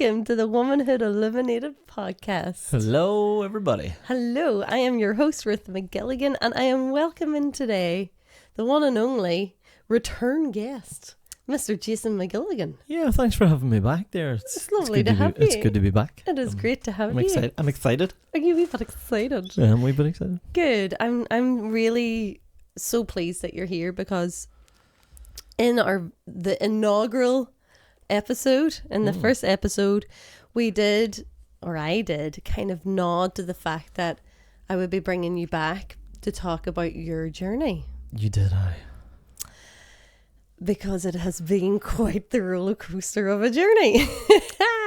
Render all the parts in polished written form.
welcome to the Wombynhood Illuminated podcast. Hello, everybody. Hello, I am your host, Ruth McGilligan, and I am welcoming today the one and only return guest, Mr. Jason McGilligan. Yeah, thanks for having me back there. It's lovely to have you. It's good to be back. It is great to have I'm you. excited. I'm excited. Are you a wee bit excited? Yeah, I'm a wee bit excited. Good. I'm really so pleased that you're here because in the inaugural episode, in the first episode, I did kind of nod to the fact that I would be bringing you back to talk about your journey. You did, Because it has been quite the roller coaster of a journey.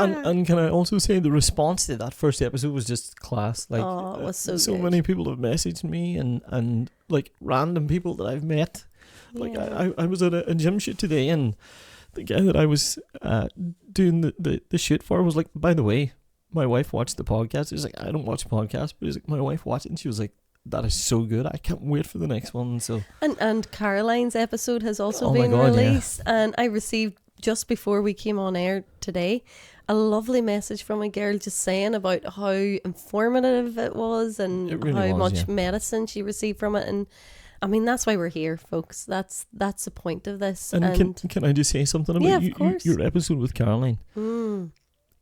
and can I also say the response to that first episode was just class. Like, it was so so good. many people have messaged me and like random people that I've met. Like I was at a gym shoot today, and the guy that I was doing the shoot for was like, by the way, my wife watched the podcast. He's like, I don't watch podcasts, but he's like, my wife watched it, and she was like, that is so good. I can't wait for the next one. So and Caroline's episode has also been released, and I received just before we came on air today a lovely message from a girl just saying about how informative it was and how much medicine she received from it. And I mean, that's why we're here, folks. That's the point of this. And can I just say something about your episode with Caroline?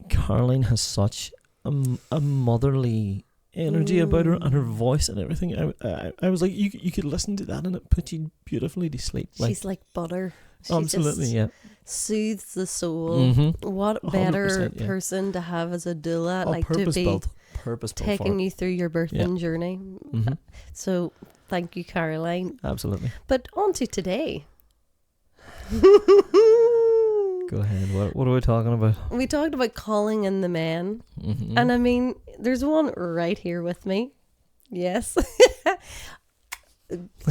Caroline has such a motherly energy about her, and her voice and everything. I was like, you could listen to that and it puts you beautifully to sleep. She's like butter. She absolutely, just yeah. Soothes the soul. What better person to have as a doula, to be taking you through your birthing journey. So thank you, Caroline. Absolutely. But on to today. Go ahead. What are we talking about? We talked about calling in the man. And I mean, there's one right here with me. Yes.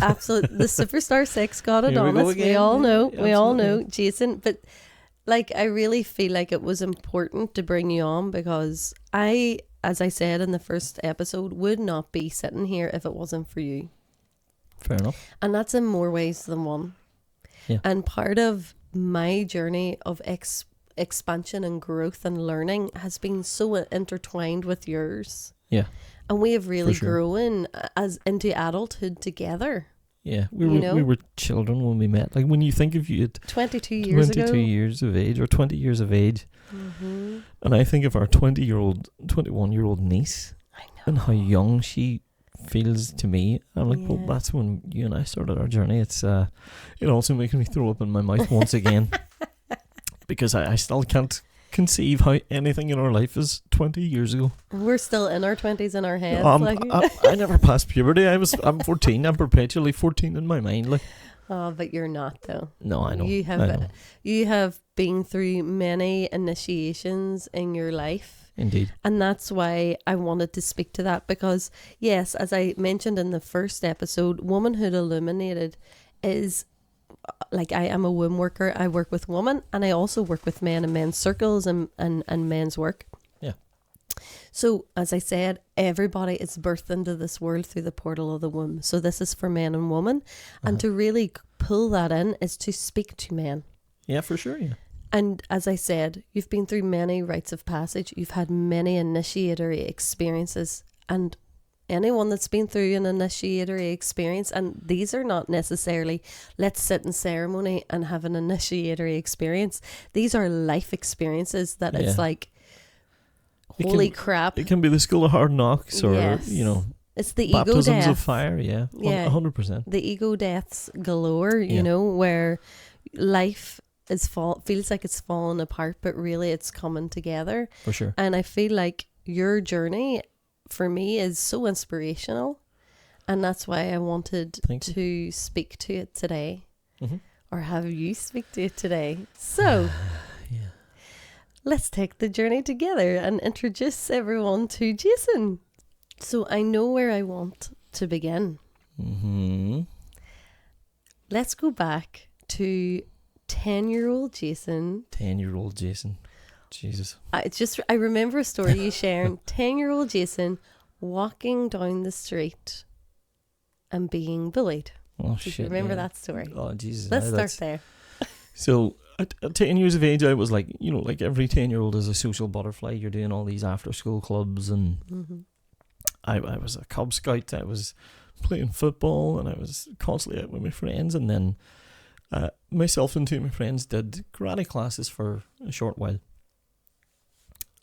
Absolutely. The Superstar 6 got it on us. We all know. We all know, Jason. But like, I really feel like it was important to bring you on because as I said in the first episode, would not be sitting here if it wasn't for you. Fair enough. And that's in more ways than one. Yeah. And part of my journey of expansion and growth and learning has been so intertwined with yours. Yeah. And we have really grown as into adulthood together. Yeah. We were children when we met. Like when you think of you at 22 years ago. 22 years of age or 20 years of age. And I think of our 21-year-old niece. I know. And how young she feels to me. I'm like, well, that's when you and I started our journey. It's it also makes me throw up in my mouth once again because I still can't conceive how anything in our life is 20 years ago. We're still in our 20s in our heads. I never passed puberty. I'm 14. I'm perpetually 14 in my mind. Like, oh, but you're not though. No, I know. You have been through many initiations in your life. Indeed. And that's why I wanted to speak to that because, yes, as I mentioned in the first episode, Wombynhood Illuminated is, like, I am a womb worker. I work with women and I also work with men in men's circles and men's work. Yeah. So, as I said, everybody is birthed into this world through the portal of the womb. So this is for men and women. And to really pull that in is to speak to men. Yeah, for sure, yeah. And as I said, you've been through many rites of passage. You've had many initiatory experiences. And anyone that's been through an initiatory experience, and these are not necessarily, let's sit in ceremony and have an initiatory experience. These are life experiences that it's like, holy crap. It can be the School of Hard Knocks or, it's the baptisms ego death. Of fire, yeah. 100%. The ego deaths galore, you know, where life feels like it's falling apart, but really it's coming together. For sure. And I feel like your journey for me is so inspirational, and that's why I wanted to speak to it today, or have you speak to it today. So let's take the journey together and introduce everyone to Jason. So I know where I want to begin. Let's go back to 10-year-old Jason. 10-year-old Jason. Jesus. I remember a story you sharing. 10-year-old Jason walking down the street and being bullied. Oh, Did shit. you remember that story? Oh, Jesus. Let's start there. So at 10 years of age, I was like, you know, like every 10-year-old is a social butterfly. You're doing all these after-school clubs, and I was a Cub Scout. I was playing football, and I was constantly out with my friends. And then myself and two of my friends did karate classes for a short while.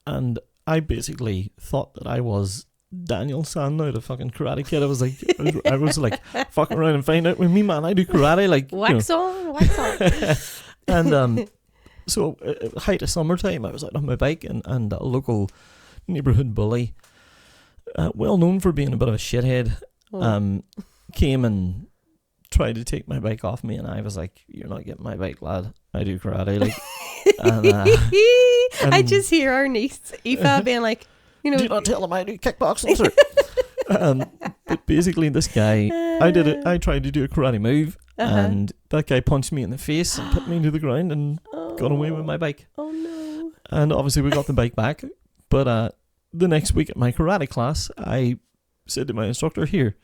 And I basically thought that I was Daniel San now, the fucking Karate Kid. I was like, fuck around and find out with me, man. I do karate, like, wax on. And so height of summertime, I was out on my bike, and a local neighbourhood bully, well known for being a bit of a shithead, came and tried to take my bike off me, and I was like, "You're not getting my bike, lad. I do karate." Like, and I just hear our niece Aoife being like, you know, do not tell him I do kickboxing, sir. But basically, this guy, I tried to do a karate move, and that guy punched me in the face and put me into the ground and got away with my bike. Oh no! And obviously, we got the bike back. But the next week at my karate class, I said to my instructor, "Here,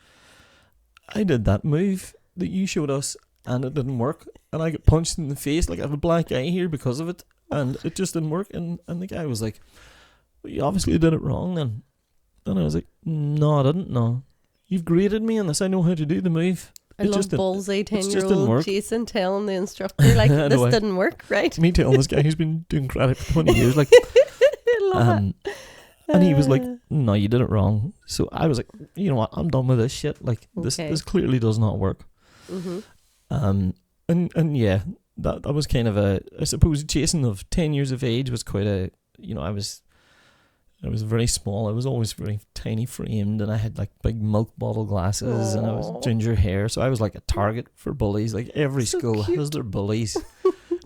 I did that move that you showed us, and it didn't work, and I got punched in the face. Like, I have a black eye here because of it, and it just didn't work." And the guy was like, "Well, you obviously did it wrong then." And I was like, "No, I didn't. No, you've graded me on this. I know how to do the move." I love ballsy 10-year-old Jason telling the instructor, like, this didn't work, right? Me telling this guy who's been doing karate for 20 years, like, I love it. And he was like, "No, you did it wrong." So I was like, "You know what? I'm done with this shit. Like, this clearly does not work." And yeah, that was kind of I suppose Jason of 10 years of age was quite a, you know, I was very small. I was always very tiny framed, and I had like big milk bottle glasses, and I was ginger hair, so I was like a target for bullies. Like, every school has their bullies.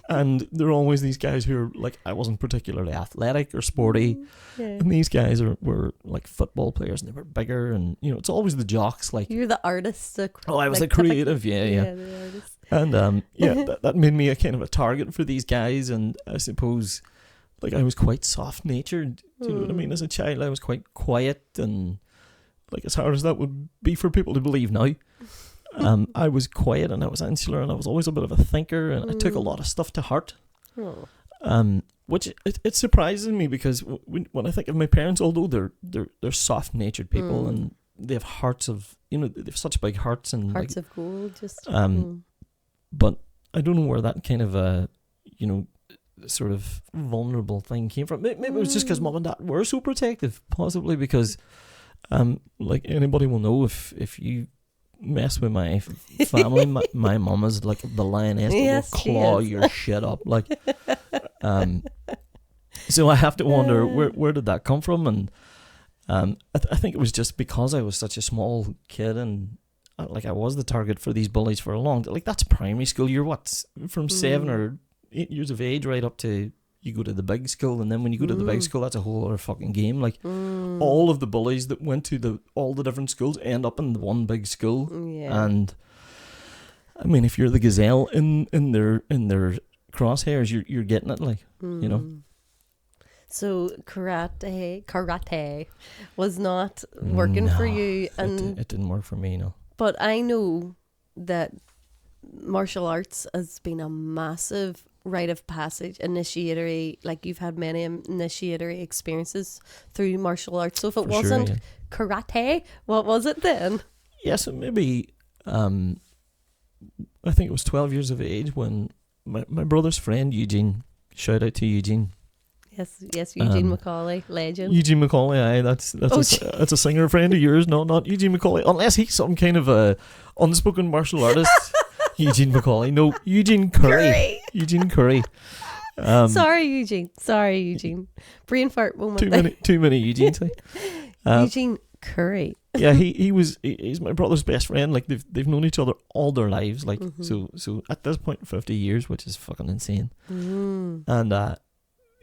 And there are always these guys who are like, I wasn't particularly athletic or sporty, and these guys were like football players, and they were bigger, and, you know, it's always the jocks. Like, you're the artist. I was like, the creative, yeah. The artist. And that made me a kind of a target for these guys, and I suppose, like, I was quite soft-natured. Do you know what I mean? As a child, I was quite quiet, and, like, as hard as that would be for people to believe now, I was quiet, and I was insular, and I was always a bit of a thinker, and I took a lot of stuff to heart. Which it surprises me, because when I think of my parents, although they're soft-natured people, and they have hearts of, you know, they have such big hearts, and hearts of gold, just. But I don't know where that kind of a, you know, sort of vulnerable thing came from. Maybe it was just because mum and dad were so protective, possibly because, like, anybody will know, if you mess with my family, my mum is like the lioness that will claw your shit up, like. So I have to wonder where did that come from, and I think it was just because I was such a small kid, and like, I was the target for these bullies for a long time. Like, that's primary school. You're what, from 7 or 8 years of age right up to, you go to the big school, and then when you go to the big school, that's a whole other fucking game. Like, all of the bullies that went to all the different schools end up in the one big school. And I mean, if you're the gazelle in their crosshairs, you're getting it, like, you know. So karate was not working for you, and it didn't work for me, no. But I know that martial arts has been a massive rite of passage, initiatory, like, you've had many initiatory experiences through martial arts. So if it wasn't karate, what was it then? Yeah, so maybe, I think it was 12 years of age when my brother's friend Eugene, shout out to Eugene. Yes, Eugene Macaulay, legend. Eugene Macaulay, aye, that's a singer friend of yours. No, not Eugene Macaulay, unless he's some kind of a unspoken martial artist. Eugene Macaulay, no, Eugene Curry. Eugene Curry. Sorry, Eugene. Brain fart moment. Too many Eugenes. Eugene Curry. Yeah, he's my brother's best friend. Like, they've known each other all their lives. Like, so at this point, 50 years, which is fucking insane. And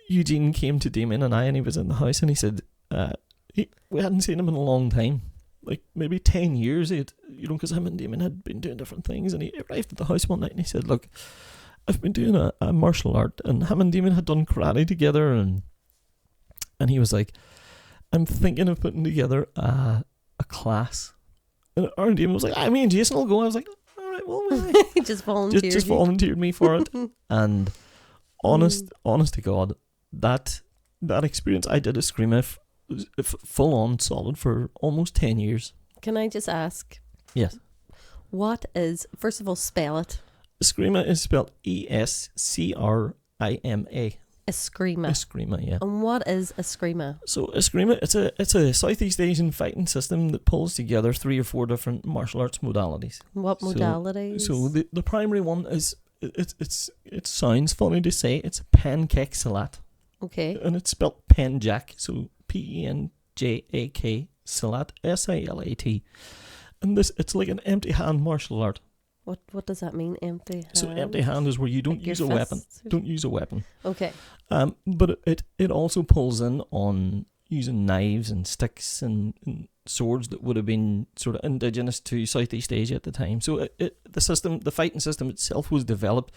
Eugene came to Damien and I, and he was in the house, and he said, we hadn't seen him in a long time, like maybe 10 years, because him and Damien had been doing different things, and he arrived at the house one night, and he said, "Look, I've been doing a martial art," and him and Damien had done karate together, and he was like, "I'm thinking of putting together a class." And Damien was like, "Me and Jason will go." I was like, "All right, well," he just volunteered. Just volunteered me for it. And honest to God, that experience, I did eskrima full on solid for almost 10 years. Can I just ask? Yes. What is, first of all, spell it. Eskrima is spelled Eskrima. Eskrima. Eskrima, yeah. And what is eskrima? So eskrima, it's a Southeast Asian fighting system that pulls together 3 or 4 different martial arts modalities. What modalities? So the primary one is, it sounds funny to say, it's pancake salat. Okay. And it's spelled penjak, so Penjak salat, Silat. And it's like an empty hand martial art. What does that mean, empty hand? So empty hand is where you don't use a weapon. Don't use a weapon. Okay. But it also pulls in on using knives and sticks and swords that would have been sort of indigenous to Southeast Asia at the time. So the fighting system itself was developed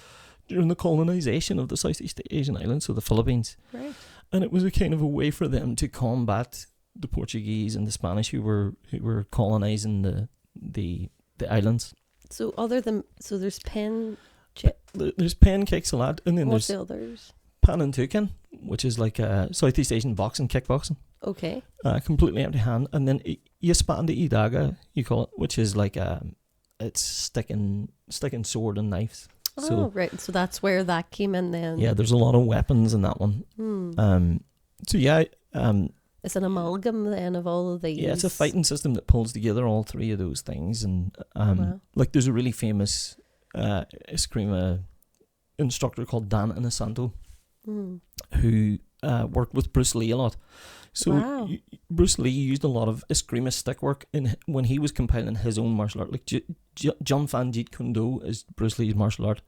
during the colonization of the Southeast Asian islands, so the Philippines. Right. And it was a kind of a way for them to combat the Portuguese and the Spanish who were colonizing the islands. So there's there's pancake salad, and then what's there's the others? panantukan, which is like Southeast Asian boxing, kickboxing. Okay. Completely empty hand, and then yaspanda idaga, you call it, which is like it's sticking sword and knives. Oh, right. So that's where that came in then. Yeah, there's a lot of weapons in that one. So yeah, it's an amalgam then of all of these. yeah, it's a fighting system that pulls together all 3 of those things, and Wow. like there's a really famous eskrima instructor called Dan Inosanto who worked with Bruce Lee a lot. So wow. Bruce Lee used a lot of eskrima stick work when he was compiling his own martial art. Like Jun Fan Jeet Kune Do is Bruce Lee's martial art.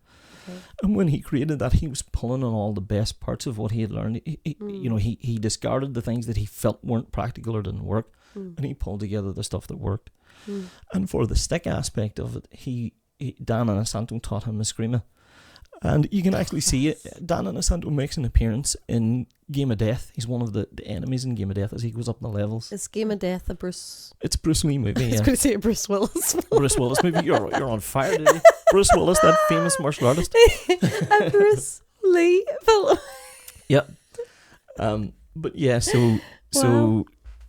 Okay. And when he created that, he was pulling on all the best parts of what he had learned. He discarded the things that he felt weren't practical or didn't work, and he pulled together the stuff that worked. And for the stick aspect of it, Dan Inosanto taught him eskrima. And you can actually see it. Dan Inosanto makes an appearance in Game of Death. He's one of the enemies in Game of Death as he goes up in the levels. Is Game of Death a Bruce? It's a Bruce Lee movie, yeah. I was going to say a Bruce Willis. Bruce Willis movie. You're on fire today. Bruce Willis, that famous martial artist. A Bruce Lee film. Yeah. But yeah, so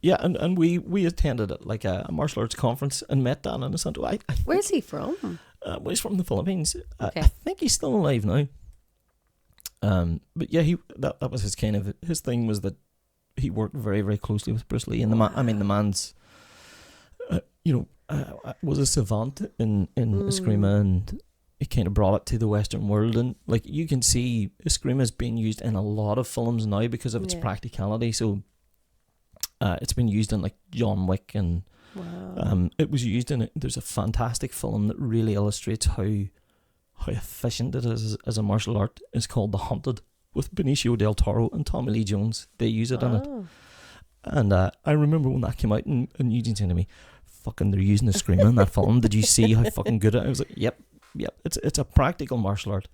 yeah, and we attended it like a martial arts conference and met Dan Inosanto. Where's he from? Well, he's from the Philippines. Okay. I think he's still alive now. But yeah, that was his kind of his thing, was that he worked very, very closely with Bruce Lee, and the man's was a savant in eskrima, and he kind of brought it to the Western world, and like you can see eskrima is being used in a lot of films now because of its practicality. So it's been used in like John Wick, and it was used in there's a fantastic film that really illustrates how efficient it is as a martial art. It's called The Hunted, with Benicio del Toro and Tommy Lee Jones. They use it in it. And I remember when that came out, and Eugene saying to me, fucking, they're using eskrima in that film. Did you see how fucking good it is? I was like, yep. It's a practical martial art.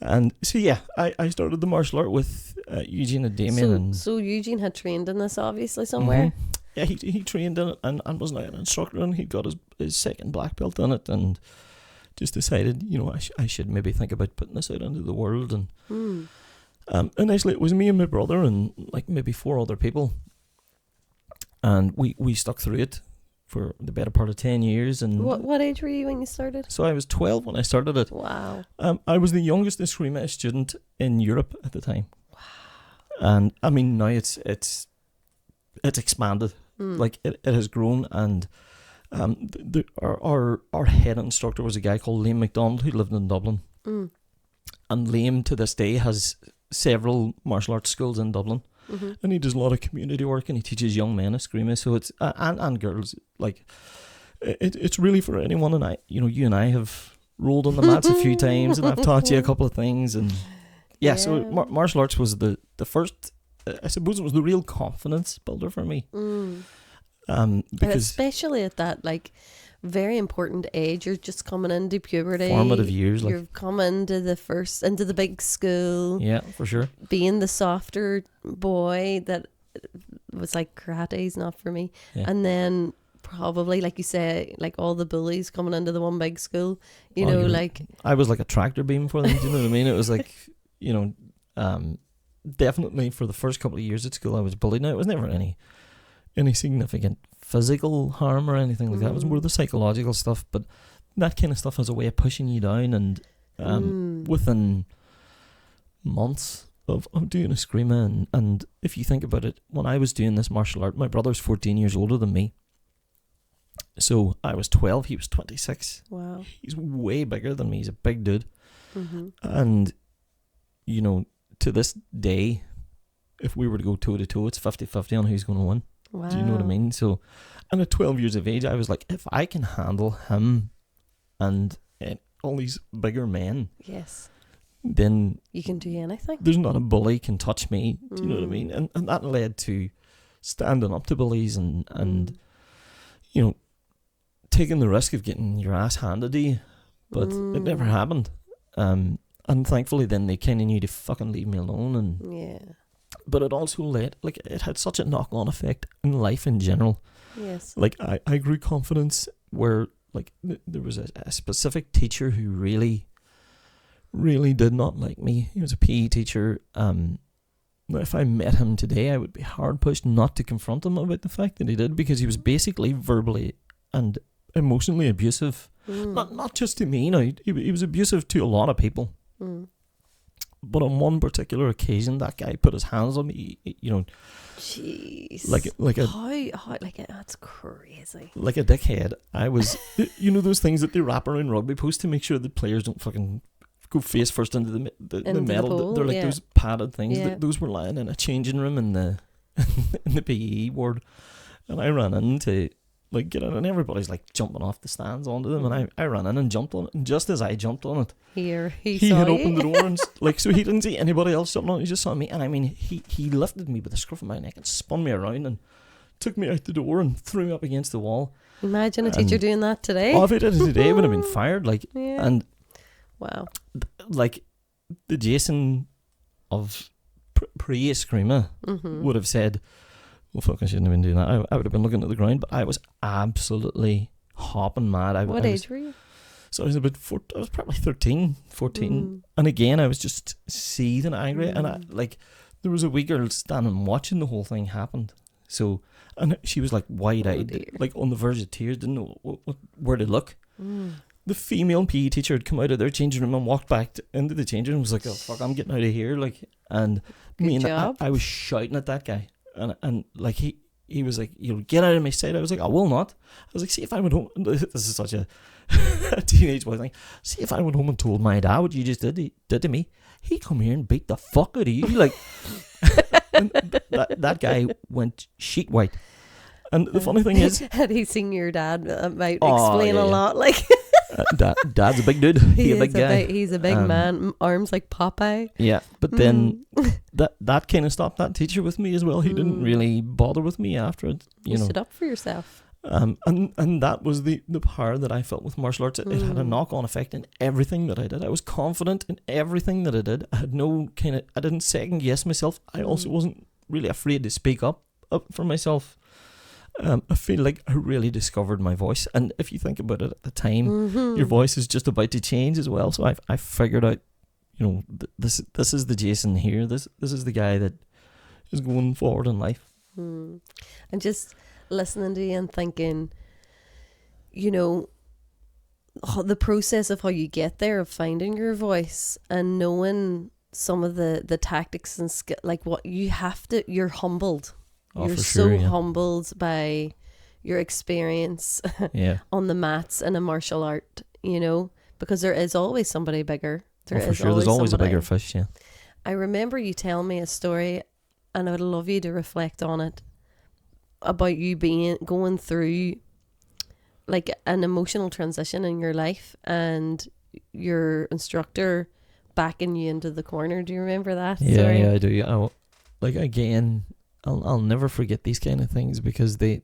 And so yeah, I started the martial art with Eugene and Damien. So Eugene had trained in this obviously somewhere? Mm-hmm. Yeah, he trained in it and was now an instructor, and he got his second black belt in it, and just decided, I should maybe think about putting this out into the world. And initially it was me and my brother and like maybe 4 other people, and we stuck through it for the better part of 10 years. And what age were you when you started? So I was 12 when I started it. Wow. I was the youngest eskrima student in Europe at the time. Wow. And I mean, now it's expanded. Like it has grown, and our head instructor was a guy called Liam MacDonald who lived in Dublin. And Liam to this day has several martial arts schools in Dublin. And he does a lot of community work, and he teaches young men eskrima. So it's and girls, like it's really for anyone. And you and I have rolled on the mats a few times, and I've taught you a couple of things. And so martial arts was the first. I suppose it was the real confidence builder for me. Because especially at that like very important age, you're just coming into puberty, formative years. You're coming into the big school. Yeah, for sure. Being the softer boy that was like karate's not for me, and then probably like you say, like all the bullies coming into the one big school. Like I was like a tractor beam for them. Do you know what I mean? It was like. you know, definitely for the first couple of years at school I was bullied. Now, it was never any significant physical harm or anything like that. It was more the psychological stuff, but that kind of stuff has a way of pushing you down, and within months of doing a screamer, and if you think about it, when I was doing this martial art, my brother's 14 years older than me. So I was 12, he was 26. Wow. He's way bigger than me. He's a big dude. Mm-hmm. And, you know, to this day, if we were to go toe-to-toe, it's 50-50 on who's going to win. Wow. Do you know what I mean? So, and at 12 years of age, I was like, if I can handle him and all these bigger men, yes, then you can do anything. There's not a bully can touch me. Do you know what I mean? And that led to standing up to bullies and you know, taking the risk of getting your ass handed to you. But it never happened. And thankfully then they kind of knew to fucking leave me alone. And yeah. But it also led, like, it had such a knock-on effect in life in general. Yes. Like, I grew confidence where, like, there was a specific teacher who really did not like me. He was a PE teacher. If I met him today, I would be hard pushed not to confront him about the fact that he did, because he was basically verbally and emotionally abusive. Not just to me, he was abusive to a lot of people. But on one particular occasion, that guy put his hands on me. You know, jeez, that's crazy. Like a dickhead. I was, you know, those things that they wrap around rugby posts to make sure the players don't fucking go face first into the metal. Pool, they're like those padded things. Yeah. Those were lying in a changing room in the in the PE ward, and I ran in to like get in, and everybody's like jumping off the stands onto them, and I ran in and jumped on it, and just as I jumped on it, he had opened the door, and like, so he didn't see anybody else jumping on it, he just saw me, and I mean he lifted me by the scruff of my neck and spun me around and took me out the door and threw me up against the wall. Imagine a teacher doing that today. Oh, if he did it today, I would have been fired. Like, yeah. And wow, like the Jason of pre-Screamer would have said, well, fuck, I shouldn't have been doing that. I would have been looking at the ground, but I was absolutely hopping mad. What age were you? So I was I was probably 13, 14. And again, I was just seething angry. And there was a wee girl standing watching the whole thing happen. So, and she was like wide-eyed, like on the verge of tears, didn't know where to look. The female PE teacher had come out of their changing room and walked back into the changing room and was like, oh, fuck, I'm getting out of here. Like, and I was shouting at that guy. And like he was like, you know, get out of my sight. I was like, I will not. I was like, see if I went home. This is such a teenage boy thing. See if I went home and told my dad what you just did to me. He come here and beat the fuck out of you. Like, and that guy went sheet white. And the funny thing is, had he seen your dad, might explain a lot. Like, Dad's a big dude. He's a big guy. He's a big man, arms like Popeye. Yeah, but then that kind of stopped that teacher with me as well. He didn't really bother with me after it. You know, stood up for yourself. And that was the power that I felt with martial arts. It had a knock-on effect in everything that I did. I was confident in everything that I did. I had I didn't second guess myself. I also wasn't really afraid to speak up for myself. I feel like I really discovered my voice, and if you think about it, at the time, your voice is just about to change as well. So I figured out, you know, this is the Jason here. This is the guy that is going forward in life. And just listening to you and thinking, you know, the process of how you get there, of finding your voice and knowing some of the tactics and skill, like what you have to. You're humbled. You're so humbled by your experience on the mats in a martial art, you know, because there is always somebody bigger. There's always a bigger fish, yeah. I remember you telling me a story, and I would love you to reflect on it, about you going through like an emotional transition in your life and your instructor backing you into the corner. Do you remember that story? Yeah, I do. I'll never forget these kind of things, because they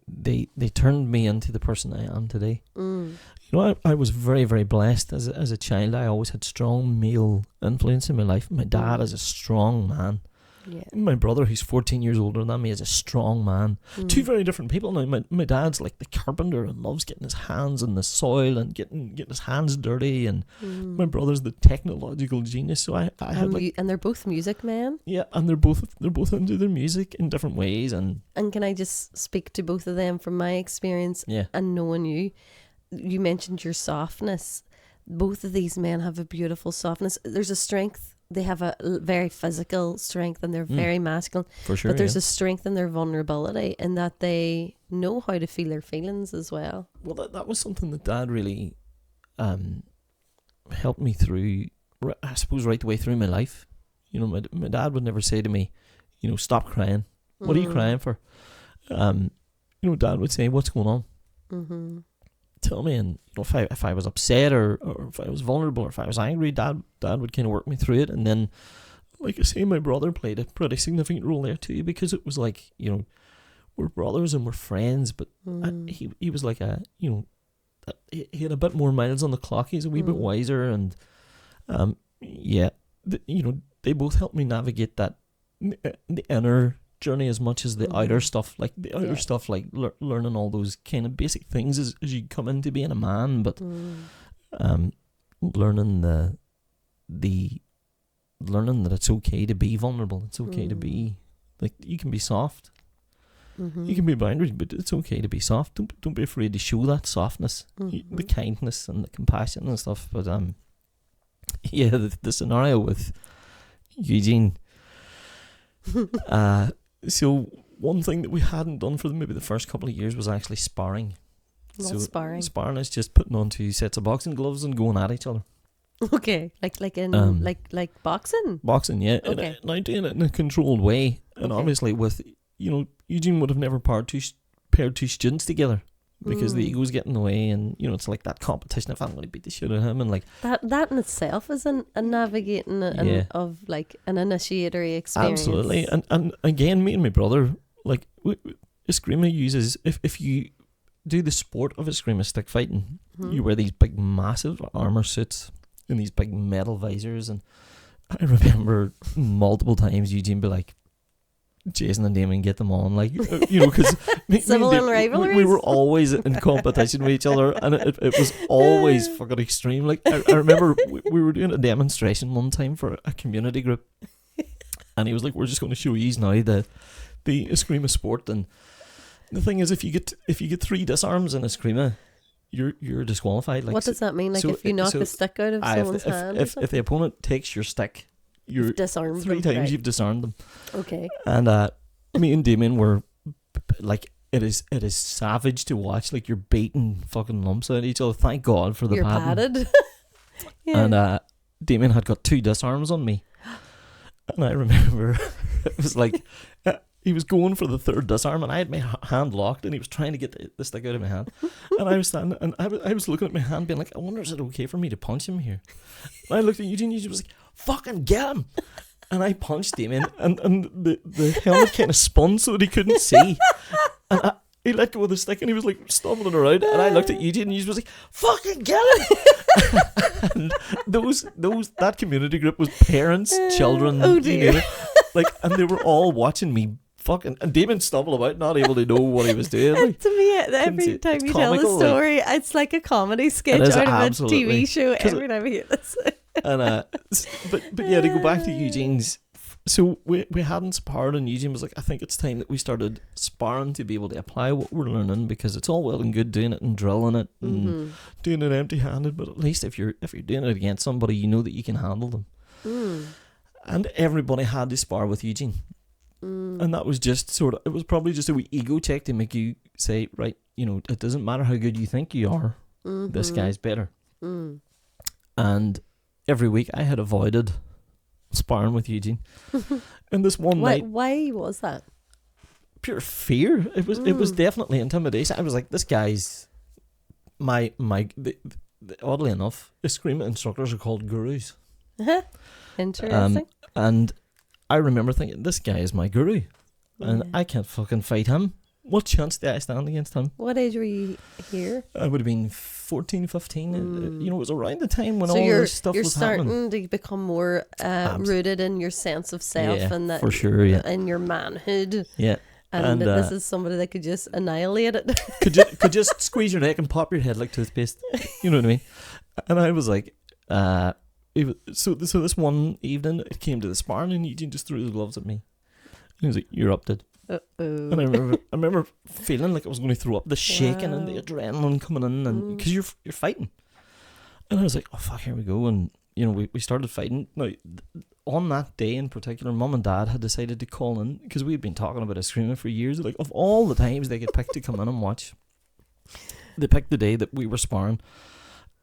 turned me into the person I am today. You know, I was very, very blessed as a child. I always had strong male influence in my life. My dad is a strong man. Yeah. My brother, who's 14 years older than me, is a strong man. Two very different people. Now, my dad's like the carpenter and loves getting his hands in the soil and getting his hands dirty. And my brother's the technological genius. So I have and they're both music men. Yeah, and they're both into their music in different ways. And can I just speak to both of them from my experience and knowing you? You mentioned your softness. Both of these men have a beautiful softness. There's a strength. They have a very physical strength and they're very masculine. For sure. But there's a strength in their vulnerability in that they know how to feel their feelings as well. Well, that was something that Dad really helped me through, I suppose, right the way through my life. You know, my dad would never say to me, you know, stop crying. What are you crying for? You know, Dad would say, what's going on? Mm-hmm. Tell me. And you know, if I was upset or if I was vulnerable or if I was angry, Dad would kind of work me through it. And then, like I say, my brother played a pretty significant role there too, because it was like, you know, we're brothers and we're friends, but he was like he had a bit more miles on the clock. He's a wee bit wiser, and you know, they both helped me navigate that the inner journey as much as the outer stuff, like the outer stuff, like learning all those kind of basic things as you come into being a man, but learning learning that it's okay to be vulnerable. It's okay to be like, you can be soft, you can be boundary, but it's okay to be soft. Don't be afraid to show that softness, the kindness and the compassion and stuff. But the scenario with Eugene. So one thing that we hadn't done for maybe the first couple of years was actually sparring. What's sparring? Sparring is just putting on 2 sets of boxing gloves and going at each other. Okay, like in like boxing. Boxing, yeah. Okay. Now doing it in a controlled way, and obviously with, you know, Eugene would have never paired two students together, because the ego's getting in the way, and you know, it's like that competition if I'm going to beat the shit out of him, and like that in itself is a navigating of like an initiatory experience. Absolutely. And again, me and my brother, like Eskrima uses, if you do the sport of Eskrima stick fighting, you wear these big massive armor suits and these big metal visors, and I remember multiple times Eugene be like, Jason and Damon, get them on, like, you know, because we were always in competition with each other, and it was always fucking extreme. Like I remember we were doing a demonstration one time for a community group, and he was like, we're just going to show you now the Eskrima sport. And the thing is, if you get 3 disarms in Eskrima, you're disqualified. Like, what does that mean? Like, so if you knock the stick out of someone's hand, if the opponent takes your stick, you've disarmed 3 times, right? You've disarmed them. Okay. And me and Damien were like, it is savage to watch. Like, you're beating fucking lumps out of each other. Thank God for the padded. Yeah. And Damien had got 2 disarms on me, and I remember it was like he was going for the 3rd disarm, and I had my hand locked, and he was trying to get the stick out of my hand, and I was standing, and I was looking at my hand, being like, I wonder, is it okay for me to punch him here? And I looked at Eugene. Eugene was like, fucking get him. And I punched him in, and the helmet kind of spun so that he couldn't see. And he let go of the stick, and he was like stumbling around. And I looked at Eugene, and he was like, fucking get him. And that community group was parents, children, oh dear. You know, like, and they were all watching me fucking, and Damon stumbled about, not able to know what he was doing. Like, to me, every time you tell the story, like, it's like a comedy sketch out of a TV show. Every time I hear this. And but yeah, to go back to Eugene's, so we hadn't sparred, and Eugene was like, I think it's time that we started sparring to be able to apply what we're learning, because it's all well and good doing it and drilling it and doing it empty-handed, but at least if you're doing it against somebody, you know that you can handle them. And everybody had to spar with Eugene, and that was just it was probably just a wee ego check to make you say, right, you know, it doesn't matter how good you think you are, this guy's better. And every week I had avoided sparring with Eugene. And this one night, why was that? Pure fear. It was definitely intimidation. I was like, this guy's oddly enough, Eskrima instructors are called gurus. Interesting. And I remember thinking, this guy is my guru, and I can't fucking fight him. what chance did I stand against him? What age were you here? I would have been 14, 15. It was around the time when so all this stuff was happening. You're starting to become more rooted in your sense of self, and that for sure, and your manhood. Yeah. And this is somebody that could just annihilate it. could just squeeze your neck and pop your head like toothpaste. You know what I mean? And I was like, so this one evening, it came to the sparring, and Eugene just threw the gloves at me. He was like, "You're up, dude." Uh-oh. And I remember feeling like I was going to throw up, the shaking and the adrenaline coming in, and because you're fighting. And I was like, "Oh fuck, here we go!" And we started fighting. Now, on that day in particular, Mum and Dad had decided to call in because we'd been talking about a screaming for years. Like, of all the times they could pick to come in and watch, they picked the day that we were sparring,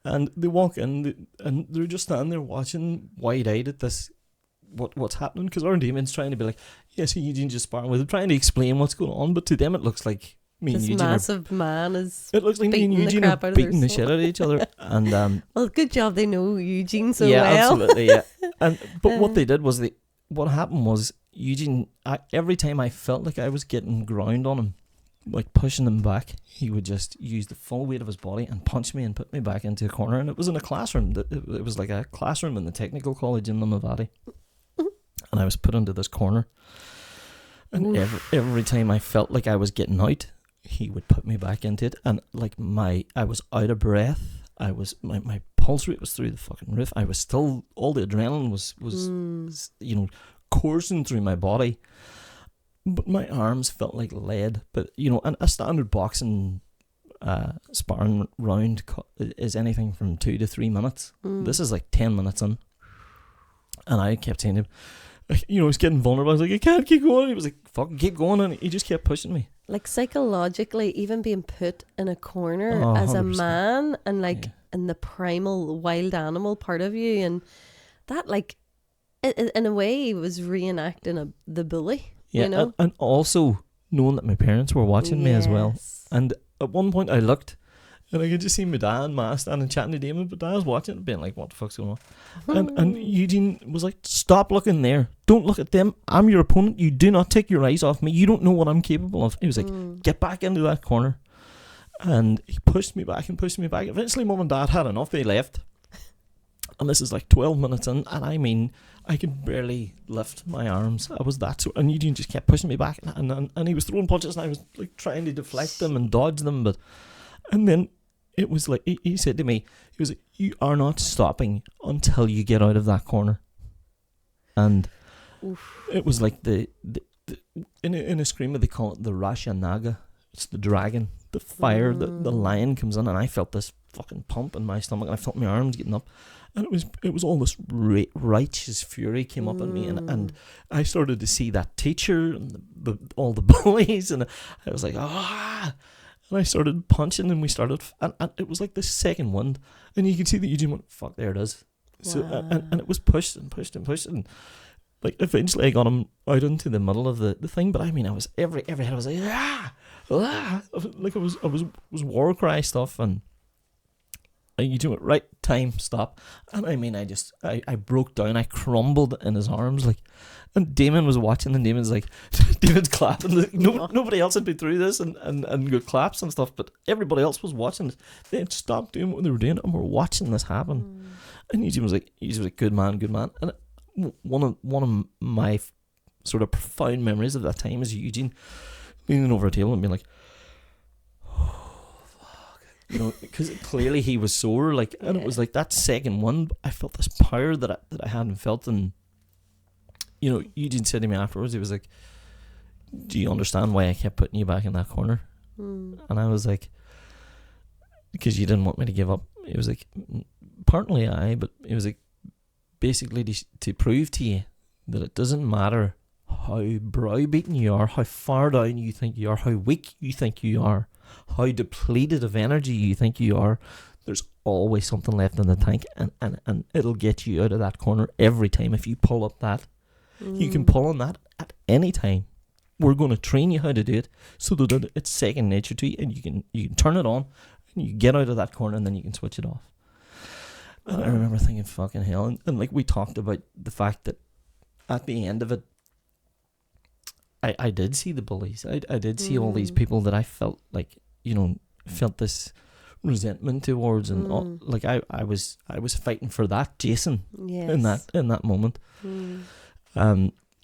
and they walk in and they're just standing there watching, wide-eyed at this. What's happening, because our demon's trying to be like, yes, Eugene just sparring with him, trying to explain what's going on, but to them it looks like me and Eugene massive man is it looks like me and Eugene are beating the shit out of each other. And well, good job they know Eugene so yeah, well. absolutely, yeah. But what they did was what happened was Eugene, every time I felt like I was getting ground on him, like pushing him back, he would just use the full weight of his body and punch me and put me back into a corner. And it was in a classroom. It was like a classroom in the technical college in Limavady. And I was put into this corner, and every time I felt like I was getting out, he would put me back into it. And like I was out of breath. I was my pulse rate was through the fucking roof. I was still, all the adrenaline was coursing through my body, but my arms felt like lead. But and a standard boxing sparring round is anything from 2 to 3 minutes. This is like 10 minutes in, and I kept saying to him, I was getting vulnerable. I was like, I can't keep going. He was like, fucking keep going. And he just kept pushing me. Like psychologically, even being put in a corner as 100%. A man, and like in the primal wild animal part of you, and that, like, in a way, he was reenacting the bully. Yeah, and also knowing that my parents were watching me as well. And at one point I looked, and I could just see my dad and Ma standing chatting to Damon, but Dad was watching it, being like, what the fuck's going on? And Eugene was like, stop looking there. Don't look at them. I'm your opponent. You do not take your eyes off me. You don't know what I'm capable of. He was like, get back into that corner. And he pushed me back and pushed me back. Eventually, Mum and Dad had enough. They left. And this is like 12 minutes in, and I mean, I could barely lift my arms. I was that sort, and Eugene just kept pushing me back, and he was throwing punches, and I was like trying to deflect them and dodge them, and then it was like he said to me, he was like, "You are not stopping until you get out of that corner." And it was like the in a screamer they call it the Rasha Naga. It's the dragon, the fire, the lion comes in, and I felt this fucking pump in my stomach, and I felt my arms getting up, and it was all this righteous fury came up in me, and I started to see that teacher and all the bullies, and I was like, and I started punching, and we started, and it was like this second wind, and you could see that Eugene went, fuck, there it is. Wow. So and it was pushed and pushed and pushed, and like eventually I got him out into the middle of the thing, but I mean, I was every head I was like, like it was war cry stuff, and you do it right, time, stop, and I mean, I broke down, I crumbled in his arms, like, and Damon was watching, and Damon's like, Damon's clapping, like, nobody else had been through this, and good claps and stuff, but everybody else was watching it. They had stopped doing what they were doing, and we're watching this happen, and Eugene was like, good man, and one of my sort of profound memories of that time is Eugene leaning over a table and being like, oh fuck, because clearly he was sore, like, and it was like that second one, I felt this power that I hadn't felt, and Eugene said to me afterwards, he was like, do you understand why I kept putting you back in that corner? And I was like, because you didn't want me to give up. It was like, partly but it was like, basically to prove to you that it doesn't matter how browbeaten you are, how far down you think you are, how weak you think you are, how depleted of energy you think you are, there's always something left in the tank, and it'll get you out of that corner every time. If you pull up that, you can pull on that at any time. We're going to train you how to do it so that it's second nature to you, and you can turn it on, and you get out of that corner, and then you can switch it off. And I remember thinking, fucking hell, and like we talked about the fact that at the end of it, I did see the bullies. I did see all these people that I felt like, felt this resentment towards, and like I was fighting for that Jason in that moment.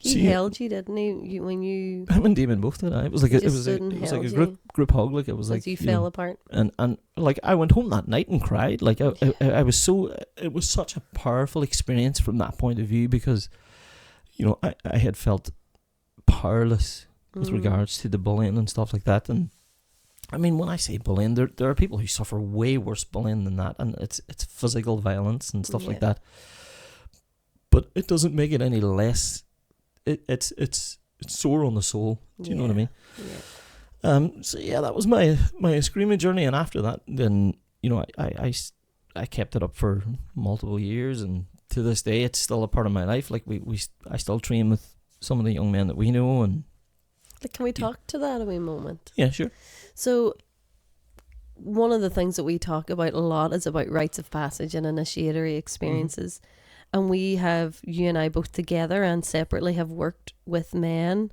He held you, didn't he? When you him and Damon both did. It was like a group hug. Like it was like you fell apart. And like I went home that night and cried. Like I was so, it was such a powerful experience from that point of view, because I had felt powerless with regards to the bullying and stuff like that. And I mean, when I say bullying, there are people who suffer way worse bullying than that, and it's physical violence and stuff like that. But it doesn't make it any less. It's sore on the soul. Do you know what I mean? Yeah. So yeah, that was my screaming journey, and after that, then I kept it up for multiple years, and to this day, it's still a part of my life. Like I still train with some of the young men that we know, and can we talk to that a wee moment? Yeah, sure. So, one of the things that we talk about a lot is about rites of passage and initiatory experiences. And you and I both together and separately have worked with men.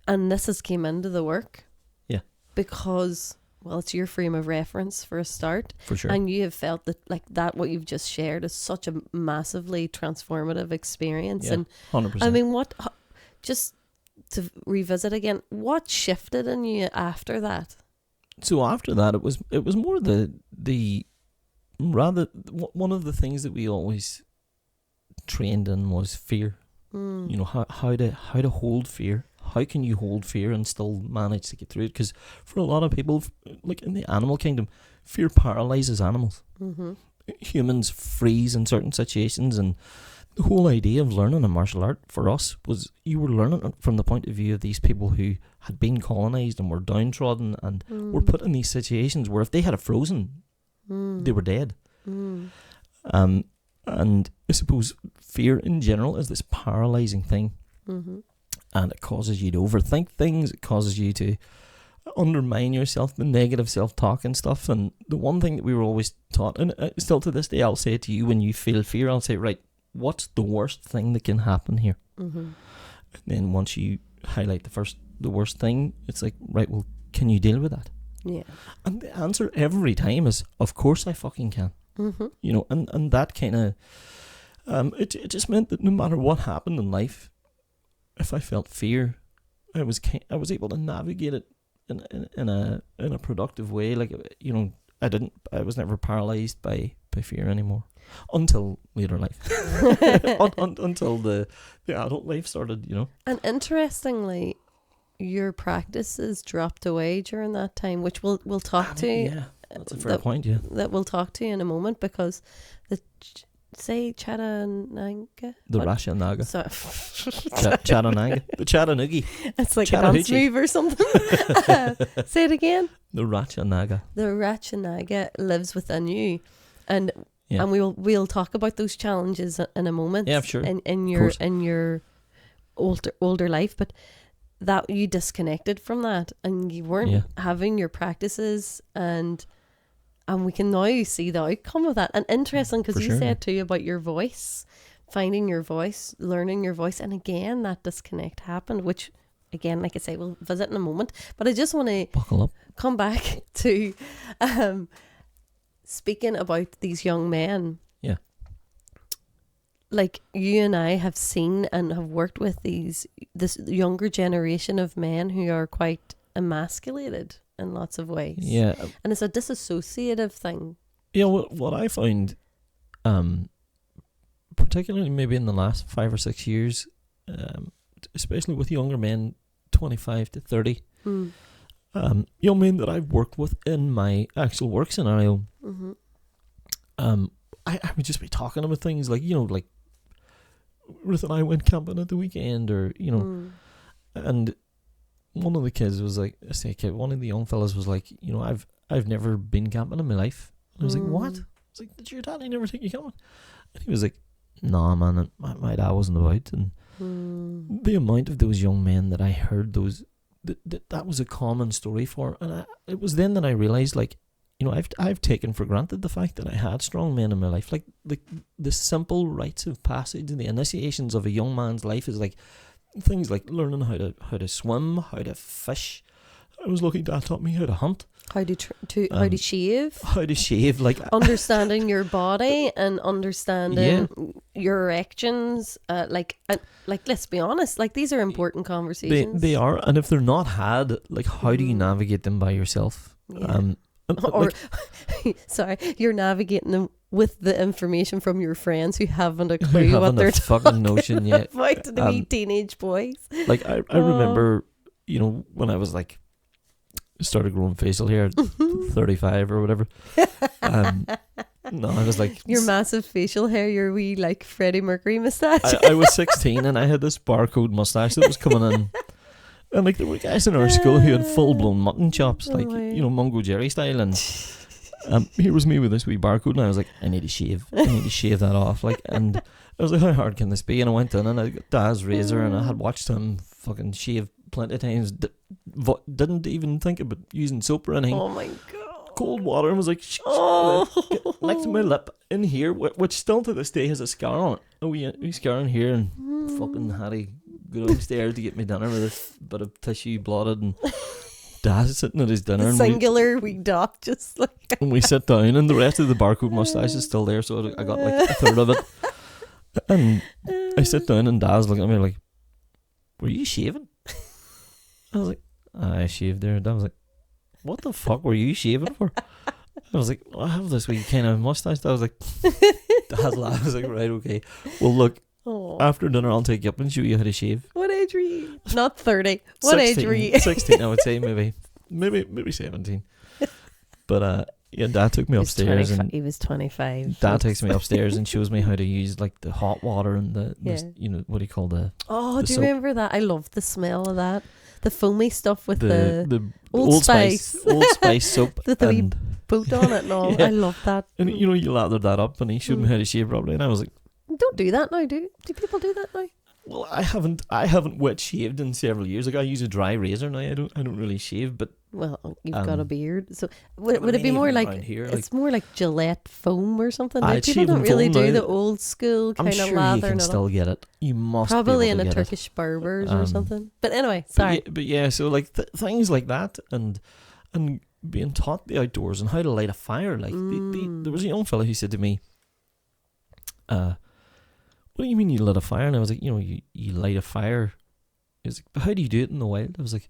And this has came into the work. Yeah. Because, well, it's your frame of reference for a start. For sure. And you have felt that what you've just shared is such a massively transformative experience. Yeah, and 100%. I mean, just to revisit again, what shifted in you after that? So after that, it was more one of the things that we always trained in was fear. How to hold fear. How can you hold fear and still manage to get through it? Because for a lot of people, like in the animal kingdom, fear paralyzes animals. Humans freeze in certain situations, and the whole idea of learning a martial art for us was you were learning it from the point of view of these people who had been colonized and were downtrodden and were put in these situations where if they had a frozen, they were dead. And I suppose fear in general is this paralyzing thing, and it causes you to overthink things. It causes you to undermine yourself, the negative self-talk and stuff. And the one thing that we were always taught, and still to this day, I'll say to you when you feel fear, I'll say, right, what's the worst thing that can happen here? And then once you highlight the worst thing, it's like, right, well, can you deal with that? Yeah. And the answer every time is, of course I fucking can. And that kind of, it just meant that no matter what happened in life, if I felt fear, I was able to navigate it in a productive way. Like, I was never paralyzed by fear anymore until later life, until the adult life started. And interestingly, your practices dropped away during that time, which we'll talk to. Yeah, that's a fair point. Yeah, that we'll talk to in a moment, because Chaturanga, the Rashanaga, Chaturanga, the Chattanooga. It's like a dance move or something. Say it again. The Rashanaga. The Rashanaga lives within you, and we'll talk about those challenges in a moment. Yeah, sure. In your older life, but that you disconnected from that, and you weren't having your practices, and we can now see the outcome of that. And interesting, because you said too about your voice, finding your voice, learning your voice, and again that disconnect happened, which again, like I say, we'll visit in a moment. But I just want to buckle up, come back to speaking about these young men. Yeah. Like you and I have seen and have worked with this younger generation of men who are quite emasculated in lots of ways. Yeah. And it's a disassociative thing. Yeah, what I find, particularly maybe in the last 5 or 6 years, especially with younger men, 25 to 30, young men that I've worked with in my actual work scenario, I would just be talking about things like, like Ruth and I went camping at the weekend, or, and one of the kids was like, one of the young fellas was like, I've never been camping in my life. And I was like, what? I was like, did your daddy never take you camping? And he was like, nah, man, my dad wasn't about. And the amount of those young men that I heard that was a common story for. And it was then that I realized, like, I've taken for granted the fact that I had strong men in my life. Like the simple rites of passage and the initiations of a young man's life is like, things like learning how to swim, how to fish. I was lucky Dad taught me how to hunt. How to shave. How to shave, like understanding your body and understanding your erections. Like let's be honest, like these are important conversations. They are, and if they're not had, like how do you navigate them by yourself? Yeah. Or sorry, you're navigating them with the information from your friends who haven't a clue what they're fucking notion yet about the wee teenage boys. Like I remember, you know, when I was like started growing facial hair at 35 or whatever. No, I was like your massive facial hair, your wee like Freddie Mercury moustache. I was 16 and I had this barcode moustache that was coming in. And like there were guys in our school who had full blown mutton chops, like you know, Mungo Jerry style, and here was me with this wee barcode, and I was like, I need to shave that off, like, and I was like, how hard can this be? And I went in and I got Dad's razor, and I had watched him fucking shave plenty of times. Didn't even think about using soap or anything. Oh my god! Cold water, and was like, next to my lip in here, which still to this day has a scar on it. A wee scar in here, and fucking Harry go downstairs to get me dinner with a bit of tissue blotted, and Dad's sitting at his dinner. Singular wee dot, just like. And we sit down, and the rest of the barcode moustache is still there, so I got like a third of it. And I sit down, and Dad's looking at me like, "Were you shaving?" I was like, "I shaved there." And Dad was like, "What the fuck were you shaving for?" I was like, well, "I have this wee kind of moustache." I was like, Dad laughed. I was like, "Right, okay. Well, look." Aww. After dinner, I'll take you up and show you how to shave. What age were you? Not 30. What 16, age were you? 16, I would say, maybe 17. But yeah, Dad took me upstairs, and he was 25. Dad takes me upstairs and shows me how to use like the hot water and the you know, what do you call the? Oh, do you soap. remember that? I love the smell of that. The foamy stuff with the Old Spice soap with the wee boat on it and all. Yeah. I love that. And you know, you lathered that up, and he showed me how to shave properly, and I was like, don't do that now, do people do that now? Well, I haven't wet shaved in several years. Like I use a dry razor now. I don't really shave, but well, you've got a beard, so would it be more like here, it's more like Gillette foam or something? Like people don't really do the old school kind of lather. You can still get it. You must probably be able to in a get Turkish barbers or something. But anyway, sorry. But yeah, so like things like that, and being taught the outdoors and how to light a fire. Like there was a young fella who said to me, "What do you mean you lit a fire?" And I was like, "You know, you light a fire." He was like, "But how do you do it in the wild?" I was like,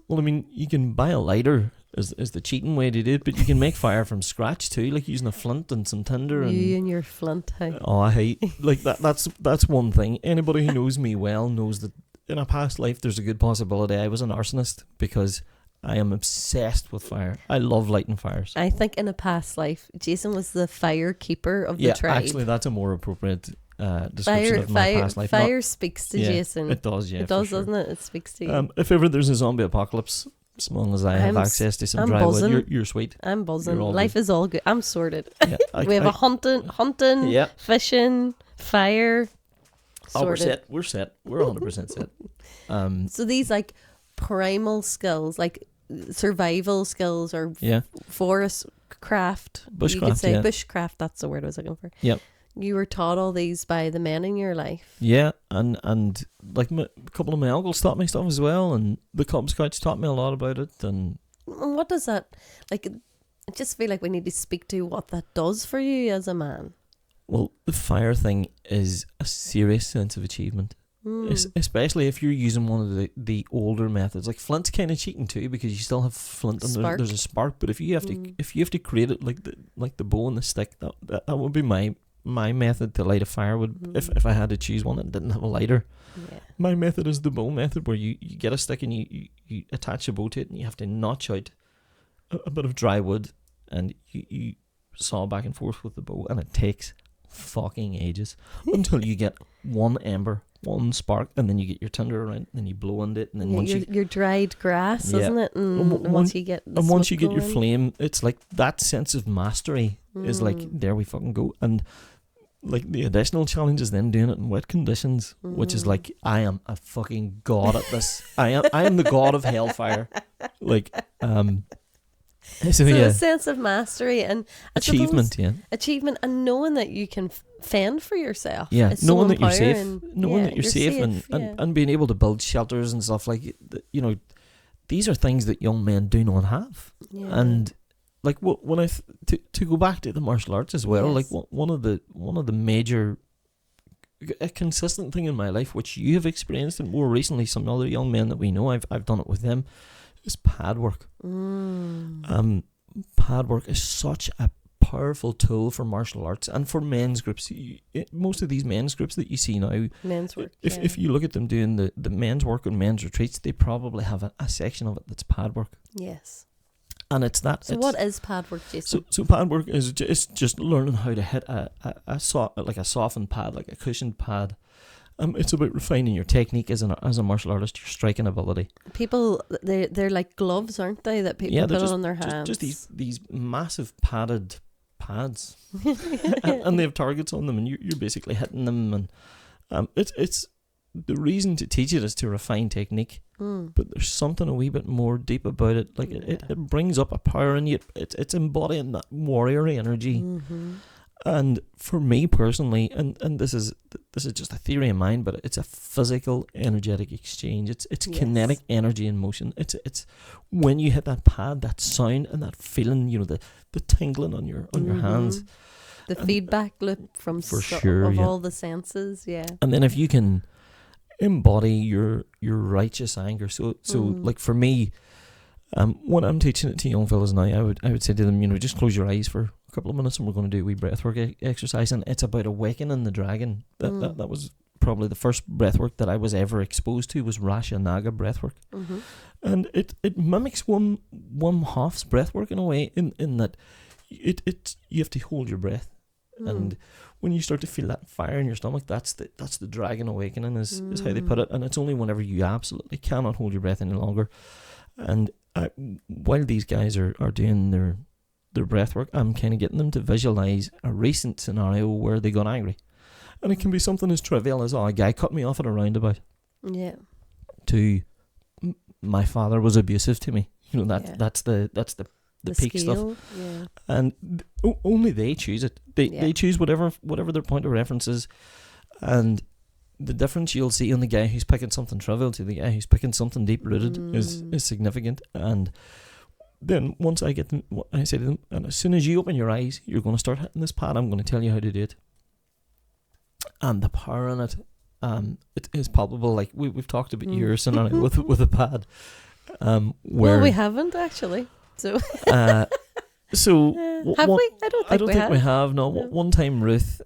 "Well, I mean, you can buy a lighter is the cheating way to do it, but you can make fire from scratch too, like using a flint and some tinder." You and your flint, hey? Oh, I hate like that. That's one thing. Anybody who knows me well knows that in a past life, there's a good possibility I was an arsonist, because I am obsessed with fire. I love lighting fires. I think in a past life, Jason was the fire keeper of the tribe. Actually, that's a more appropriate description of my past life. Fire speaks to Jason. It does, yeah. It does, sure. doesn't it? It speaks to you. If ever there's a zombie apocalypse, as long as I have access to some dry wood, you're sweet. I'm buzzing. Life is all good. I'm sorted. Yeah, we have a hunting, fishing, fire. Sorted. We're set. We're 100% set. So these like primal skills, like survival skills, or forest craft. Bushcraft, you could say bushcraft. That's the word I was looking for. Yep. You were taught all these by the men in your life. Yeah, and like a couple of my uncles taught me stuff as well, and the Cub Scouts taught me a lot about it. And what does that, like, I just feel like we need to speak to what that does for you as a man. Well, the fire thing is a serious sense of achievement. Especially if you're using one of the older methods. Like flint's kind of cheating too, because you still have flint and there's a spark. But if you have to create it like the bow and the stick, that would be my method to light a fire. Would if I had to choose one and didn't have a lighter. Yeah. My method is the bow method, where you get a stick and you attach a bow to it, and you have to notch out a bit of dry wood, and you saw back and forth with the bow, and it takes fucking ages until you get one ember, one spark, and then you get your tinder around, and then you blow into it, and then once your dried grass, isn't it? And once you get your flame, it's like that sense of mastery is like, there we fucking go. And like the additional challenge is then doing it in wet conditions, which is like, I am a fucking god at this. I am the god of hellfire. Like So a sense of mastery and achievement, achievement, and knowing that you can fend for yourself. Yeah, it's knowing so that you're safe, knowing that you're safe, and being able to build shelters and stuff like, you know, these are things that young men do not have. Yeah. And like when to go back to the martial arts as well, like one of the major, a consistent thing in my life, which you have experienced, and more recently some other young men that we know, I've done it with them, is pad work. Pad work is such a powerful tool for martial arts and for men's groups. Most of these men's groups that you see now, men's work, if you look at them doing the men's work and men's retreats, they probably have a section of it that's pad work. Yes. And it's that. So what is pad work, Jason? So pad work is just learning how to hit a softened pad, like a cushioned pad. It's about refining your technique as a martial artist, your striking ability. People, they're like gloves, aren't they? That people put on their hands. Just these massive padded pads, and they have targets on them, and you're basically hitting them. And it's the reason to teach it is to refine technique. But there's something a wee bit more deep about it. Like it brings up a power in you. It's embodying that warrior energy. And for me personally, and this is just a theory of mine, but it's a physical energetic exchange. It's kinetic energy in motion. It's when you hit that pad, that sound and that feeling, you know, the tingling on your hands. The feedback loop from all the senses, And then if you can embody your righteous anger, so like for me, when I'm teaching it to young fellas now, I would say to them, you know, just close your eyes for a couple of minutes and we're going to do a wee breathwork exercise, and it's about awakening the dragon. That was probably the first breathwork that I was ever exposed to, was Rashanaga breathwork. And it mimics Wim Hof's breathwork in a way, in that it you have to hold your breath. And when you start to feel that fire in your stomach, that's the dragon awakening is how they put it. And it's only whenever you absolutely cannot hold your breath any longer. And while these guys are doing their breath work, I'm kind of getting them to visualize a recent scenario where they got angry. And it can be something as trivial as, a guy cut me off at a roundabout. Yeah. To, my father was abusive to me. You know, that's the peak scale, stuff. Yeah. And only they choose it. They choose whatever their point of reference is. And the difference you'll see on the guy who's picking something trivial to the guy who's picking something deep rooted is significant. And then once I get them, I say to them, and as soon as you open your eyes, you're going to start hitting this pad. I'm going to tell you how to do it. And the power in it, it is palpable. Like we've talked about your scenario with a pad. Where we haven't actually. So have we? I don't think we have. No. One time Ruth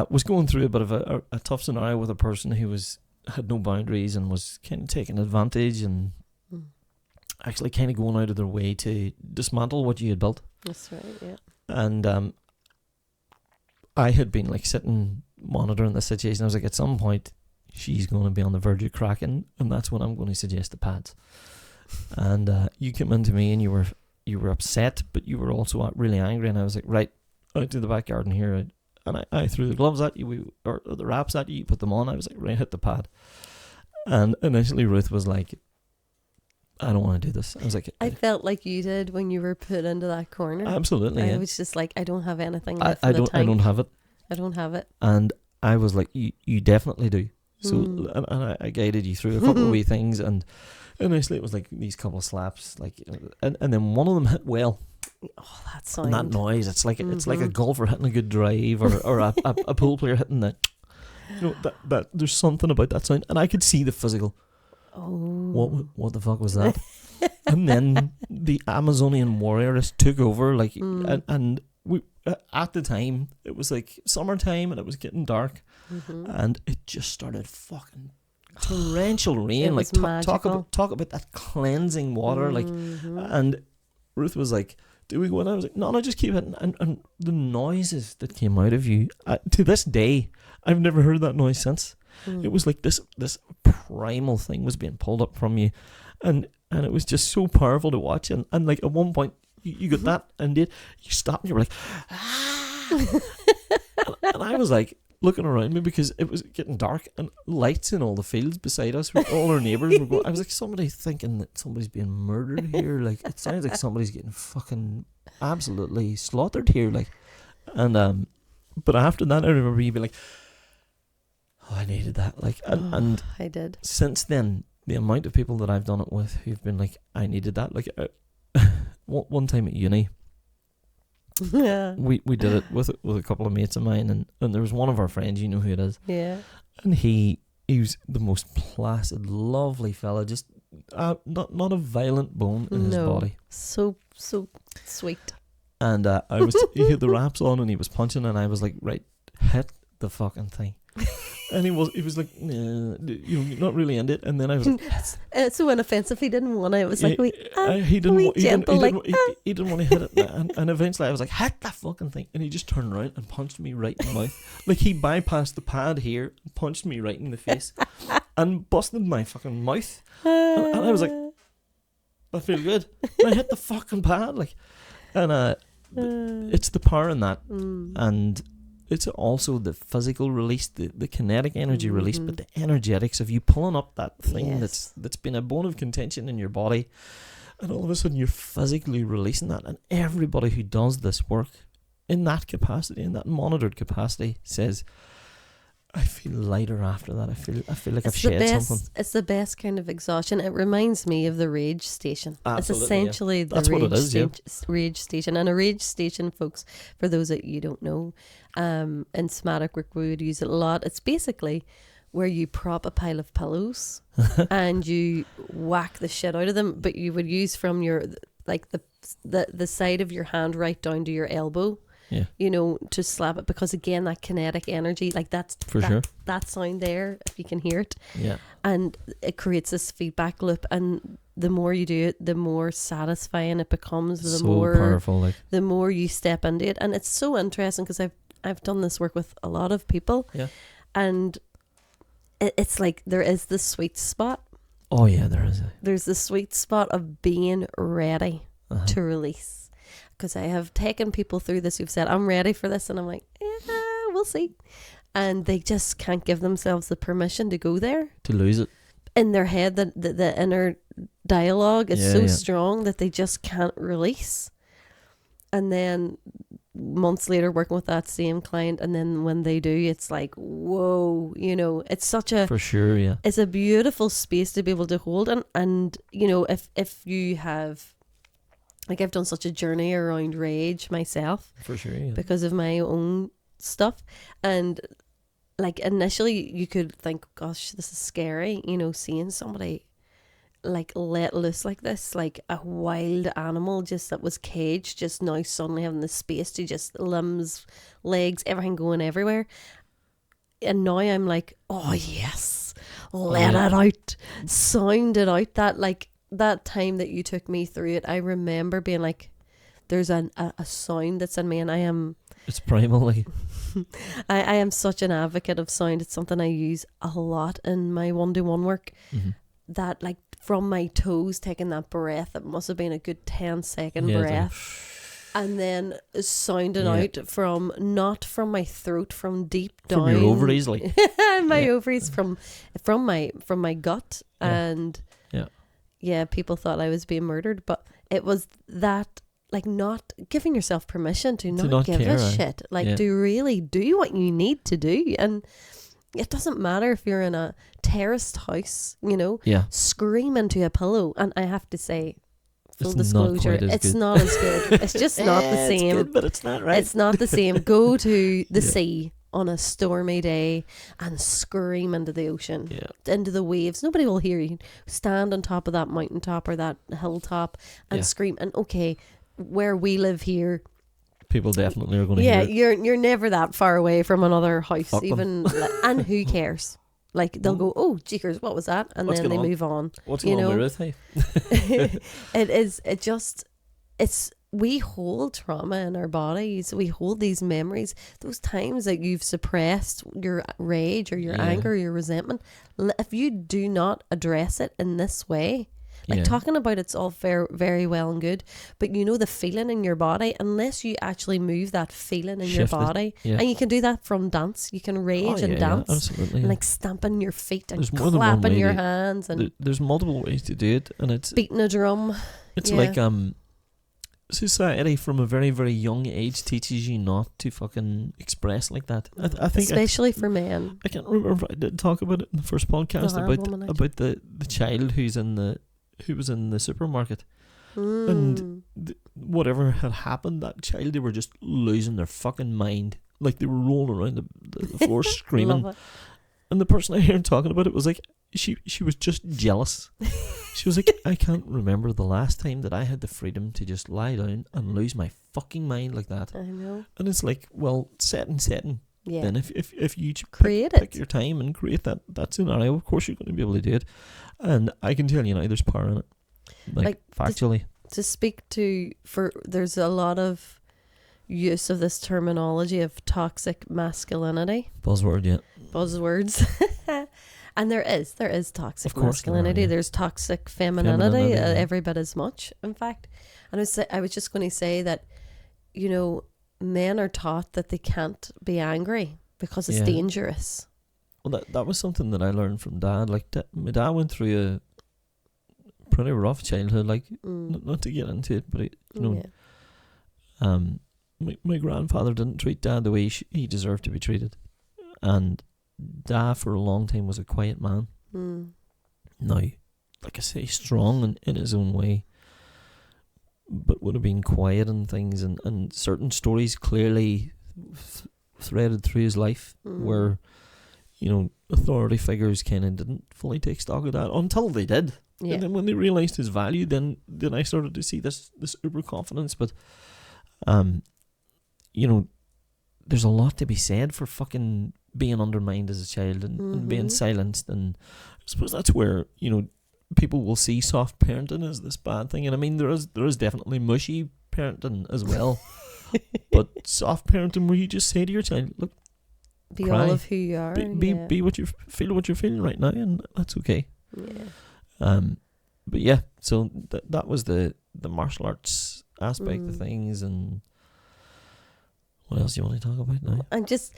was going through a bit of a tough scenario with a person who had no boundaries and was kind of taking advantage and actually kind of going out of their way to dismantle what you had built. That's right, yeah. And I had been like sitting monitoring the situation. I was like, at some point she's going to be on the verge of cracking, and that's when I'm going to suggest the pads. And you came into me and you were upset, but you were also really angry, and I was like, right, out to the back garden here, and I threw the gloves at you, or the wraps at you, put them on. I was like, right, hit the pad. And initially Ruth was like, I don't want to do this. I was like, I felt like you did when you were put into that corner. Absolutely. I was just like, I don't have anything left I don't have it. I don't have it. And I was like, you definitely do. So and I guided you through a couple of wee things, and initially it was like these couple of slaps, like, and then one of them hit well. Oh, that sound. And that noise, it's like a golfer hitting a good drive, or a pool player hitting that. You know, that there's something about that sound, and I could see the physical. Oh, what the fuck was that? And then the Amazonian warrioress took over, like, and we at the time it was like summertime and it was getting dark, and it just started fucking torrential rain. Like talk about that cleansing water, like, and Ruth was like, "Do we go?" And I was like, "No, just keep hitting." And the noises that came out of you, to this day, I've never heard that noise since. It was like this primal thing was being pulled up from you, and it was just so powerful to watch. And like at one point you got that, and you stopped and you were like, ah! and I was like, looking around me because it was getting dark and lights in all the fields beside us. All our neighbours were going. I was like, somebody thinking that somebody's being murdered here. Like, it sounds like somebody's getting fucking absolutely slaughtered here. Like, and but after that, I remember you being like, oh, I needed that. Like, and I did. Since then, the amount of people that I've done it with who've been like, I needed that. Like, one time at uni. Yeah. We did it with a couple of mates of mine, and there was one of our friends, you know who it is. Yeah. And he was the most placid, lovely fella, just not a violent bone in his body. So sweet. And he had the wraps on and he was punching, and I was like, right, hit the fucking thing. And he was like, nah, not really into it. And then I was like, it's so inoffensive. He didn't want to. It was like, he didn't want to hit it. And eventually I was like, hit the fucking thing. And he just turned around and punched me right in the mouth. Like, he bypassed the pad here and punched me right in the face and busted my fucking mouth. And I was like, I feel good. And I hit the fucking pad. Like, and it's the power in that. And it's also the physical release, the kinetic energy release, but the energetics of you pulling up that thing that's been a bone of contention in your body, and all of a sudden you're physically releasing that. And everybody who does this work in that capacity, in that monitored capacity, says, I feel lighter after that. I feel like I've shed something. It's the best kind of exhaustion. It reminds me of the rage station. Absolutely, it's essentially the rage station. And a rage station, folks, for those that you don't know, in somatic work we would use it a lot. It's basically where you prop a pile of pillows and you whack the shit out of them, but you would use from your, like, the side of your hand right down to your elbow. Yeah. To slap it, because again, that kinetic energy, like that sound there, if you can hear it. Yeah. And it creates this feedback loop, and the more you do it, the more satisfying it becomes, the more powerful, like. The more you step into it. And it's so interesting because I've done this work with a lot of people. Yeah. And it's like there is the sweet spot. Oh yeah, there is. There's the sweet spot of being ready to release. Because I have taken people through this who've said, I'm ready for this. And I'm like, we'll see. And they just can't give themselves the permission to go there. To lose it. In their head, the inner dialogue is so strong that they just can't release. And then months later, working with that same client, and then when they do, it's like, whoa, it's such a... For sure, yeah. It's a beautiful space to be able to hold. And if you have... Like, I've done such a journey around rage myself. For sure, yeah. Because of my own stuff. And, like, initially you could think, gosh, this is scary, seeing somebody, like, let loose like this, like a wild animal just that was caged, just now suddenly having the space to just limbs, legs, everything going everywhere. And now I'm like, oh, yes, let it out. Sound it out. That time that you took me through it, I remember being like, there's a sound that's in me, and it's primally. I am such an advocate of sound. It's something I use a lot in my one-to-one work. Mm-hmm. That, like, from my toes, taking that breath, it must have been a good 10-second breath. And then sounding out not from my throat, from deep down. From your ovaries, like. My ovaries, from my gut. And... yeah, people thought I was being murdered, but it was that, like, not giving yourself permission to not give a shit. Like, to really do what you need to do. And it doesn't matter if you're in a terraced house, scream into a pillow. And I have to say, full disclosure, it's not as good. It's just not the same. It's good, but it's not right. It's not the same. Go to the sea on a stormy day and scream into the ocean, into the waves. Nobody will hear you. Stand on top of that mountaintop or that hilltop and scream. And okay, where we live here, people definitely are going to hear it. You're never that far away from another house. And who cares? Like, they'll go, oh, jeekers, what was that? And then they move on. What's going on with Ruth? We hold trauma in our bodies. We hold these memories, those times that you've suppressed your rage or your anger or your resentment. If you do not address it in this way, Like talking about it's all very, very well and good, but you know the feeling in your body, unless you actually move that feeling in your body, and you can do that from dance. You can rage and dance, absolutely, and like stamping your feet and clapping your hands, and there's multiple ways to do it, and it's beating a drum. It's like society from a very, very young age teaches you not to fucking express like that. I think especially for men. I can't remember if I did talk about it in the first podcast about the child who was in the supermarket, and whatever had happened, that child, they were just losing their fucking mind, like they were rolling around the floor screaming. And the person I heard talking about it was like, she was just jealous. She was like, I can't remember the last time that I had the freedom to just lie down and lose my fucking mind like that. I know. And it's like, well, setting. Yeah. Then if you pick your time and create that scenario, of course you're going to be able to do it. And I can tell you now, there's power in it. Like factually. To speak to, there's a lot of use of this terminology of toxic masculinity. Buzzword, yeah. Buzzwords. And there is toxic masculinity. There's toxic femininity, every bit as much, in fact. And I was just going to say that, you know, men are taught that they can't be angry because it's dangerous. Well, that was something that I learned from Dad. Like, my dad went through a pretty rough childhood. Like, not to get into it, but my grandfather didn't treat Dad the way he deserved to be treated, and Dad for a long time was a quiet man. Now, like I say, strong in his own way, but would have been quiet and things, and certain stories clearly threaded through his life where, you know, authority figures kind of didn't fully take stock of that until they did. Yeah. And then when they realised his value, then I started to see this uber confidence. But, you know, there's a lot to be said for fucking being undermined as a child and being silenced, and I suppose that's where, you know, people will see soft parenting as this bad thing. And I mean, there is definitely mushy parenting as well, but soft parenting where you just say to your child, look, be cry, all of who you are, be what you feel, what you're feeling right now, and that's okay. Yeah. But yeah, so that was the martial arts aspect of things. And what else do you want to talk about now? And just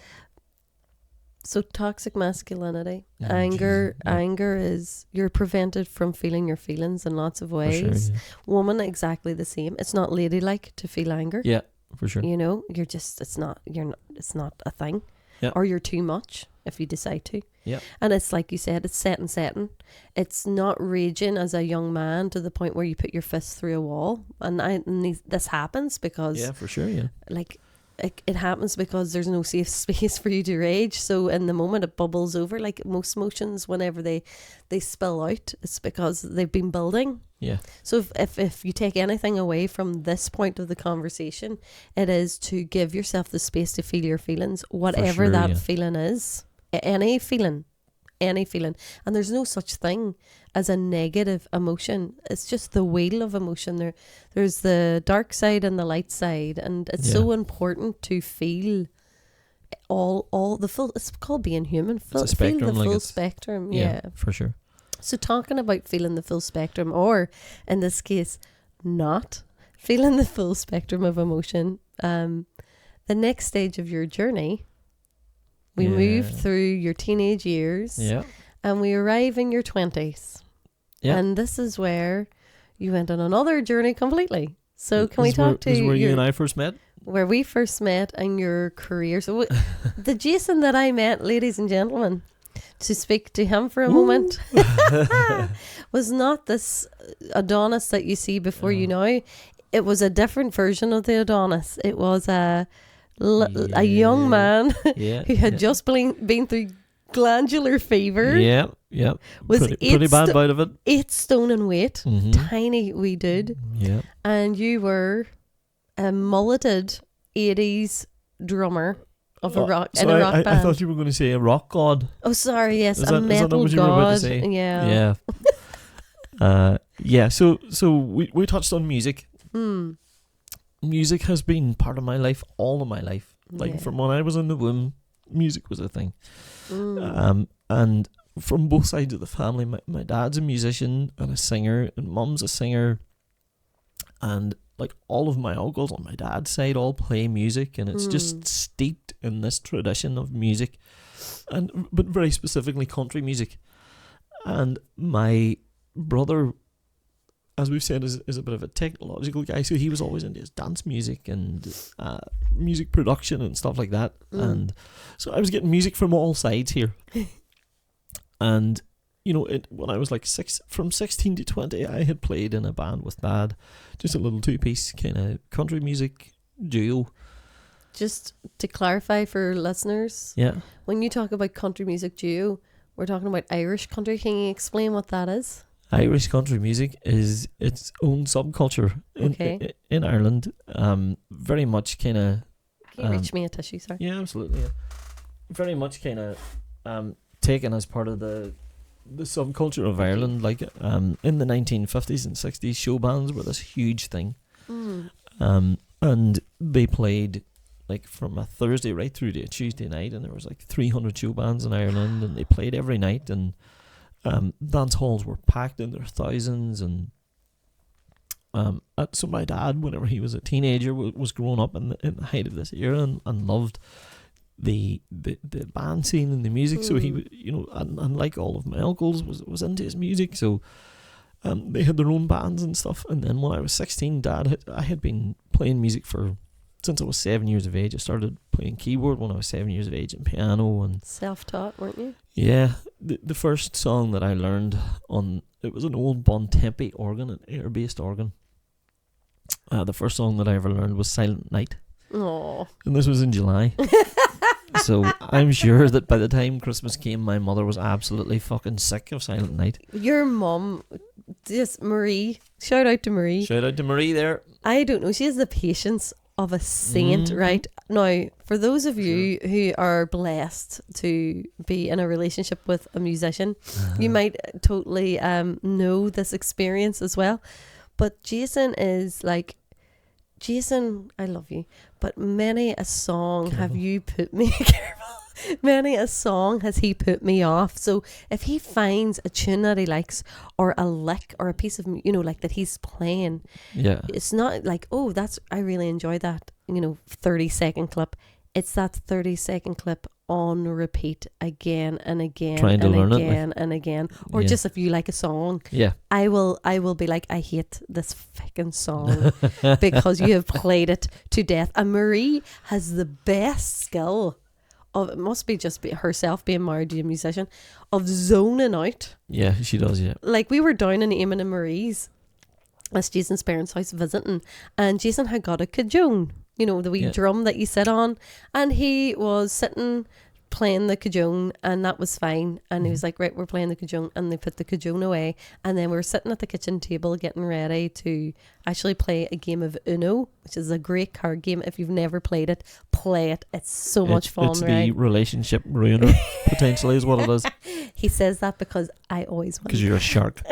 so toxic masculinity, anger is, you're prevented from feeling your feelings in lots of ways. For sure, yeah. Woman, exactly the same. It's not ladylike to feel anger. Yeah, for sure. You know, it's not a thing. Yeah. Or you're too much if you decide to. Yeah. And it's like you said, it's setting. It's not raging as a young man to the point where you put your fist through a wall. And this happens because, yeah, for sure, yeah. Like, it happens because there's no safe space for you to rage. So in the moment it bubbles over. Like most emotions, whenever they spill out, it's because they've been building. Yeah. So if you take anything away from this point of the conversation, it is to give yourself the space to feel your feelings, whatever feeling is. Any feeling. And there's no such thing as a negative emotion. It's just the wheel of emotion. There's the dark side and the light side, and it's so important to feel all the full. It's called being human. Feel the full spectrum. Yeah, for sure. So talking about feeling the full spectrum, or in this case, not feeling the full spectrum of emotion. The next stage of your journey. We moved through your teenage years, and we arrive in your 20s. Yeah. And this is where you went on another journey completely. So can we talk to where you and I first met? Where we first met and your career. So the Jason that I met, ladies and gentlemen, to speak to him for a moment, was not this Adonis that you see before you now. It was a different version of the Adonis. It was a young man who had just been through glandular fever. Yeah. Was pretty bad bout of it. 8 stone in weight, tiny wee dude. Yeah. And you were a mulleted 80s drummer of a rock band. I thought you were going to say a rock god. Oh, sorry. Yes, a metal god. You were about to say? Yeah. Yeah. So we touched on music. Music has been part of my life all of my life. Like from when I was in the womb, music was a thing. And from both sides of the family. My dad's a musician and a singer, and mum's a singer, and like all of my uncles on my dad's side all play music, and it's just steeped in this tradition of music, but very specifically country music. And my brother, as we've said, is a bit of a technological guy, so he was always into his dance music and music production and stuff like that. And so I was getting music from all sides here. And you know, when I was like from 16 to 20, I had played in a band with Dad, just a little 2-piece kind of country music duo. Just to clarify for listeners, when you talk about country music duo, we're talking about Irish country. Can you explain what that is? Irish country music is its own subculture in Ireland. Very much kind of... Can you reach me a tissue, sorry? Yeah, absolutely. Yeah. Very much kind of taken as part of the subculture of Ireland. Like in the 1950s and 60s, show bands were this huge thing. And they played like from a Thursday right through to a Tuesday night, and there was like 300 show bands in Ireland, and they played every night, and dance halls were packed in their thousands. And so my dad, whenever he was a teenager, was growing up in the height of this era, and loved the band scene and the music. So he, you know, and like all of my uncles, was into his music. So they had their own bands and stuff. And then when I was 16, I had been playing music since I was 7 years of age. I started playing keyboard when I was 7 years of age, and piano. And self-taught, weren't you? Yeah. The first song that I learned it was an old Bontempi organ, an air-based organ. The first song that I ever learned was Silent Night. Aww. And this was in July. So I'm sure that by the time Christmas came, my mother was absolutely fucking sick of Silent Night. Your mum, just Marie, shout out to Marie. Shout out to Marie there. I don't know, she has the patience of a saint, right? Now, for those of you who are blessed to be in a relationship with a musician, you might totally know this experience as well. But Jason is like, Jason, I love you, but many a song have you put me many a song has he put me off. So if he finds a tune that he likes, or a lick, or a piece of, you know, like that he's playing, it's not like, oh, I really enjoy that, you know, 30-second clip. It's that 30-second clip on repeat again and again and again and again. Or just if you like a song, I will be like, I hate this fucking song because you have played it to death. And Marie has the best skill of, it must be just herself being married to a musician, of zoning out. Yeah, she does. Yeah, like we were down in Eamon and Marie's, that's Jason's parents' house, visiting, and Jason had got a cajon, you know, the wee drum that you sit on, and he was sitting playing the cajon, and that was fine. And he was like, right, we're playing the cajon, and they put the cajon away, and then we were sitting at the kitchen table getting ready to actually play a game of Uno, which is a great card game. If you've never played it, play it. It's so much fun. It's the relationship ruiner potentially is what it is. He says that because I always win. Because you're a shark.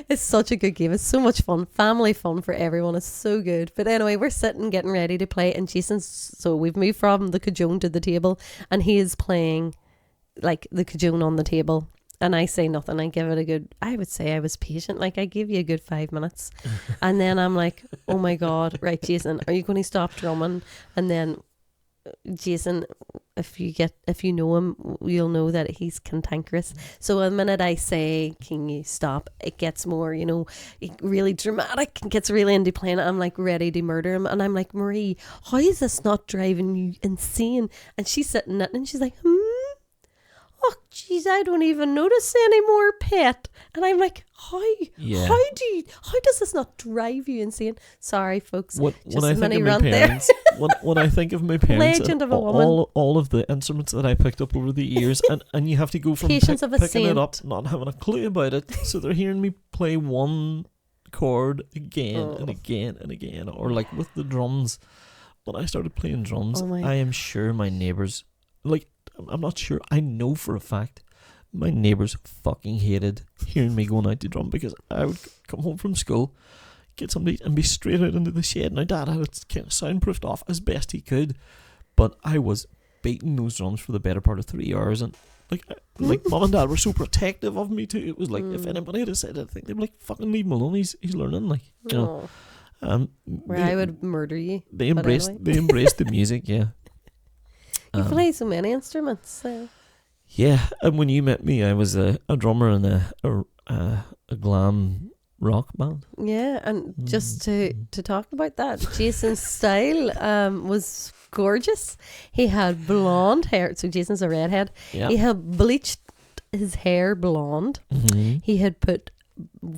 It's such a good game. It's so much fun. Family fun for everyone. It's so good. But anyway, we're sitting getting ready to play, and so we've moved from the cajon to the table, and he is playing like the cajon on the table, and I say nothing. I give it a good, I would say I was patient, like I gave you a good 5 minutes, and then I'm like, oh my god, right, Jason, are you going to stop drumming? And then Jason, if you know him, you'll know that he's cantankerous. So the minute I say, can you stop, it gets more, you know, really dramatic, and gets really into playing it. I'm like ready to murder him, and I'm like, Marie, how is this not driving you insane? And she's sitting there and she's like, oh jeez, I don't even notice anymore, pet. And I'm like, how does this not drive you insane? Sorry folks, when I think of my parents, when I think of my parents, legend of a woman, all of the instruments that I picked up over the years, and you have to go from patience of a picking saint. it up, not having a clue about it, so they're hearing me play one chord again and again and again. Or like with the drums, when I started playing drums, I am sure my neighbours, like, I'm not sure, I know for a fact my neighbours fucking hated hearing me going out to drum, because I would come home from school, get something and be straight out into the shed. Now Dad had it kind of soundproofed off as best he could, but I was beating those drums for the better part of 3 hours, and like mum and dad were so protective of me too. It was like if anybody had said anything, they'd be like, "Fucking leave him alone. He's learning." Like, you know. I would murder you. They embraced the music. Yeah. You play so many instruments. So. Yeah, and when you met me, I was a drummer in a glam rock band. Yeah, and just to talk about that, Jason's style was gorgeous. He had blonde hair. So Jason's a redhead. Yeah. He had bleached his hair blonde. Mm-hmm. He had put,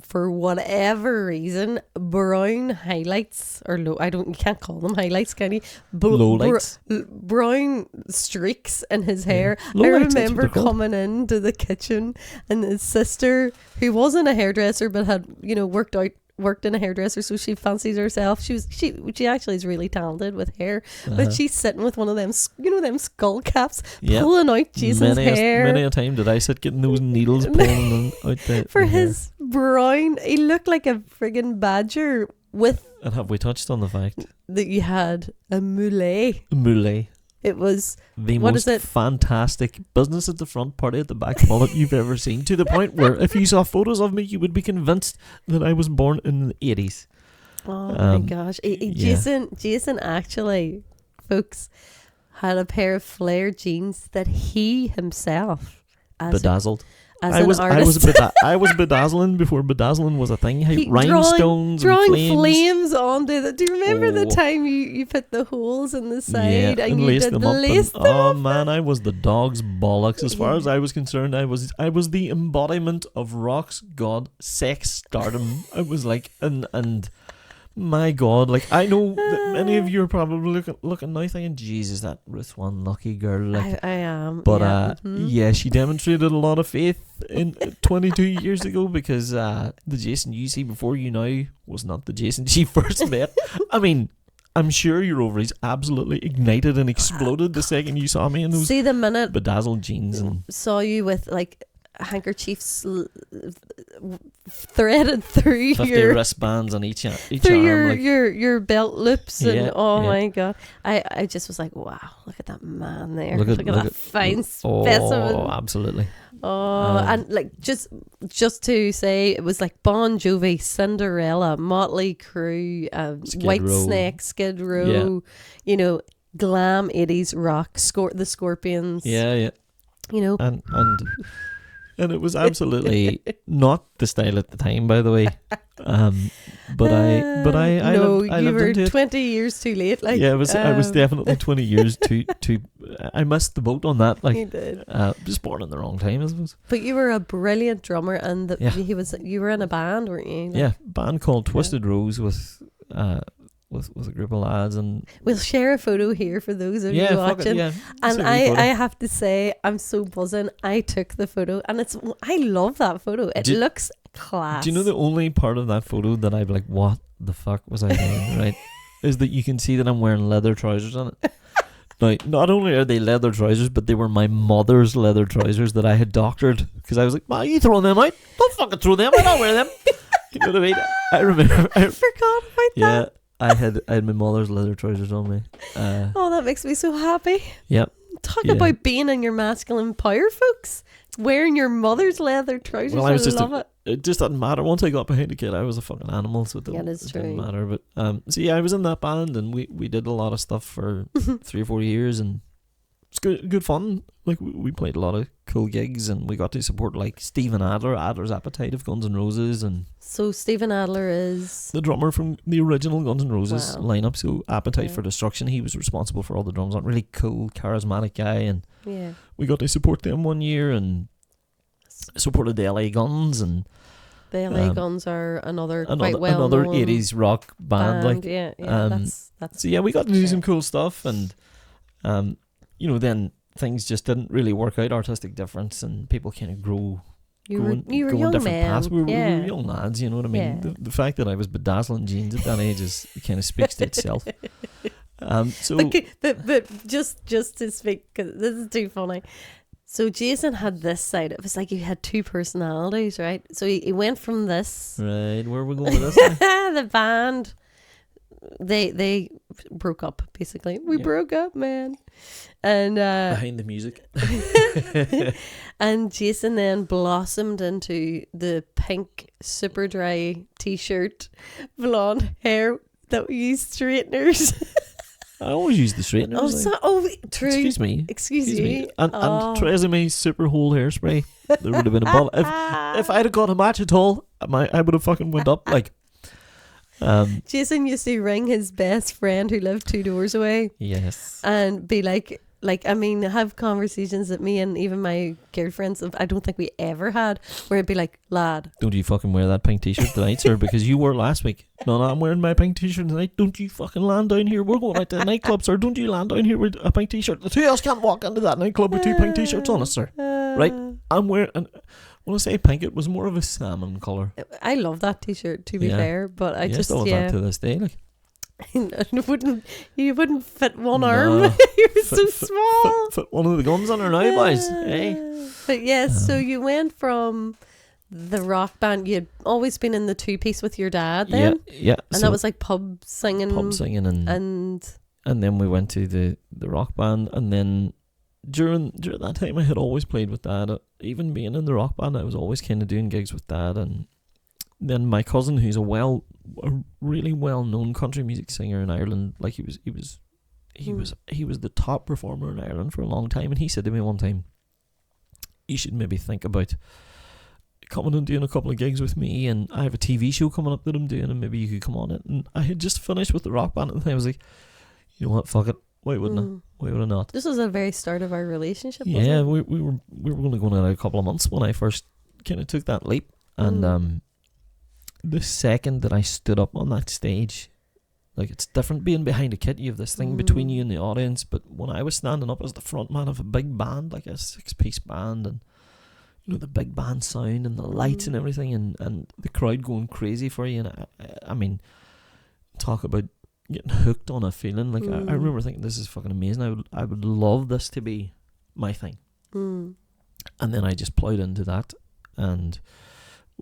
for whatever reason, brown highlights, or you can't call them highlights, can you? Lowlights. Brown streaks in his hair. I remember coming into the kitchen and his sister, who wasn't a hairdresser but had, worked in a hairdresser, so she fancies herself. She actually is really talented with hair, but she's sitting with one of them, them skull caps, pulling out Jason's hair. Many a time did I sit getting those needles pulling out for his brown. He looked like a friggin' badger with. And have we touched on the fact that you had a mullet? It was the most fantastic business at the front, party at the back mullet you've ever seen, to the point where if you saw photos of me, you would be convinced that I was born in the 80s. Oh my gosh. Jason actually, folks, had a pair of flare jeans that he himself bedazzled. I was bedazzling before bedazzling was a thing. Rhinestones drawing and flames onto the. Do you remember the time you put the holes in the side and you did the lace them? Oh man, I was the dog's bollocks. As far as I was concerned, I was the embodiment of rock's god sex stardom. I was like, and my God, like, I know that many of you are probably looking now thinking, Jesus, that Ruth one lucky girl. Like, I am. But yeah, she demonstrated a lot of faith in 22 years ago, because the Jason you see before you now was not the Jason she first met. I mean, I'm sure your ovaries absolutely ignited and exploded the second you saw me in those bedazzled jeans. And saw you with like handkerchiefs threaded through 50 your wristbands on each through arm, your belt loops, and my God, I just was like, wow, look at that man there, look at that fine specimen. Oh, absolutely. And like just to say, it was like Bon Jovi, Cinderella, Motley Crue, Whitesnake, Skid Row, glam 80s rock, the Scorpions, and it was absolutely not the style at the time, by the way. But I were 20 years too late. Like, I was definitely 20 years too. I missed the boat on that. Like, you did. Just born in the wrong time, I suppose. But you were a brilliant drummer, and you were in a band, weren't you? Yeah, band called Twisted Rose with a group of lads, and we'll share a photo here for those of you watching. And I have to say, I'm so buzzing. I took the photo, and I love that photo. It looks class. Do you know the only part of that photo that I'd be like, what the fuck was I doing? Right, is that you can see that I'm wearing leather trousers on it. Now, not only are they leather trousers, but they were my mother's leather trousers that I had doctored, because I was like, "Ma, you throwing them out? Don't fucking throw them. I don't wear them." You know what I mean? I remember. I forgot about that. I had my mother's leather trousers on me. That makes me so happy. Yep. Talk about being in your masculine power, folks. Wearing your mother's leather trousers. Well, I love it. It just doesn't matter. Once I got behind the kid, I was a fucking animal, so it didn't matter. But I was in that band, and we did a lot of stuff for 3 or 4 years, and it's good fun. Like, we played a lot of cool gigs, and we got to support like Stephen Adler's Appetite of Guns N' Roses. And so Stephen Adler is the drummer from the original Guns N' Roses lineup. So Appetite for Destruction, he was responsible for all the drums. A really cool, charismatic guy, and we got to support them 1 year, and supported the LA Guns. And the LA Guns are another 80s rock band. Like, that's so we got to do some cool stuff, and then things just didn't really work out. Artistic difference, and people kind of grow. You were young different paths. We were young lads, you know what I mean. Yeah. The fact that I was bedazzling jeans at that age kind of speaks to itself. But just to speak, because this is too funny. So Jason had this side. It was like you had two personalities, right? So he went from this. Right, where are we going with this? The band. they broke up, basically. We broke up, man. And behind the music. And Jason then blossomed into the pink super dry t-shirt, blonde hair that we used straighteners. I always use the straighteners. True. Excuse me. Excuse me. And Tresemme super whole hairspray. There would have been a ball. If I'd have got a match at all, I would have fucking went up like. Jason used to ring his best friend who lived 2 doors away. Yes. And be like, have conversations that me and even my girlfriends, I don't think we ever had, where it'd be like, lad, don't you fucking wear that pink t-shirt tonight, sir, because you wore it last week. No, I'm wearing my pink t-shirt tonight. Don't you fucking land down here. We're going out to a nightclub, sir. Don't you land down here with a pink t-shirt. The two of us can't walk into that nightclub with 2 pink t-shirts on us, sir. Right? I'm wearing... When I say pink, it was more of a salmon colour. I love that t-shirt, to be fair, but I just still have that to this day, like. You wouldn't fit one arm. You're so small. Fit one of the guns on her now, boys. Hey. But yes, so you went from the rock band. You'd always been in the 2-piece with your dad then? Yeah. And that was like pub singing. And then we went to the rock band, and then during that time I had always played with Dad. Even being in the rock band, I was always kind of doing gigs with Dad. And then my cousin, who's a really well-known country music singer in Ireland, like he was the top performer in Ireland for a long time, and he said to me one time, you should maybe think about coming and doing a couple of gigs with me, and I have a TV show coming up that I'm doing, and maybe you could come on it. And I had just finished with the rock band, and I was like, you know what, fuck it, why wouldn't I? Why would I not? This was the very start of our relationship, yeah, wasn't it? we were going to go on a couple of months when I first kind of took that leap. And the second that I stood up on that stage, like, it's different being behind a kit. You have this thing between you and the audience, but when I was standing up as the front man of a big band, like a 6-piece band, and you know, the big band sound and the lights and everything, and the crowd going crazy for you, and I mean, talk about getting hooked on a feeling. Like, I remember thinking, this is fucking amazing. I would love this to be my thing. And then I just plowed into that, and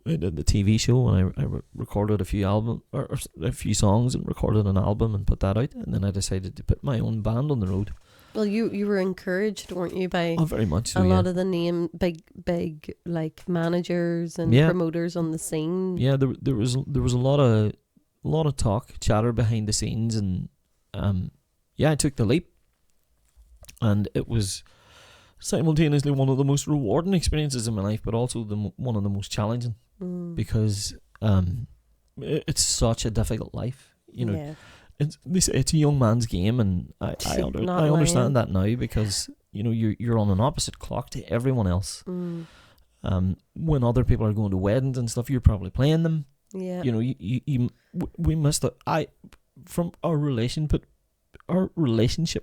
I did the TV show, and I recorded a few a few songs, and recorded an album and put that out. And then I decided to put my own band on the road. Well, you were encouraged, weren't you, by very much so, a lot of the big like managers and promoters on the scene. Yeah, there was a lot of chatter behind the scenes, and I took the leap, and it was simultaneously one of the most rewarding experiences in my life, but also one of the most challenging, because it's such a difficult life, you know. Yeah. It's a young man's game, and I understand that now, because you know you're on an opposite clock to everyone else. When other people are going to weddings and stuff, you're probably playing them. Yeah, you know, we missed it. From our relationship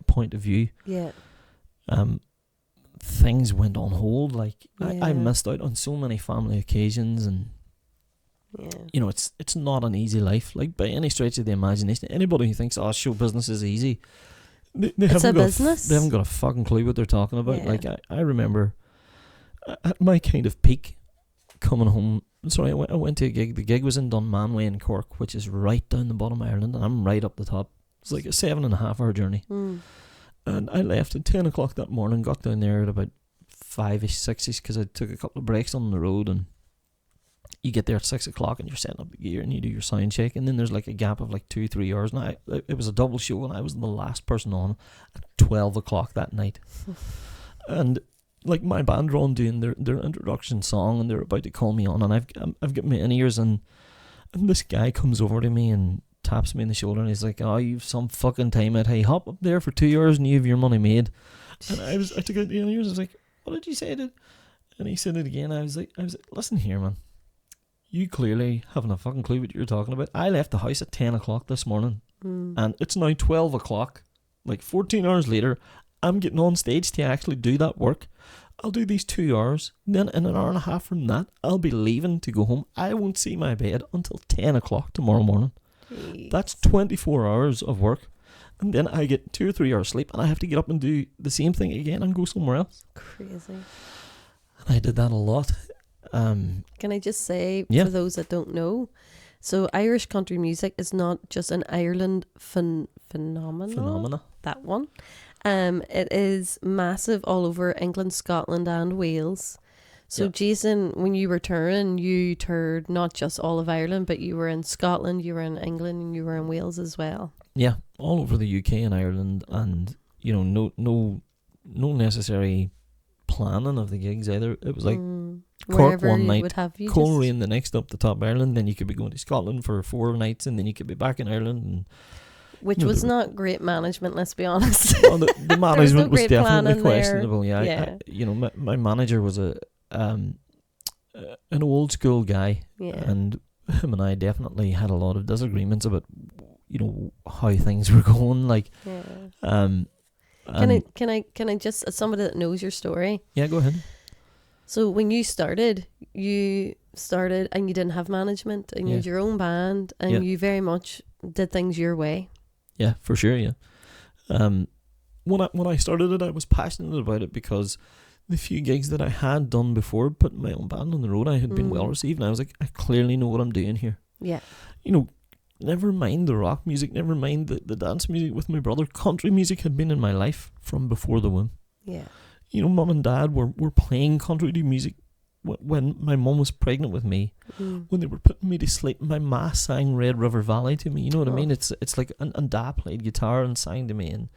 point of view. Yeah. Things went on hold. Like, I missed out on so many family occasions, and you know, it's not an easy life, like, by any stretch of the imagination. Anybody who thinks show business is easy, it's a business. They haven't got a fucking clue what they're talking about. Yeah. Like, I remember at my kind of peak, coming home. Sorry, I went to a gig. The gig was in Dunmanway in Cork, which is right down the bottom of Ireland, and I'm right up the top. It's like a 7.5 hour journey. And I left at 10 o'clock that morning, got down there at about 5-ish, 6-ish, because I took a couple of breaks on the road, and you get there at 6 o'clock and you're setting up the gear and you do your sound check, and then there's like a gap of like 2-3 hours. Now, it was a double show, and I was the last person on at 12 o'clock that night. And like, my band are on doing their introduction song, and they're about to call me on, and I've got my in-ears, and this guy comes over to me and taps me in the shoulder, and he's like, you've some fucking time out. Hey, hop up there for 2 hours and you have your money made. And I took out the in-ears. I was like, what did you say, dude? And he said it again. I was like, listen here, man. You clearly haven't a fucking clue what you're talking about. I left the house at 10 o'clock this morning, and it's now 12 o'clock. Like, 14 hours later, I'm getting on stage to actually do that work. I'll do these 2 hours, then in an hour and a half from that, I'll be leaving to go home. I won't see my bed until 10 o'clock tomorrow morning. Jeez. That's 24 hours of work, and then I get 2 or 3 hours sleep, and I have to get up and do the same thing again and go somewhere else. Crazy. And I did that a lot. Can I just say, for those that don't know, So Irish country music is not just an Ireland phenomena. That one. It is massive all over England, Scotland and Wales. So Jason, when you were touring, you toured not just all of Ireland, but you were in Scotland, you were in England, and you were in Wales as well. Yeah, all over the UK and Ireland, and no necessary planning of the gigs either. It was like Cork one night, Coleraine the next, up the top Ireland, then you could be going to Scotland for 4 nights, and then you could be back in Ireland, and which was not great management, let's be honest. Well, the management was definitely questionable. Yeah. My manager was an old school guy, and him and I definitely had a lot of disagreements about how things were going. Like, can I just, as somebody that knows your story? Yeah, go ahead. So when you started and you didn't have management, and you had your own band, and you very much did things your way. Yeah, for sure. Yeah. When I started it, I was passionate about it because the few gigs that I had done before putting my own band on the road, I had been well received, and I was like, I clearly know what I'm doing here. Yeah. Never mind the rock music, never mind the dance music with my brother. Country music had been in my life from before the womb. Yeah. Mum and dad were playing country music when my mum was pregnant with me. When they were putting me to sleep, my ma sang Red River Valley to me. You know what I mean? It's like, and Dad played guitar and sang to me, and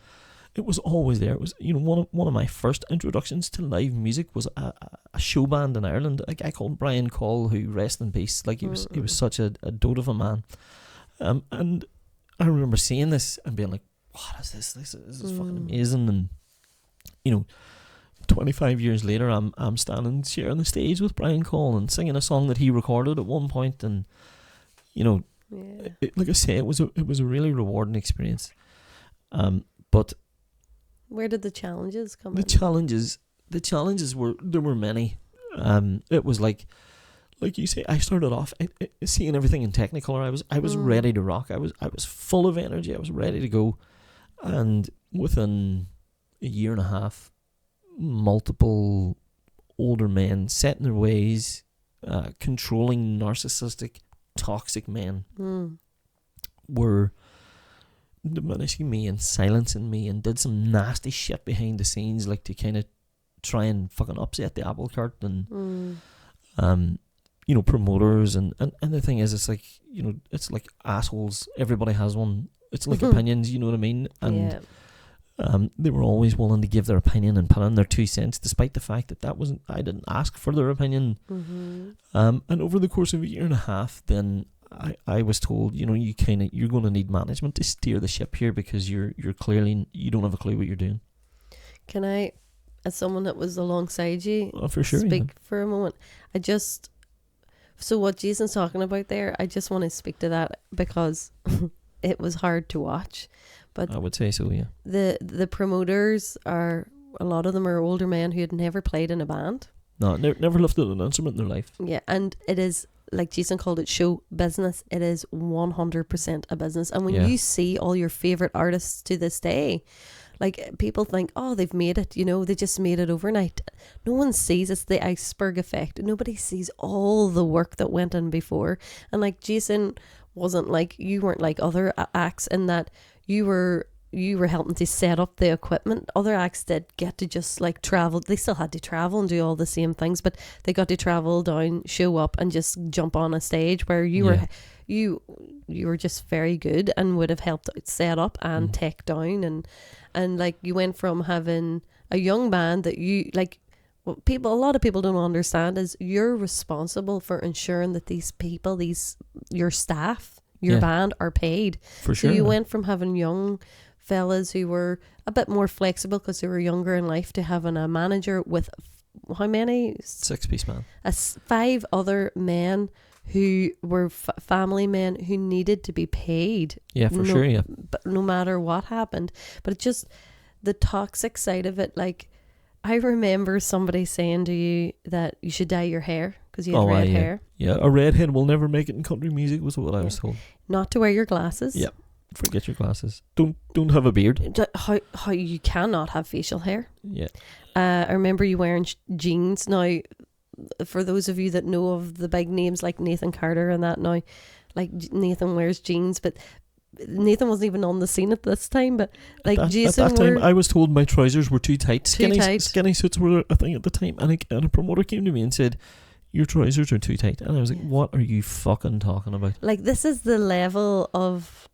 it was always there. It was, one of my first introductions to live music was a show band in Ireland, a guy called Brian Call, who, rest in peace, like he was such a dote of a man. And I remember seeing this and being like, what is this? This is fucking amazing. And 25 years later, I'm standing sharing the stage with Brian Cole and singing a song that he recorded at one point, and like I say, it was a really rewarding experience. But where did the challenges come? The challenges were many. It was like you say, I started off seeing everything in Technicolor. I was ready to rock. I was full of energy. I was ready to go, and within a year and a half, multiple older men set in their ways, controlling, narcissistic, toxic men were diminishing me and silencing me, and did some nasty shit behind the scenes, like to kind of try and fucking upset the apple cart, and promoters, and the thing is, it's like, it's like assholes. Everybody has one. It's like opinions, you know what I mean? And they were always willing to give their opinion and put in their 2 cents, despite the fact that I didn't ask for their opinion. And over the course of a year and a half, then I was told, you're going to need management to steer the ship here, because you're clearly, you don't have a clue what you're doing. Can I, as someone that was alongside you, for sure, speak for a moment? So what Jason's talking about there, I just want to speak to that, because it was hard to watch. But I would say so, yeah. The promoters a lot of them are older men who had never played in a band. No, never lifted an instrument in their life. Yeah, and it is, like Jason called it, show business. It is 100% a business. And when you see all your favourite artists to this day, like, people think, oh, they've made it, they just made it overnight. No one sees, it's the iceberg effect. Nobody sees all the work that went in before. And like, Jason you weren't like other acts in that you were helping to set up the equipment. Other acts did get to just like travel. They still had to travel and do all the same things, but they got to travel down, show up, and just jump on a stage, where you were just very good and would have helped set up and take down, and like, you went from having a young band that you like. What a lot of people don't understand is you're responsible for ensuring that these people, your staff, your band, are paid. For sure. So you went from having young fellas who were a bit more flexible because they were younger in life, to having a manager with how many? 6-piece man. 5 other men who were family men who needed to be paid. Yeah, for sure, yeah. But no matter what happened. But it's just the toxic side of it. Like, I remember somebody saying to you that you should dye your hair because you had red hair. Yeah, a redhead will never make it in country music, was what I was told. Not to wear your glasses. Yeah, forget your glasses. Don't have a beard. How you cannot have facial hair. Yeah. I remember you wearing jeans. Now, for those of you that know of the big names like Nathan Carter and that now, like Nathan wears jeans, but Nathan wasn't even on the scene at this time. But like Jason, at that time, I was told my trousers were too tight. Too tight. Skinny suits were a thing at the time, and a promoter came to me and said, "Your trousers are too tight," and I was like, "What are you fucking talking about?" Like, this is the level of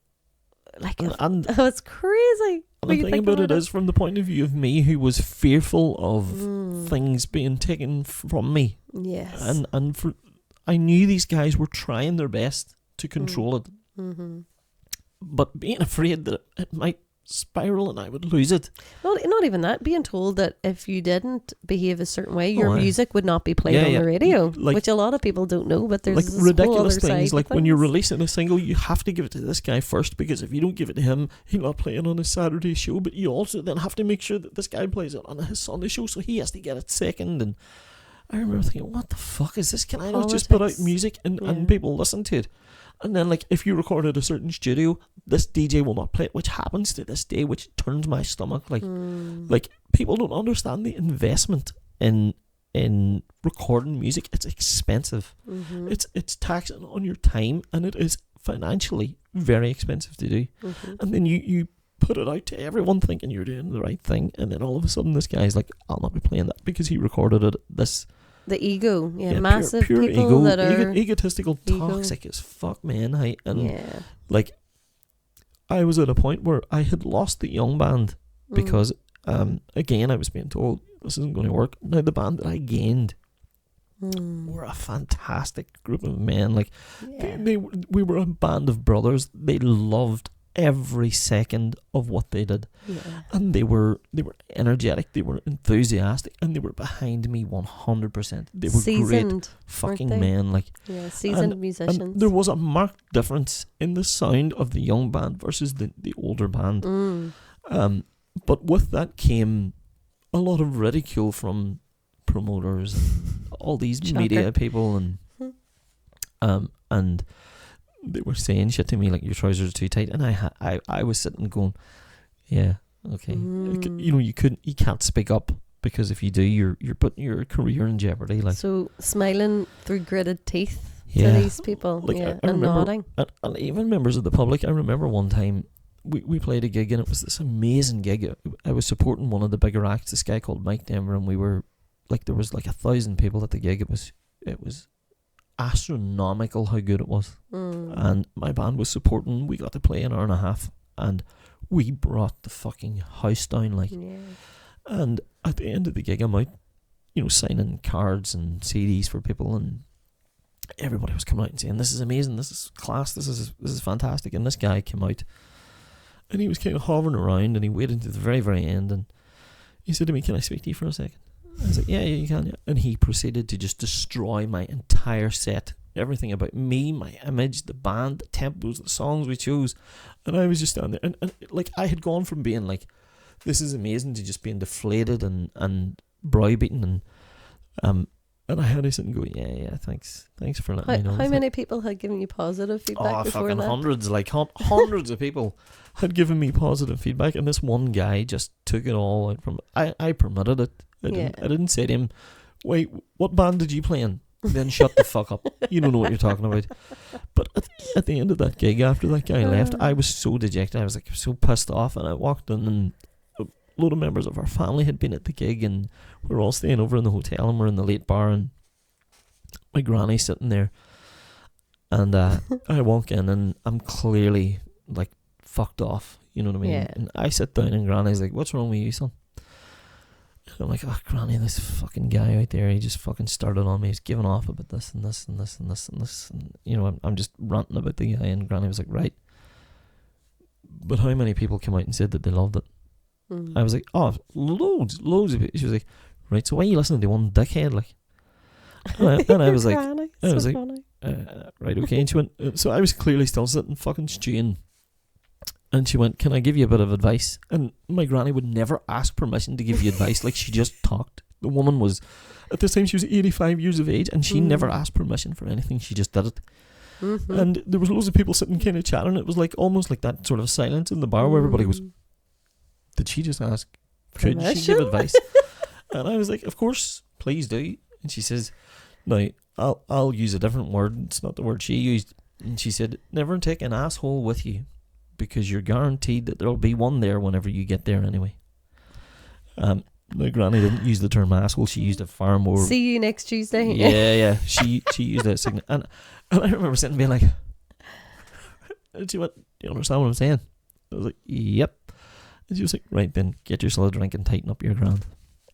like, and oh, it's crazy. And the thing about it is, from the point of view of me, who was fearful of things being taken from me. Yes. And I knew these guys were trying their best to control it. Mm-hmm. But being afraid that it might spiral and I would lose it. Not even that. Being told that if you didn't behave a certain way, your music would not be played on the radio, like, which a lot of people don't know. But there's like this ridiculous whole other things. side Like when you're releasing a single, you have to give it to this guy first, because if you don't give it to him, he'll not play it on his Saturday show. But you also then have to make sure that this guy plays it on his Sunday show, so he has to get it second. And I remember thinking, what the fuck is this? Can I not just put out music and people listen to it? And then, like, if you record at a certain studio, this DJ will not play it, which happens to this day, which turns my stomach. Like people don't understand the investment in recording music. It's expensive. Mm-hmm. It's taxing on your time, and it is financially very expensive to do. Mm-hmm. And then you put it out to everyone thinking you're doing the right thing, and then all of a sudden this guy's like, I'll not be playing that because he recorded it. The ego, massive pure people ego, that are egotistical, toxic as fuck, man. Like, I was at a point where I had lost the young band because, again, I was being told this isn't going to work. Now, the band that I gained were a fantastic group of men. Like, we were a band of brothers. They loved every second of what they did, and they were energetic, they were enthusiastic, and they were behind me 100%. They were seasoned, great fucking men, like seasoned musicians. And there was a marked difference in the sound of the young band versus the older band. But with that came a lot of ridicule from promoters and all these media people, and they were saying shit to me like, your trousers are too tight, and I was sitting going, yeah, okay. You know, you can't speak up, because if you do, you're putting your career in jeopardy. Like, so smiling through gritted teeth to these people, like, I and remember, nodding, and even members of the public. I remember one time we played a gig, and it was this amazing gig. I was supporting one of the bigger acts, this guy called Mike Denver, and we were like, there was like 1,000 people at the gig. It was astronomical how good it was. And my band was supporting. We got to play an hour and a half, and we brought the fucking house down, like. And at the end of the gig, I'm out, signing cards and CDs for people, and everybody was coming out and saying, this is amazing, this is class, this is fantastic. And this guy came out, and he was kind of hovering around, and he waited to the very, very end, and he said to me, can I speak to you for a second? I was like, yeah, you can. Yeah. And he proceeded to just destroy my entire set. Everything about me, my image, the band, the tempos, the songs we chose. And I was just standing there. And like, I had gone from being like, this is amazing, to just being deflated and browbeaten. And I had to sit and go, yeah, thanks for letting me know. How many people had given you positive feedback before fucking that? Hundreds, like hundreds of people had given me positive feedback. And this one guy just took it all out from I permitted it. I didn't say to him, wait, what band did you play in? Then shut the fuck up. You don't know what you're talking about. But at the end of that gig, after that guy left, I was so dejected. I was like so pissed off, and I walked in, and a load of members of our family had been at the gig, and we were all staying over in the hotel, and we're in the late bar, and my granny's sitting there, and I walk in, and I'm clearly like fucked off. You know what I mean? And I sit down, and granny's like, what's wrong with you, son? I'm like, oh, granny, this fucking guy out there, he just fucking started on me. He's giving off about this and this and this and this and this. And, I'm just ranting about the guy. And granny was like, right. But how many people came out and said that they loved it? I was like, oh, loads of people. She was like, right, so why are you listening to one dickhead? Like, and I was like, right, okay. And she went, so I was clearly still sitting fucking stewing. And she went, can I give you a bit of advice? And my granny would never ask permission to give you advice. Like, she just talked. The woman was, at this time, she was 85 years of age, and she never asked permission for anything. She just did it. And there was loads of people sitting kind of chatting. It was like almost like that sort of silence in the bar where everybody goes, did she just ask, could she give advice? And I was like, of course, please do. And she says, now, I'll use a different word. It's not the word she used. And she said, never take an asshole with you, because you're guaranteed that there'll be one there whenever you get there anyway. My granny didn't use the term asshole. She used a far more... See you next Tuesday. Yeah. She used a signal. And I remember sitting and being like... And she went, do you understand what I'm saying? I was like, yep. And she was like, right then, get yourself a drink and tighten up your ground.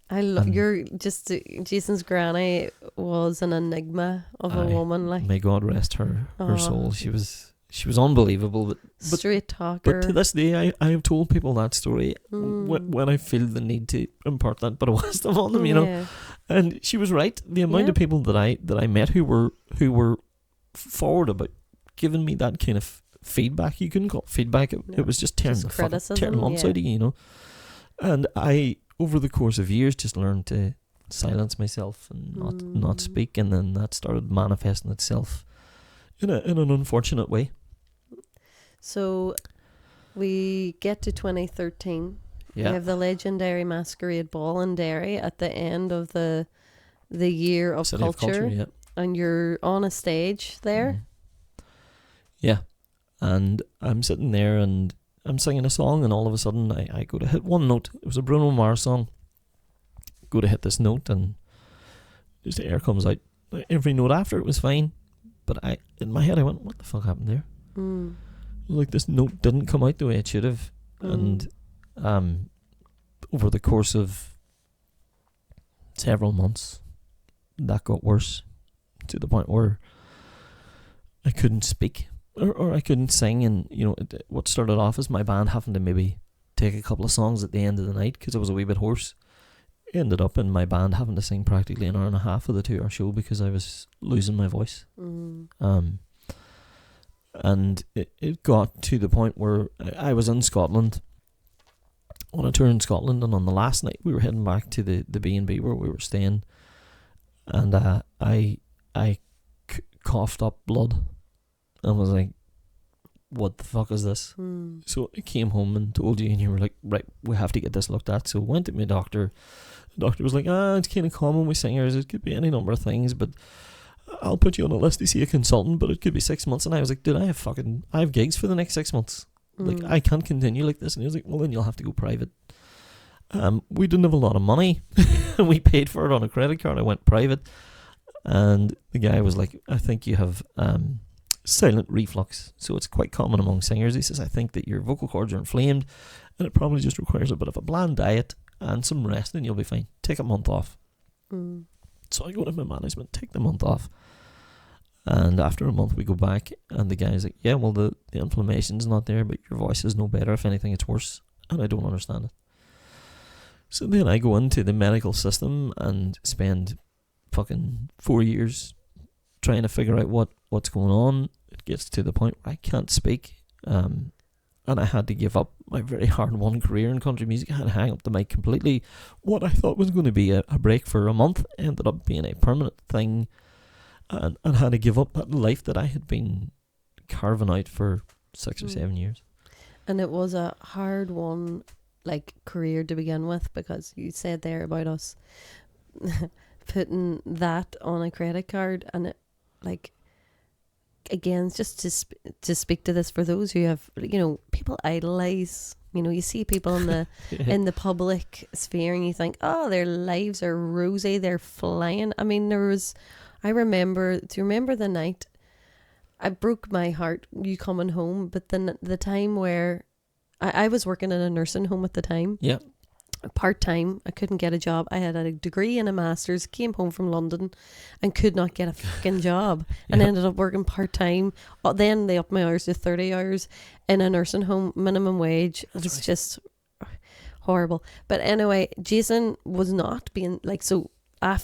I love Jason's granny was an enigma of a woman. Like, may God rest her soul. She was unbelievable, but straight talker. But to this day, I have told people that story when I feel the need to impart that bit of wisdom on them, you know. And she was right. The amount of people that I met who were forward about giving me that kind of feedback, you couldn't call it feedback. It was just tearing lumps out of you, you know. And I, over the course of years, just learned to silence myself and not speak, and then that started manifesting itself in an unfortunate way. So we get to 2013. Yeah. We have the legendary Masquerade Ball in Derry at the end of the year of culture. Yeah. And you're on a stage there. Yeah. And I'm sitting there and I'm singing a song, and all of a sudden I go to hit one note. It was a Bruno Mars song. Go to hit this note, and just the air comes out. Every note after it was fine, but in my head I went, what the fuck happened there? Like, this note didn't come out the way it should have. And over the course of several months, that got worse, to the point where I couldn't speak. Or I couldn't sing, and you know what started off as my band having to maybe take a couple of songs at the end of the night because I was a wee bit hoarse, ended up in my band having to sing practically an hour and a half of the 2-hour show because I was losing my voice. And it got to the point where I was in Scotland on a tour in Scotland, and on the last night we were heading back to the B&B where we were staying, and I coughed up blood. And was like, what the fuck is this? So I came home and told you, and you were like, right, we have to get this looked at. So went to my doctor. The doctor was like, it's kind of common with singers. It could be any number of things, but I'll put you on a list to see a consultant, but it could be 6 months. And I was like, dude, I have gigs for the next 6 months. Like, I can't continue like this. And he was like, well, then you'll have to go private. We didn't have a lot of money, and we paid for it on a credit card. I went private, and the guy was like, I think you have silent reflux, so it's quite common among singers. He says, I think that your vocal cords are inflamed, and it probably just requires a bit of a bland diet and some rest, and you'll be fine. Take a month off. So I go to my management, take the month off, and after a month we go back, and the guy's like, yeah, well, the inflammation's not there, but your voice is no better. If anything, it's worse. And I don't understand it. So then I go into the medical system and spend fucking 4 years trying to figure out what's going on. It gets to the point where I can't speak, and I had to give up my very hard-won career in country music. I had to hang up the mic completely. What I thought was going to be a break for a month ended up being a permanent thing, and had to give up that life that I had been carving out for 6 or 7 years. And it was a hard-won career to begin with, because you said there about us putting that on a credit card, and it, again, just to speak to this for those who have, people idolize, you see people in the in the public sphere, and you think, oh, their lives are rosy, they're flying. I mean, I remember the night I broke my heart, you coming home, but then the time where I was working in a nursing home at the time. Yeah. Part-time. I couldn't get a job. I had a degree and a master's, came home from London and could not get a fucking job, and ended up working part-time. Then they upped my hours to 30 hours in a nursing home, minimum wage. It was just horrible. But anyway, Jason was not being so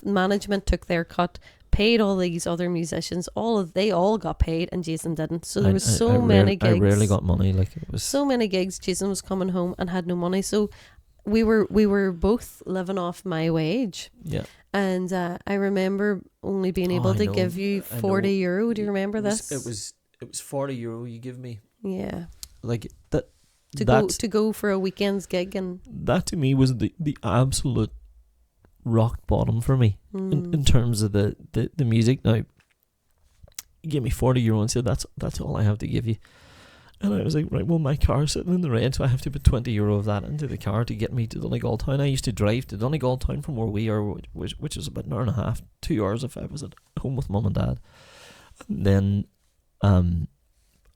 management took their cut, paid all these other musicians, they all got paid, and Jason didn't. So there was many gigs. I rarely got money. It was so many gigs. Jason was coming home and had no money. So we were both living off my wage. Yeah. And I remember only being able to give you €40. Do you remember this? It was €40 you give me. Yeah. That to go for a weekend's gig, and that to me was the absolute rock bottom for me in terms of the music. Now, he gave me €40 and said, that's all I have to give you. And I was like, right, well, my car's sitting in the red, so I have to put €20 of that into the car to get me to Donegal Town. I used to drive to Donegal Town from where we are, which is about an hour and a half, 2 hours if I was at home with mum and dad. And then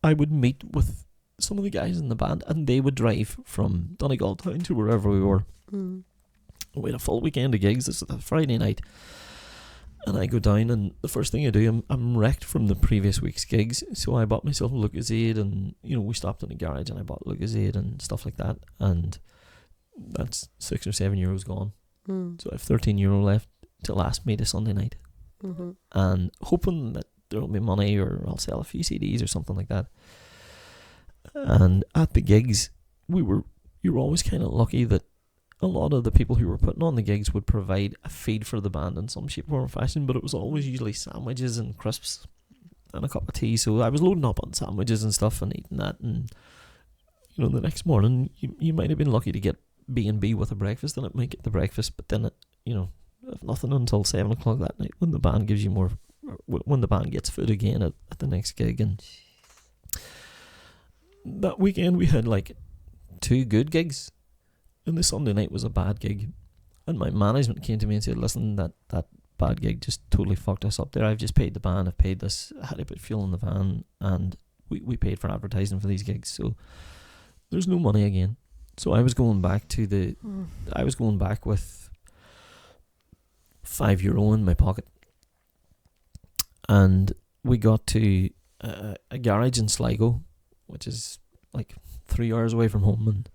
I would meet with some of the guys in the band, and they would drive from Donegal Town to wherever we were. We had a full weekend of gigs. This is a Friday night. And I go down, and the first thing I do, I'm wrecked from the previous week's gigs, so I bought myself a Lucozade, and we stopped in the garage and I bought Lucozade and stuff like that, and that's €6 or €7 gone. So I have €13 left to last me to Sunday night, and hoping that there'll be money, or I'll sell a few CDs or something like that. And at the gigs, you were always kind of lucky that a lot of the people who were putting on the gigs would provide a feed for the band in some shape, form or fashion, but it was always usually sandwiches and crisps and a cup of tea. So I was loading up on sandwiches and stuff and eating that, and the next morning you might have been lucky to get B&B with a breakfast, and it might get the breakfast, but then it, if nothing until 7 o'clock that night when the band gives you more, when the band gets food again at the next gig. And that weekend we had like 2 good gigs. And the Sunday night was a bad gig. And my management came to me and said, listen, that bad gig just totally fucked us up there. I've just paid the band, I've paid this, I had to put fuel in the van, and we paid for advertising for these gigs. So there's no money again. So I was going back I was going back with €5 in my pocket. And we got to a garage in Sligo, which is like 3 hours away from home, and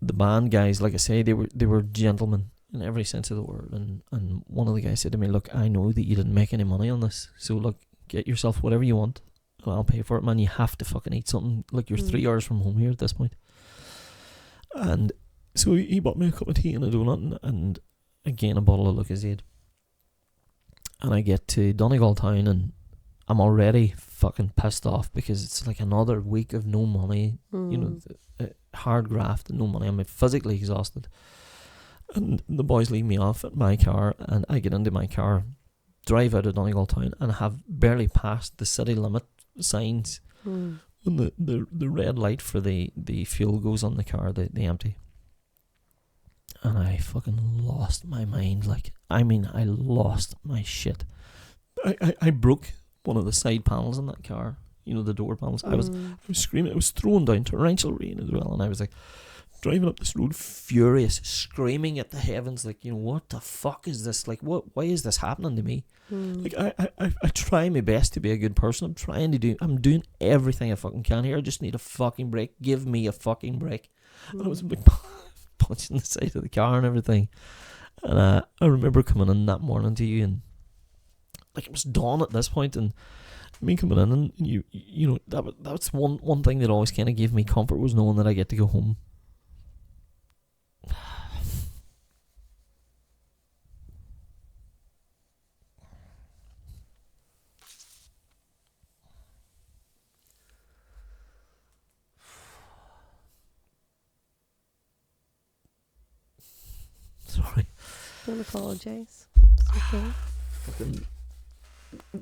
the band guys, like I say, they were gentlemen in every sense of the word, and one of the guys said to me, look, I know that you didn't make any money on this, so look, get yourself whatever you want, and I'll pay for it, man. You have to fucking eat something. Like, you're 3 hours from home here at this point. And so he bought me a cup of tea and a donut, and again a bottle of Lucozade. And I get to Donegal Town, and I'm already fucking pissed off because it's like another week of no money, hard graft and no money. I'm physically exhausted, and the boys leave me off at my car, and I get into my car, drive out of Donegal Town, and have barely passed the city limit signs when the red light for the fuel goes on the car, the empty, and I fucking lost my mind. I lost my shit. I broke one of the side panels in that car, the door panels. I was screaming. It was throwing down torrential rain as well, and I was like driving up this road furious, screaming at the heavens, like, what the fuck is this? Like, why is this happening to me? Like, I try my best to be a good person. I'm doing everything I fucking can here. I just need a fucking break. Give me a fucking break. And I was like punching the side of the car and everything. And I remember coming in that morning to you, and like, it was dawn at this point, and me coming in, and that's one thing that always kind of gave me comfort, was knowing that I get to go home. Sorry. Don't apologise. It's okay. Fucking,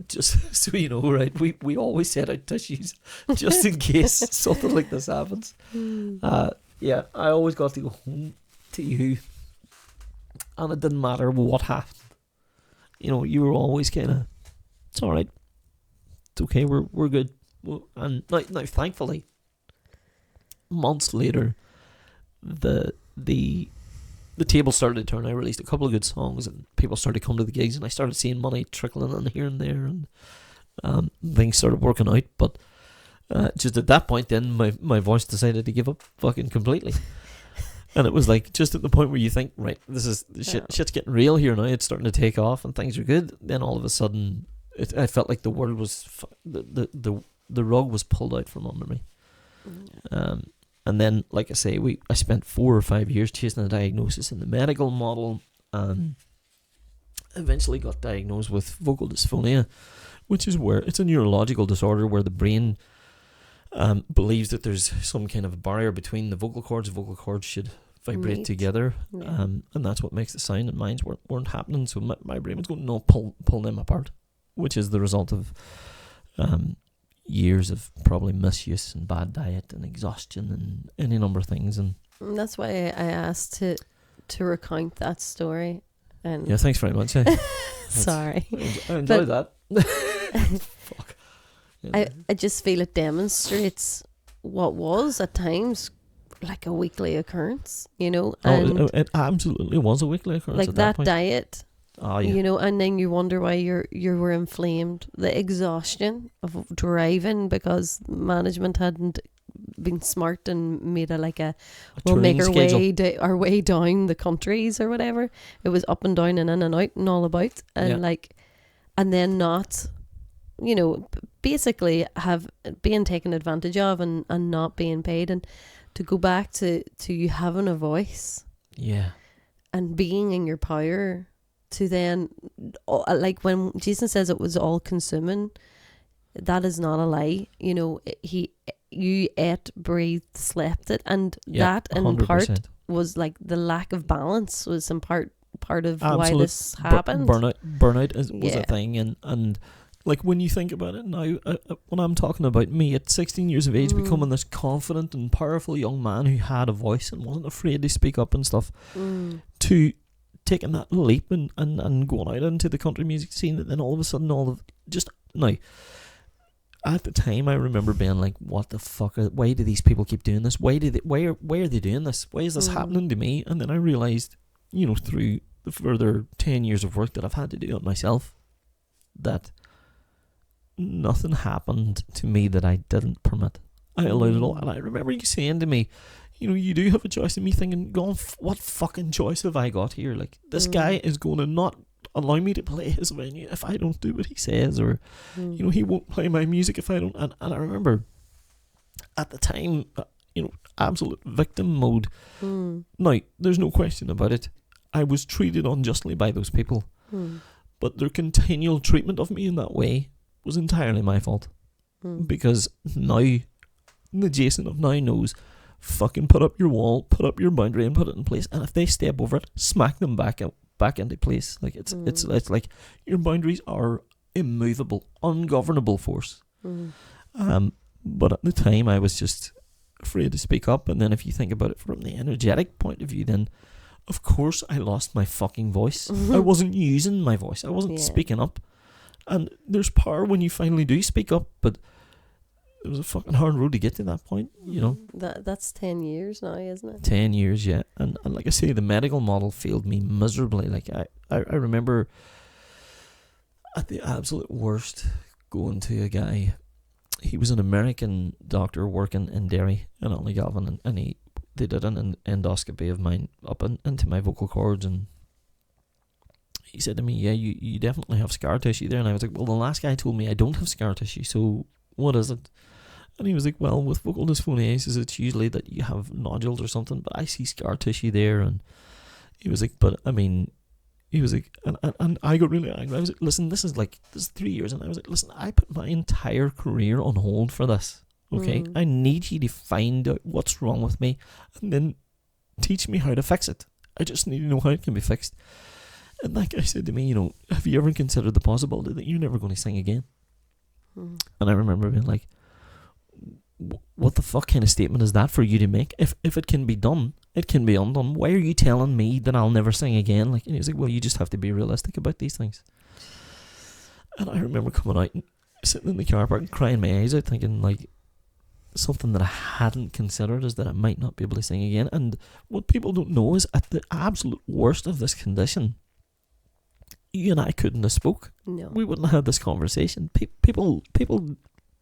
just so you know, right, we always set out tissues just in case something like this happens. Yeah, I always got to go home to you, and it didn't matter what happened. You were always kind of, it's alright, it's okay, we're good. And now thankfully, months later, the table started to turn. I released a couple of good songs, and people started to come to the gigs, and I started seeing money trickling in here and there, and things started working out. But just at that point, then my voice decided to give up fucking completely. And it was like, just at the point where you think, right, this is shit's getting real here now. It's starting to take off, and things are good. Then all of a sudden, I felt like the world was the rug was pulled out from under me. And then, like I say, I spent 4 or 5 years chasing a diagnosis in the medical model, and eventually got diagnosed with vocal dysphonia, which is where it's a neurological disorder where the brain believes that there's some kind of a barrier between the vocal cords. The vocal cords should vibrate together, and that's what makes the sound, and mine weren't happening. So my brain was going, no, pull them apart, which is the result of years of probably misuse and bad diet and exhaustion and any number of things. And that's why I asked to recount that story. And yeah, thanks very much. sorry. I enjoyed that. Fuck. Yeah. I just feel it demonstrates what was at times like a weekly occurrence, you know. And it absolutely was a weekly occurrence. like at that point. diet. Oh, yeah. You know, and then you wonder why you were inflamed. The exhaustion of driving because management hadn't been smart and made we'll make our way down the countries or whatever. It was up and down and in and out and all about, and and then not, you know, basically being taken advantage of and not being paid, and to go back to you having a voice, and being in your power. To then, like when Jason says it was all consuming, that is not a lie. You know, you ate, breathed, slept it, and that in 100%. Part was like the lack of balance was in part of why this happened. Burnout was a thing, and like when you think about it now, when I'm talking about me at 16 years of age becoming this confident and powerful young man who had a voice and wasn't afraid to speak up and stuff, to taking that leap and going out into the country music scene, and then all of a sudden now at the time I remember being like, what the fuck, why do these people keep doing this, why are they doing this, why is this happening to me? And then I realised, you know, through the further 10 years of work that I've had to do on myself, that nothing happened to me that I didn't permit. I allowed it all. And I remember you saying to me, you know, you do have a choice, and me thinking, what fucking choice have I got here? Like, this guy is going to not allow me to play his venue if I don't do what he says, or, you know, he won't play my music if I don't. And I remember at the time, you know, absolute victim mode. Now, there's no question about it. I was treated unjustly by those people. But their continual treatment of me in that way was entirely my fault. Because now, the Jason of now knows, fucking put up your wall, put up your boundary and put it in place, and if they step over it, smack them back into place. Like it's like your boundaries are immovable, ungovernable force. But at the time I was just afraid to speak up. And then if you think about it from the energetic point of view, then of course I lost my fucking voice. I wasn't using my voice, I wasn't speaking up. And there's power when you finally do speak up, but it was a fucking hard road to get to that point, you know. That's 10 years now, isn't it? 10 years, yeah. And like I say, the medical model failed me miserably. Like I remember at the absolute worst going to a guy. He was an American doctor working in Derry in Alnigalvan, and they did an endoscopy of mine up into my vocal cords, and he said to me, yeah, you definitely have scar tissue there. And I was like, well, the last guy told me I don't have scar tissue, so what is it? And he was like, well, with vocal dysphonia, it's usually that you have nodules or something, but I see scar tissue there. And he was like, but I mean, he was like, and I got really angry. I was like, listen, this is 3 years. And I was like, listen, I put my entire career on hold for this. Okay, I need you to find out what's wrong with me and then teach me how to fix it. I just need to know how it can be fixed. And that guy said to me, you know, have you ever considered the possibility that you're never going to sing again? And I remember being like, what the fuck kind of statement is that for you to make? If it can be done, it can be undone. Why are you telling me that I'll never sing again? Like, and he was like, well, you just have to be realistic about these things. And I remember coming out and sitting in the car park and crying my eyes out, thinking like, something that I hadn't considered is that I might not be able to sing again. And what people don't know is at the absolute worst of this condition, you and I couldn't have spoke. No. We wouldn't have had this conversation. People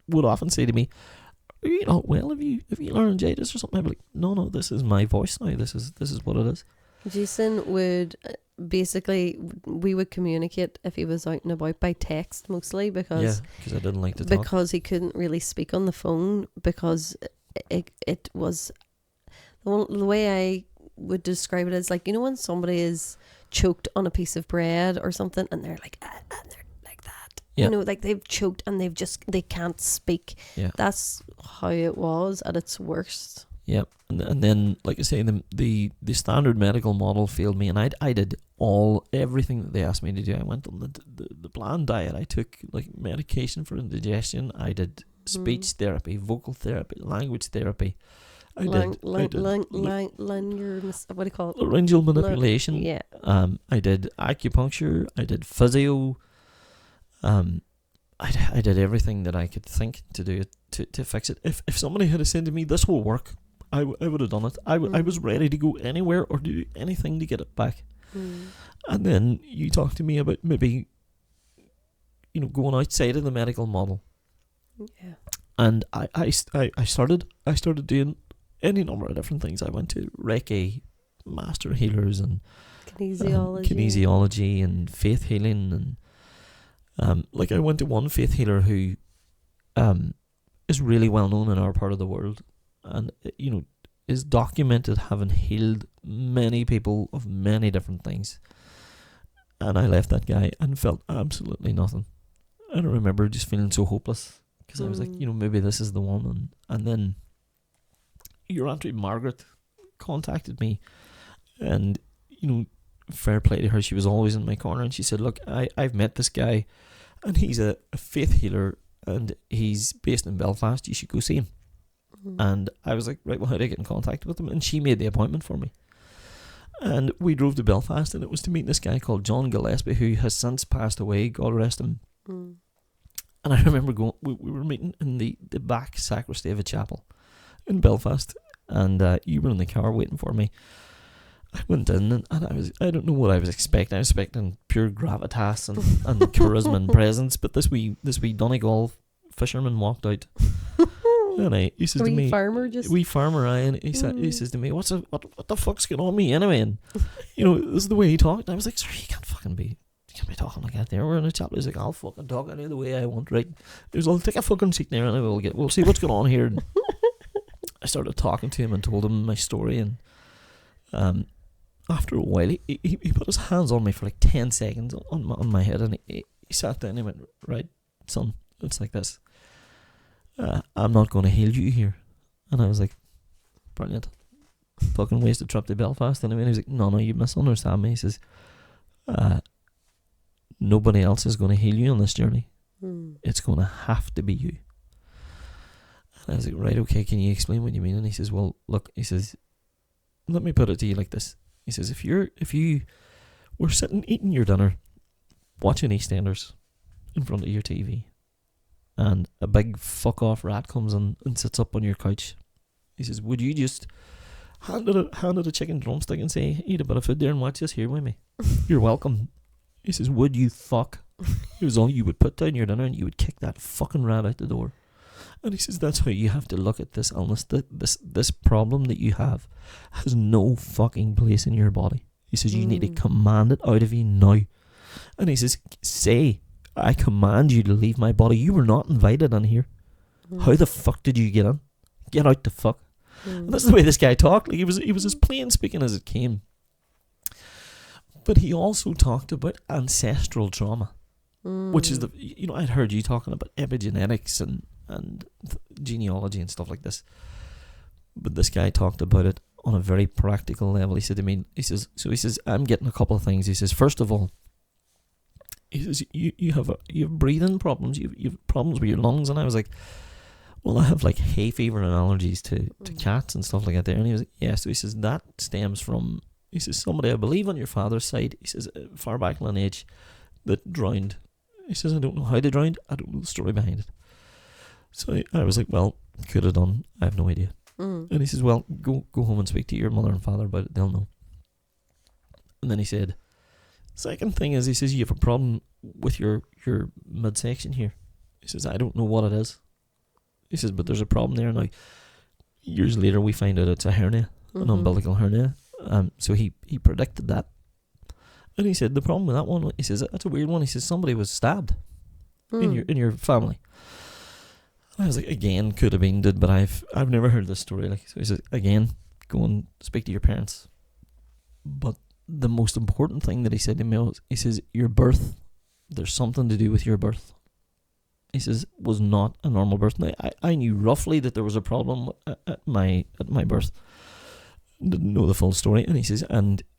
would often say to me, are you not well? Have you laryngitis or something? I'd be like, no, this is my voice now. This is what it is. Jason would basically, we would communicate if he was out and about by text mostly, because I didn't like to talk. Because he couldn't really speak on the phone, because it was the way I would describe it is like, you know, when somebody is choked on a piece of bread or something and they're like and they're like that, you know, like they've choked and they can't speak. That's how it was at its worst. Yep. And then, like I say, the standard medical model failed me, and I did everything that they asked me to do. I went on the bland diet. I took like medication for indigestion. I did speech therapy, vocal therapy, language therapy. What do you call it? Laryngeal manipulation. Yeah. I did acupuncture. I did physio. I did everything that I could think to do it to fix it. If somebody had said to me, "This will work," I would have done it. I was ready to go anywhere or do anything to get it back. And then you talk to me about maybe, going outside of the medical model. Yeah. And I started doing any number of different things. I went to Reiki, master healers, and kinesiology and faith healing, and like I went to one faith healer who is really well known in our part of the world, and is documented having healed many people of many different things. And I left that guy and felt absolutely nothing. I remember just feeling so hopeless, because I was like, maybe this is the one. And then your Auntie Margaret contacted me, and fair play to her, she was always in my corner, and she said, "Look, I've met this guy, and he's a faith healer, and he's based in Belfast. You should go see him." And I was like, right, well, how do I get in contact with him? And she made the appointment for me. And we drove to Belfast, and it was to meet this guy called John Gillespie, who has since passed away, God rest him. And I remember we were meeting in the back sacristy of a chapel in Belfast, and you were in the car waiting for me. I went in, and I don't know what I was expecting. I was expecting pure gravitas and charisma and presence, but this wee Donegal fisherman walked out. And he says to me, wee farmer, and he says to me, what the fuck's going on with me anyway? And this is the way he talked. And I was like, "Sir, you can't be talking like that there. We're in a chapel." He's like, "I'll fucking talk any the way I want, right?" He was, "I'll take a fucking seat there, and we'll see what's going on here." And I started talking to him and told him my story, and after a while he put his hands on me for like 10 seconds on my head, and he sat down and he went, "Right, son, it's like this. I'm not going to heal you here." And I was like, "Brilliant. Fucking wasted trip to Belfast." And he was like, no, you misunderstand me. He says, "Nobody else is going to heal you on this journey. It's going to have to be you." And I was like, "Right, okay, can you explain what you mean?" And he says, "Well, look," he says, "let me put it to you like this." He says, if you were sitting eating your dinner, watching EastEnders in front of your TV, and a big fuck off rat comes in and sits up on your couch," he says, "would you just hand it a chicken drumstick and say, 'Eat a bit of food there and watch this here with me? You're welcome.'" He says, "Would you fuck?" It was all you would put down your dinner and you would kick that fucking rat out the door. And he says, that's how you have to look at this illness. This problem that you have has no fucking place in your body. He says, you need to command it out of you now. And he says, say, "I command you to leave my body. You were not invited in here. How the fuck did you get in? Get out the fuck." And that's the way this guy talked. Like, he was as plain speaking as it came. But he also talked about ancestral trauma, which is I'd heard you talking about epigenetics and genealogy and stuff like this. But this guy talked about it on a very practical level. He said to me, he says, "I'm getting a couple of things." He says, "First of all," he says, you have breathing problems. You have problems with your lungs." And I was like, "Well, I have like hay fever and allergies to cats and stuff like that there." And he was like, "Yeah." So he says, "That stems from," he says, "somebody, I believe on your father's side," he says, "far back lineage that drowned." He says, "I don't know how they drowned. I don't know the story behind it." So I was like, "Well, could have done. I have no idea." And he says, "Well, go home and speak to your mother and father about it. They'll know." And then he said, "Second thing is," he says, "you have a problem with your midsection here." He says, "I don't know what it is." He says, "But there's a problem there." Now, years later, we find out it's a hernia, an umbilical hernia. So he predicted that. And he said, the problem with that one, he says, that's a weird one. He says, somebody was stabbed in your family. And I was like, again, could have been did, but I've never heard this story. Like, so he says, again, go and speak to your parents. But the most important thing that he said to me was, he says, your birth, there's something to do with your birth. he says, was not a normal birth. Now, I knew roughly that there was a problem at my birth. Didn't know the full story. And he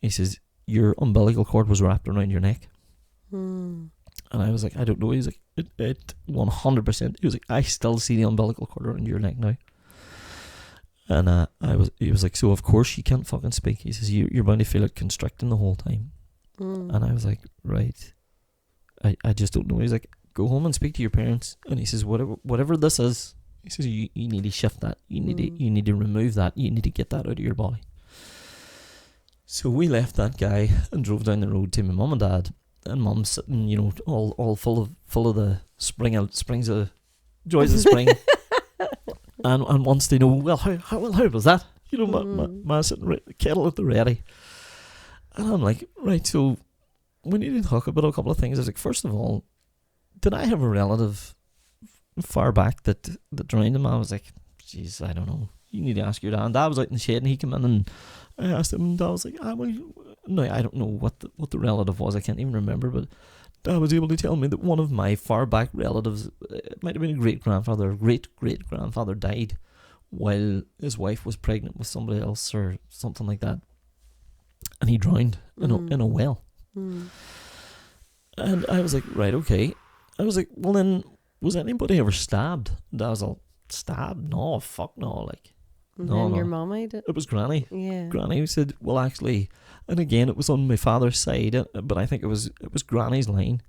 says, your umbilical cord was wrapped around your neck. And I was like, I don't know. He's like, it 100%. He was like, I still see the umbilical cord around your neck now. And he was like, so of course you can't fucking speak. He says, you're bound to feel it constricting the whole time. And I was like, right. I just don't know. He's like, go home and speak to your parents. And he says, whatever this is, he says, you need to shift that. You need to remove that. You need to get that out of your body. So we left that guy and drove down the road to my mum and dad. And mum's sitting, you know, all full of the springs of joys of spring. and wants to know, well, how was that? You know, my sitting kettle at the ready. And I'm like, right, so we need to talk about a couple of things. I was like, first of all, did I have a relative far back that drowned him? I was like, jeez, I don't know. You need to ask your dad. And Dad was out in the shade and he came in and I asked him, and Dad was like, no, I don't know what the relative was. I can't even remember, but Dad was able to tell me that one of my far back relatives, it might have been a great-grandfather, great-great-grandfather, died while his wife was pregnant with somebody else or something like that. And he drowned in a well. And I was like, right, okay. I was like, well then, was anybody ever stabbed? And I was all, stabbed? No, fuck no, like. And then your mum ate it? It was Granny. Yeah. Granny said, well actually, and again it was on my father's side, but I think it was Granny's line.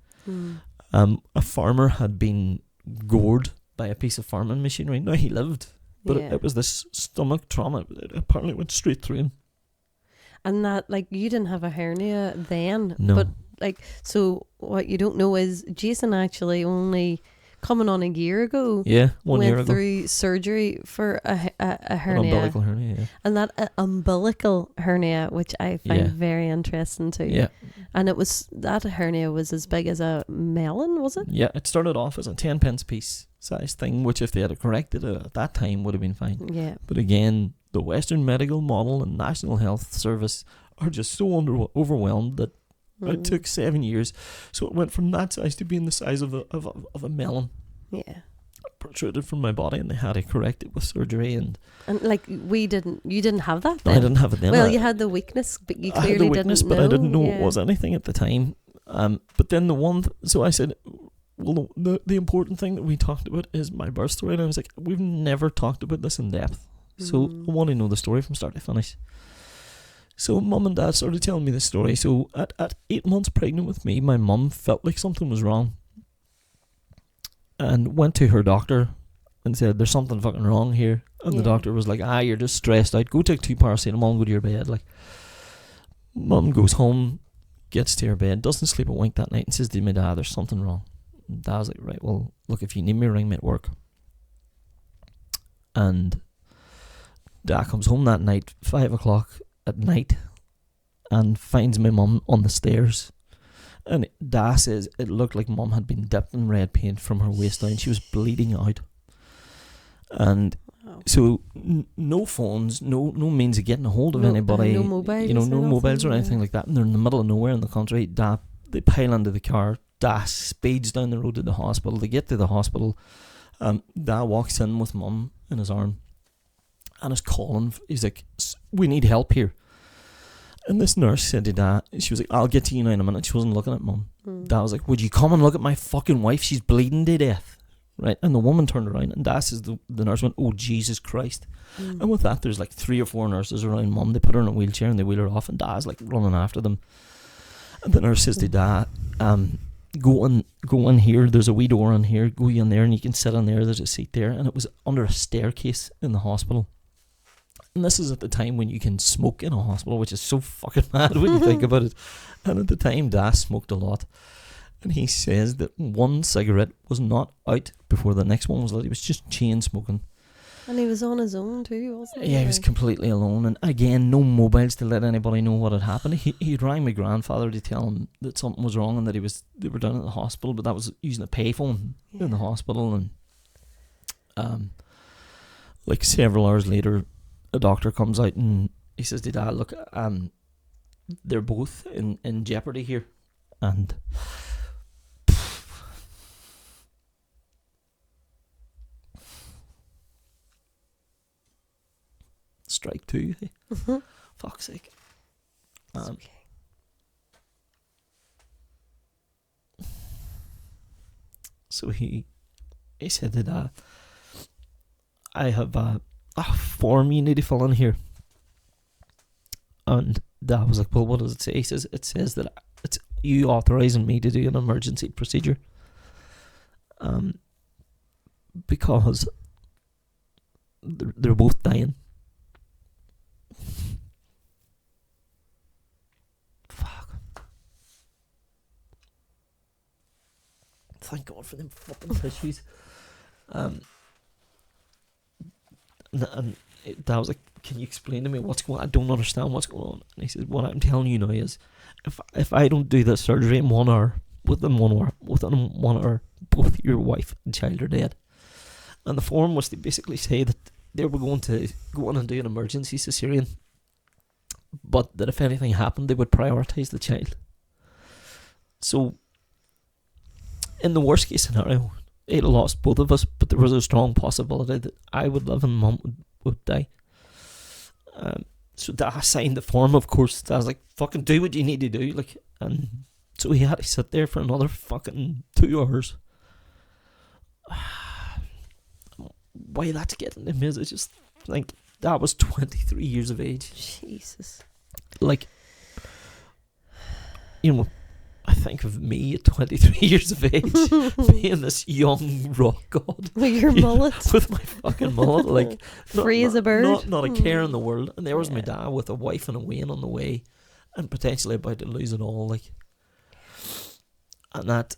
A farmer had been gored by a piece of farming machinery. Now he lived, but it was this stomach trauma. It apparently went straight through him. And that, like, you didn't have a hernia then. No. But, like, so what you don't know is Jason actually only coming on a year ago. Yeah, 1 year ago. Went through surgery for a hernia. An umbilical hernia, yeah. And that umbilical hernia, which I find very interesting too. Yeah. And that hernia was as big as a melon, was it? Yeah, it started off as a 10 pence piece size thing, which if they had corrected it at that time would have been fine. Yeah. But again, the Western Medical Model and National Health Service are just so overwhelmed that it took 7 years. So it went from that size to being the size of a melon. Yeah. Protruded from my body, and they had to correct it with surgery. And like you didn't have that then? I didn't have it then. Well, you had the weakness, but you clearly didn't know. I had the weakness, but I didn't know it was anything at the time. But then so I said, well, the important thing that we talked about is my birth story. And I was like, we've never talked about this in depth. So I want to know the story from start to finish. So Mum and Dad started telling me the story. So at 8 months pregnant with me, my mum felt like something was wrong. And went to her doctor and said, there's something fucking wrong here. And the doctor was like, you're just stressed out. Go take 2 paracetamol and go to your bed. Like, Mum goes home, gets to her bed, doesn't sleep a wink that night, and says to my dad, there's something wrong. And Dad's like, right, well, look, if you need me, ring me at work. And Dad comes home that night, 5 o'clock at night, and finds my mum on the stairs. And Dad says it looked like Mum had been dipped in red paint from her waist down. She was bleeding out. And so no phones, no means of getting a hold of anybody. No mobiles. No mobiles or anything like that. And they're in the middle of nowhere in the country. Dad, they pile into the car. Dad speeds down the road to the hospital. They get to the hospital. Dad walks in with Mum in his arm and is calling. He's like, we need help here. And this nurse said to Dad, she was like, I'll get to you now in a minute. She wasn't looking at Mum. Dad was like, would you come and look at my fucking wife? She's bleeding to death. Right? And the woman turned around and Dad says, the nurse went, oh, Jesus Christ. And with that, there's like 3 or 4 nurses around Mum. They put her in a wheelchair and they wheel her off, and Dad's like running after them. And the nurse says to Dad, go in here. There's a wee door in here. Go in there and you can sit in there. There's a seat there. And it was under a staircase in the hospital. And this is at the time when you can smoke in a hospital, which is so fucking mad when you think about it. And at the time, Dad smoked a lot. And he says that one cigarette was not out before the next one was lit. He was just chain smoking. And he was on his own too, wasn't he? Yeah, he was completely alone. And again, no mobiles to let anybody know what had happened. He rang my grandfather to tell him that something was wrong and that they were down at the hospital, but that was using a payphone in the hospital. And like several hours later, a doctor comes out and he says to Dad, look, they're both in jeopardy here. And strike two. Hey? Fuck's sake. It's okay. So he said that I have a form you need to fill in here. And I was like, well, what does it say? He says, it says that it's you authorising me to do an emergency procedure. Because they're both dying. Fuck. Thank God for them fucking tissues. And I was like, can you explain to me what's going on? I don't understand what's going on. And he said, what I'm telling you now is, if I don't do this surgery in 1 hour, within 1 hour, both your wife and child are dead. And the form was to basically say that they were going to go on and do an emergency cesarean, but that if anything happened, they would prioritise the child. So, in the worst case scenario, it lost both of us, but there was a strong possibility that I would live and Mum would die. So I signed the form, of course. I was like, fucking do what you need to do. Like, and so he had to sit there for another fucking 2 hours. Why that's getting to me is it's just like, that was 23 years of age. Jesus. Like, you know, I think of me at 23 years of age being this young rock god with your mullet, with my fucking mullet, like free as a bird, not a care in the world. And there was my dad with a wife and a wain on the way, and potentially about to lose it all. Like, and that,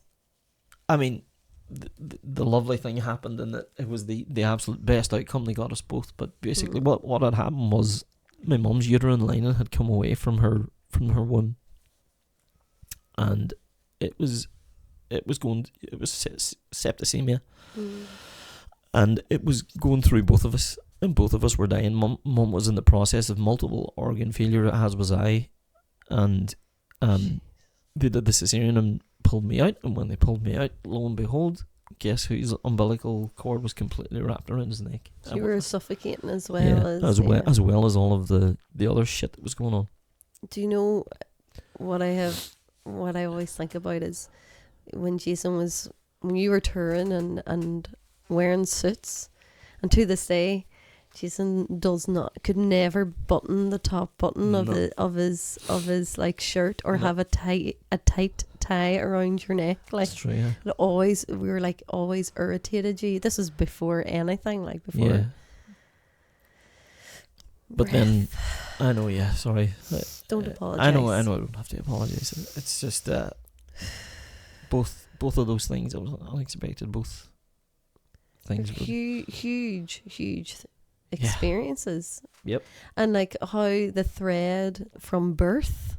I mean, the lovely thing happened in that it was the absolute best outcome. They got us both, but basically what had happened was my mum's uterine lining had come away from her womb. And it was septicemia, and it was going through both of us, and both of us were dying. Mum was in the process of multiple organ failure, as was I, and they did the cesarean and pulled me out. And when they pulled me out, lo and behold, guess whose umbilical cord was completely wrapped around his neck. So you were suffocating as well, as well as all of the other shit that was going on. Do you know what I always think about is when you were touring and wearing suits, and to this day Jason could never button the top button of his like shirt or have a tight tie around your neck. Like, that's true, yeah. We were like always irritated you. This was before anything, like before. Yeah. But then, I know, yeah, sorry. Don't apologise. I know, I don't have to apologise. It's just both of those things, it was unexpected. Both things. Huge experiences. Yep. And like how the thread from birth,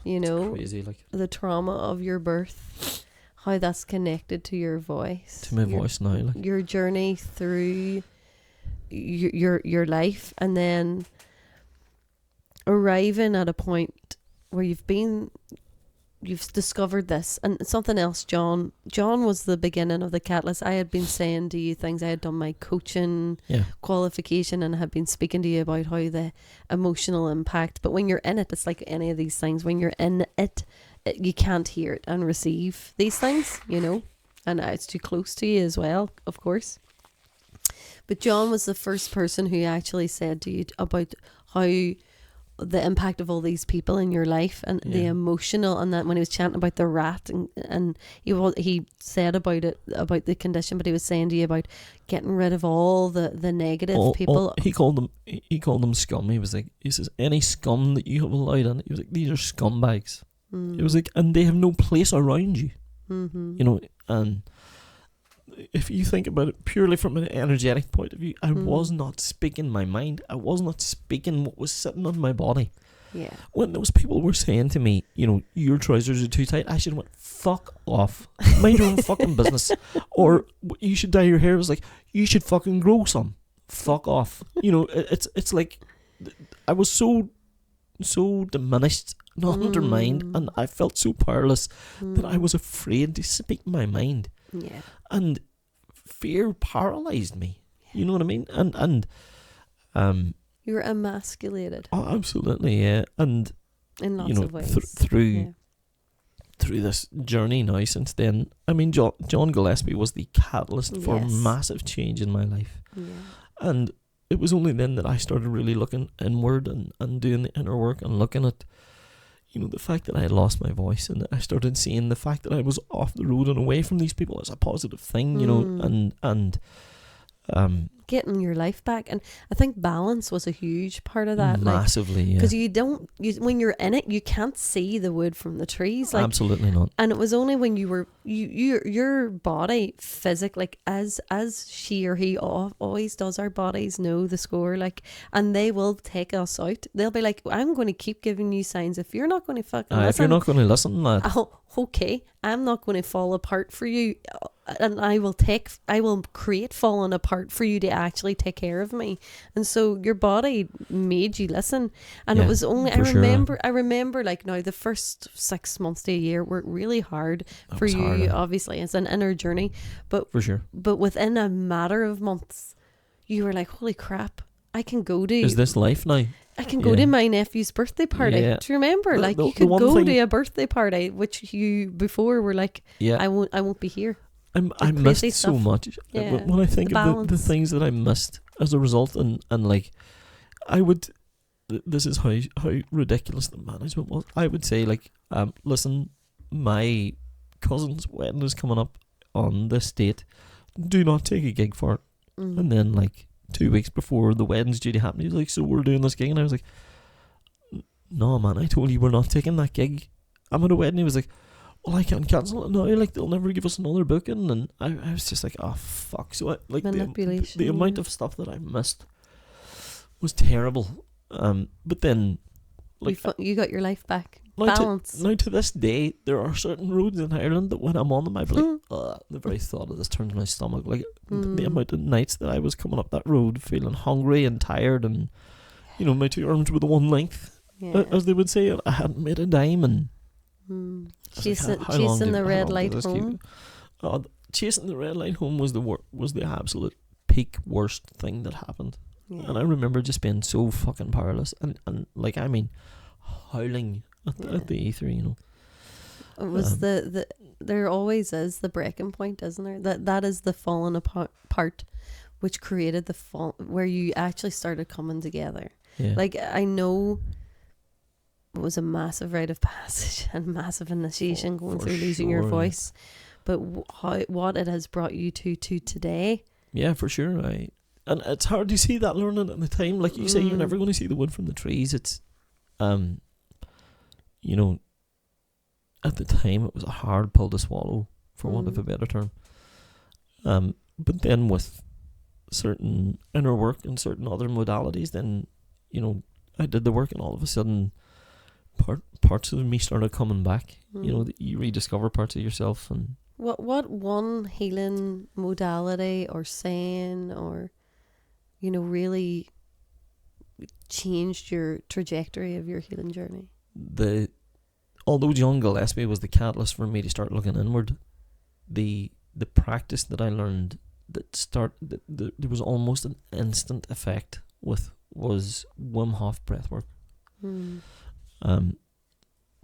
you know, crazy, like the trauma of your birth, how that's connected to your voice. To my voice now, like your journey through your life, and then arriving at a point where you've discovered this. And something else, John was the beginning of the catalyst. I had been saying to you things, I had done my coaching qualification and had been speaking to you about how the emotional impact, but when you're in it, it's like any of these things, when you're in it, you can't hear it and receive these things, you know, and it's too close to you as well, of course. But John was the first person who actually said to you about how the impact of all these people in your life and the emotional, and that when he was chanting about the rat and he said about the condition, but he was saying to you about getting rid of all the negative people. He called them scum. He says any scum that you have allowed in, he was like, these are scumbags. It was like, and they have no place around you. You know, and if you think about it purely from an energetic point of view, I was not speaking my mind. I was not speaking what was sitting on my body. Yeah. When those people were saying to me, you know, your trousers are too tight, I should have went, fuck off. Mind your own fucking business. Or you should dye your hair. It was like, you should fucking grow some. Fuck off. You know, it's like, I was so diminished, not undermined, and I felt so powerless that I was afraid to speak my mind. Yeah. And fear paralyzed me. You know what I mean? And You were emasculated. Oh, absolutely, yeah. And in lots of ways. Through this journey now since then, I mean, John Gillespie was the catalyst for massive change in my life. Yeah. And it was only then that I started really looking inward and doing the inner work and looking at, the fact that I had lost my voice, and I started seeing the fact that I was off the road and away from these people as a positive thing, and getting your life back. And I think balance was a huge part of that. Massively, yeah. Because when you're in it, you can't see the wood from the trees. Absolutely not. And it was only when you were, your body physically, as she or he always does, our bodies know the score, and they will take us out. They'll be like, I'm going to keep giving you signs. If you're not going to fucking listen. If you're not going to listen, lad. Oh, okay. I'm not going to fall apart for you. And I will create falling apart for you to actually take care of me. And so your body made you listen. And it was only, I remember now the first 6 months to a year were really hard for you, hard, obviously. It's an inner journey. But for sure. But within a matter of months, you were like, holy crap, I can go to... Is this life now? I can go to my nephew's birthday party. Do you remember? You could go to a birthday party, which you before were like, I won't be here. I missed so much. When I think of the things that I missed as a result, and I would, this is how ridiculous the management was. I would say, listen, my cousin's wedding is coming up on this date. Do not take a gig for it. Mm. And then 2 weeks before the wedding's due to happen, he was like, so we're doing this gig. And I was like, no man, I told you we're not taking that gig. I'm at a wedding. He was like, well, I can't cancel it now, they'll never give us another booking. And I was just like, oh fuck. So manipulation, the amount of stuff that I missed was terrible. But then you got your life back. Now balance. To this day, there are certain roads in Ireland that when I'm on them, I'd be like, the very thought of this turns my stomach. The amount of nights that I was coming up that road feeling hungry and tired, and my two arms were the one length, as they would say. I hadn't made a dime, and chasing the red light home. Chasing the red light home was the absolute peak worst thing that happened. Yeah. And I remember just being so fucking powerless, and I mean, howling at the ether, It was there always is the breaking point, isn't there? That is the falling apart, which created the fall, where you actually started coming together. Yeah. I know it was a massive rite of passage and massive initiation going through losing your voice, but what it has brought you to today. Yeah, for sure. And it's hard to see that learning at the time. Like you say, you're never going to see the wood from the trees. It's, at the time it was a hard pill to swallow, for want of a better term. But then with certain inner work and certain other modalities, then, I did the work, and all of a sudden parts of me started coming back. You rediscover parts of yourself. And what one healing modality or saying or really changed your trajectory of your healing journey? Although John Gillespie was the catalyst for me to start looking inward, the practice that I learned there was almost an instant effect was Wim Hof breathwork.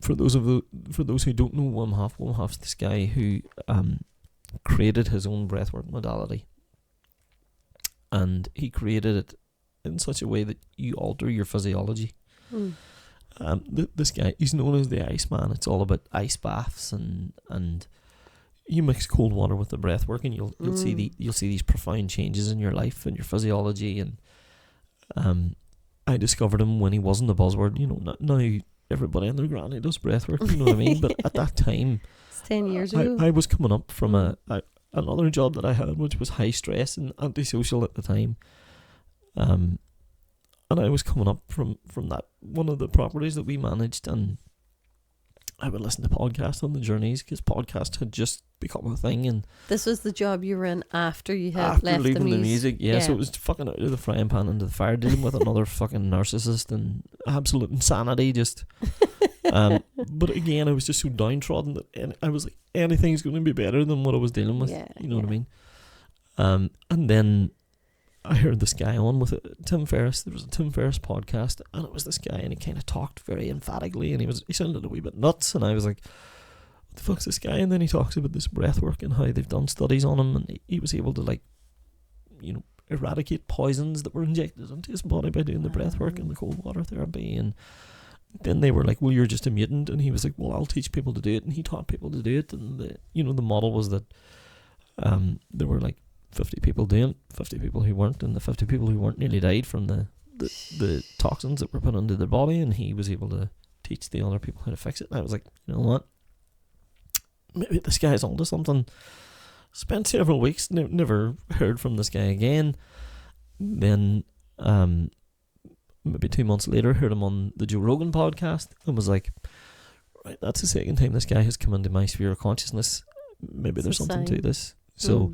For those who don't know Wim Hof's this guy who created his own breathwork modality, and he created it in such a way that you alter your physiology. This guy, he's known as the Iceman. It's all about ice baths, and you mix cold water with the breathwork, and you'll see these profound changes in your life and your physiology. And I discovered him when he wasn't a buzzword. Now everybody and their granny does breathwork. You know what I mean? But at that time, it's 10 years ago. I was coming up from another job that I had, which was high stress and antisocial at the time. And I was coming up from that one of the properties that we managed, and I would listen to podcasts on the journeys, because podcasts had just become a thing. And this was the job you were in after you had left leaving the music. Yeah, so it was fucking out of the frying pan into the fire, dealing with another fucking narcissist and absolute insanity. Just, but again, I was just so downtrodden that I was like, anything's going to be better than what I was dealing with. Yeah, you know what I mean? And then I heard this guy on with Tim Ferriss. There was a Tim Ferriss podcast, and it was this guy, and he kind of talked very emphatically, and he sounded a wee bit nuts, and I was like, what the fuck's this guy? And then he talks about this breath work and how they've done studies on him, and he was able to, like, you know, eradicate poisons that were injected into his body by doing the breath work and the cold water therapy. And then they were like, well, you're just a mutant. And he was like, well, I'll teach people to do it. And he taught people to do it. And the model was that there were like 50 people doing it, 50 people who weren't, and the 50 people who weren't nearly died from the toxins that were put into their body, and he was able to teach the other people how to fix it. And I was like, you know what, maybe this guy's onto something. Spent several weeks, never heard from this guy again. Then maybe 2 months later, heard him on the Joe Rogan podcast, and was like, right, that's the second time this guy has come into my sphere of consciousness. Maybe there's something to this. So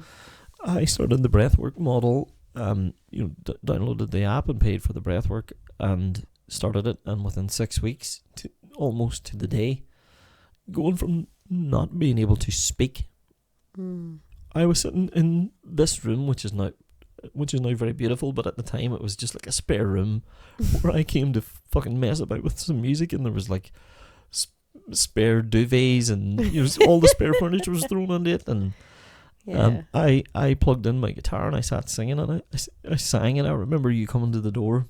I started the breathwork model, downloaded the app and paid for the breathwork and started it. And within 6 weeks, almost to the day, going from not being able to speak, I was sitting in this room, which is now very beautiful, but at the time it was just like a spare room where I came to fucking mess about with some music, and there was like spare duvets and all the spare furniture was thrown into it, and I plugged in my guitar and I sat singing, and I sang, and I remember you coming to the door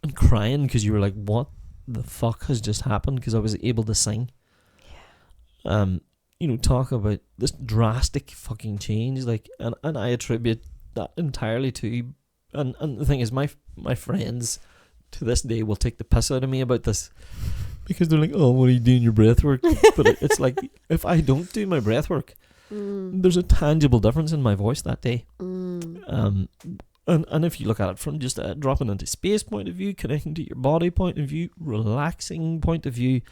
and crying because you were like, what the fuck has just happened? Because I was able to sing. Talk about this drastic fucking change, like, and I attribute that entirely to, and the thing is, my friends to this day will take the piss out of me about this, because they're like, oh, what are you doing your breath work? But it's like, if I don't do my breath work, there's a tangible difference in my voice that day. And if you look at it from just a dropping into space point of view, connecting to your body point of view, relaxing point of view,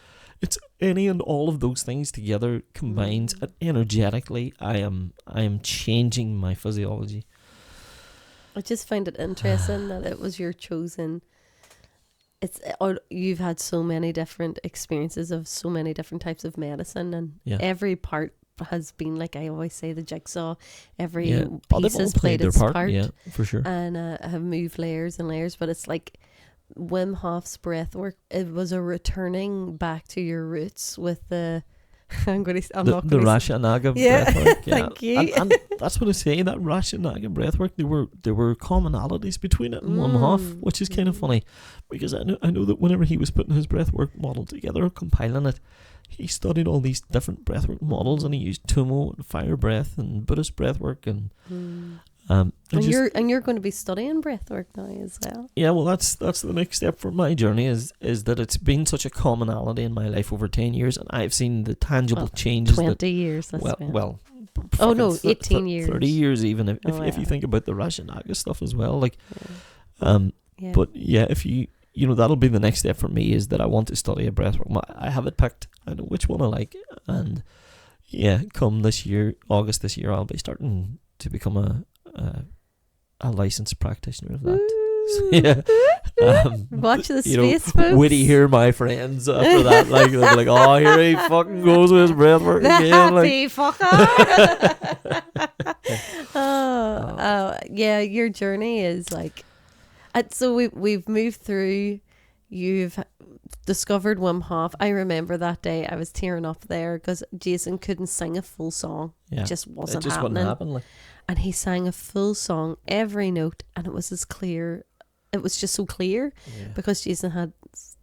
it's any and all of those things together combined, and energetically I am changing my physiology. I just find it interesting that it was your chosen. You've had so many different experiences of so many different types of medicine, and every part has been, like I always say, the jigsaw. Every piece has played its part. Yeah, for sure. And have moved layers and layers, but it's like Wim Hof's breath work, it was a returning back to your roots with the Rashanaga breath work. Yeah. Thank you. And that's what I say, that Rashanaga breath work, there were commonalities between it and Wim Hof, which is kind of funny, because I know that whenever he was putting his breath work model together, compiling it, he studied all these different breathwork models, and he used Tumo and fire breath and Buddhist breathwork, and you're going to be studying breathwork now as well. Yeah, well, that's the next step for my journey, is that it's been such a commonality in my life over 10 years, and I've seen the tangible changes. 20 years. Well. Oh no, 18 years. 30 years even, if you think about the Rashanaga stuff as well, like, but yeah, if you that'll be the next step for me, is that I want to study a breathwork. I have it picked. I know which one I like, and come this year, August this year, I'll be starting to become a licensed practitioner of that. Watch the space, folks. Witty hear my friends after that, like they'll be like, oh, here he fucking goes with his breathwork again. Happy fucker. Your journey is like. So we've moved through. You've discovered Wim Hof. I remember that day I was tearing up there because Jason couldn't sing a full song. Yeah, it just wasn't happening. Wouldn't happen, like. And he sang a full song, every note, and it was as clear. It was just so clear because Jason had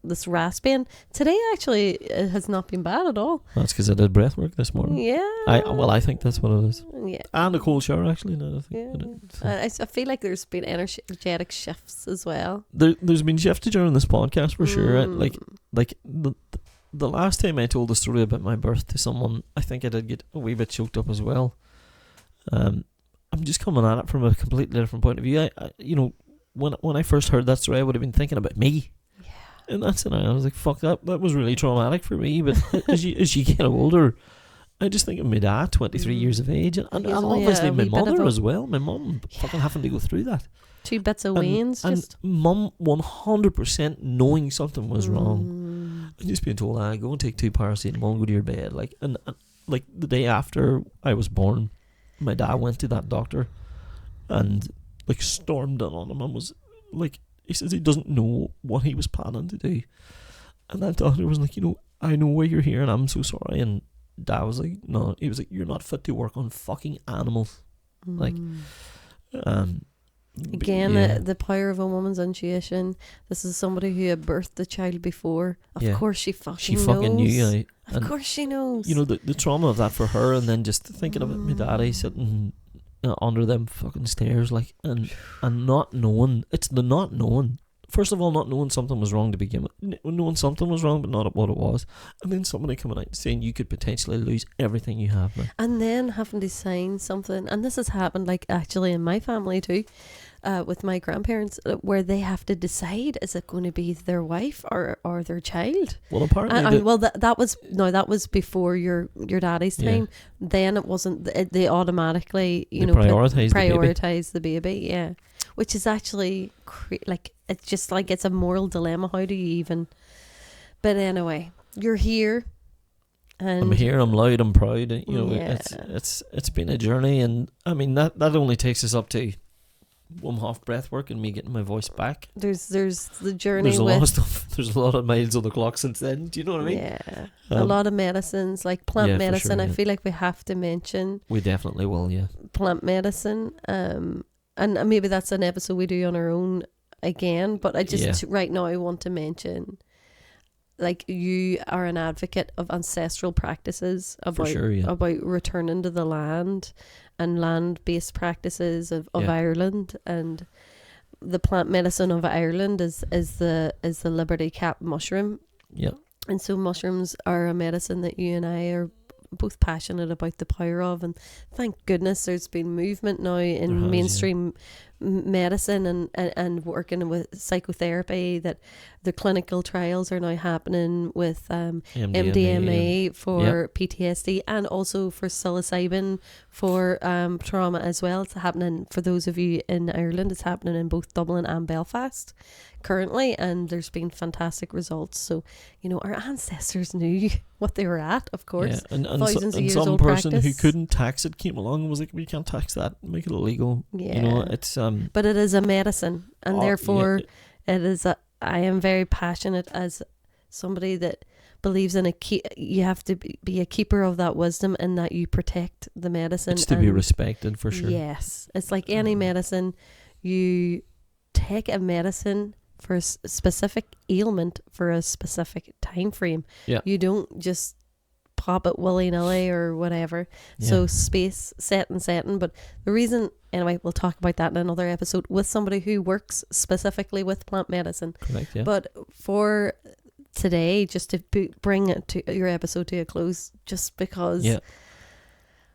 this raspy. And today actually it has not been bad at all. That's because I did breath work this morning. Yeah. I think that's what it is. Yeah. And a cold shower, actually. Now I think I feel like there's been energetic shifts as well. There's been shifted during this podcast for sure. Like the last time I told the story about my birth to someone, I think I did get a wee bit choked up as well. I'm just coming at it from a completely different point of view. When I first heard that story, I would have been thinking about me. Yeah. And that's it. I was like, fuck, that was really traumatic for me. But as you get older, I just think of my dad, 23 years of age, and obviously my mother as well. My mum fucking having to go through that. 2 bits of wains. And mum 100% knowing something was wrong. And just being told, go and take 2 paracetamol, go to your bed. Like the day after I was born, my dad went to that doctor, and like stormed in on him and was like, he says he doesn't know what he was planning to do. And that doctor was like, I know why you're here and I'm so sorry. And Dad was like, no, he was like, you're not fit to work on fucking animals. Like, again, the power of a woman's intuition. This is somebody who had birthed the child before. Of course she fucking knew. Of course she knows. The trauma of that for her, and then just thinking about my daddy sitting under them fucking stairs, like, and not knowing. It's the not knowing. First of all, not knowing something was wrong to begin with. Knowing something was wrong, but not what it was. And then somebody coming out and saying you could potentially lose everything you have now. And then having to sign something. And this has happened, like, actually in my family too, with my grandparents, where they have to decide, is it going to be their wife or their child? Well, apparently... that was before your daddy's time. Yeah. Then it wasn't... They automatically, prioritize the baby. Yeah. Which is actually, it's just like, it's a moral dilemma. How do you even... But anyway, you're here. And I'm here, I'm loud, I'm proud. It's been a journey, and I mean, that only takes us up to Wim Hof breath work and me getting my voice back. There's the journey. There's a lot of stuff. There's a lot of miles on the clock since then. Do you know what I mean? Yeah. A lot of medicines, like plant medicine. Sure, I feel like we have to mention. We definitely will, yeah. Plant medicine. And maybe that's an episode we do on our own again. But I just right now I want to mention, like, you are an advocate of ancestral practices about returning to the land and land-based practices of Ireland, and the plant medicine of Ireland is the Liberty Cap mushroom. Yeah. And so mushrooms are a medicine that you and I are both passionate about the power of, and thank goodness there's been movement now in mainstream medicine and working with psychotherapy, that the clinical trials are now happening with MDMA for PTSD, and also for psilocybin for trauma as well. It's happening, for those of you in Ireland, it's happening in both Dublin and Belfast currently, and there's been fantastic results. So, our ancestors knew what they were at, of course. And thousands of years some old person practice. who couldn't tax it came along and was like, we can't tax that, make it illegal. It's but it is a medicine, and therefore it is I am very passionate as somebody that believes in you have to be a keeper of that wisdom, and that you protect the medicine. It's to be respected, for sure. Yes, it's like any medicine. You take a medicine for a specific ailment for a specific time frame. Yeah. You don't just pop it willy-nilly or whatever. So space, setting. But the reason, anyway, we'll talk about that in another episode with somebody who works specifically with plant medicine. Correct, yeah. But for today, just to bring it to your episode to a close, just because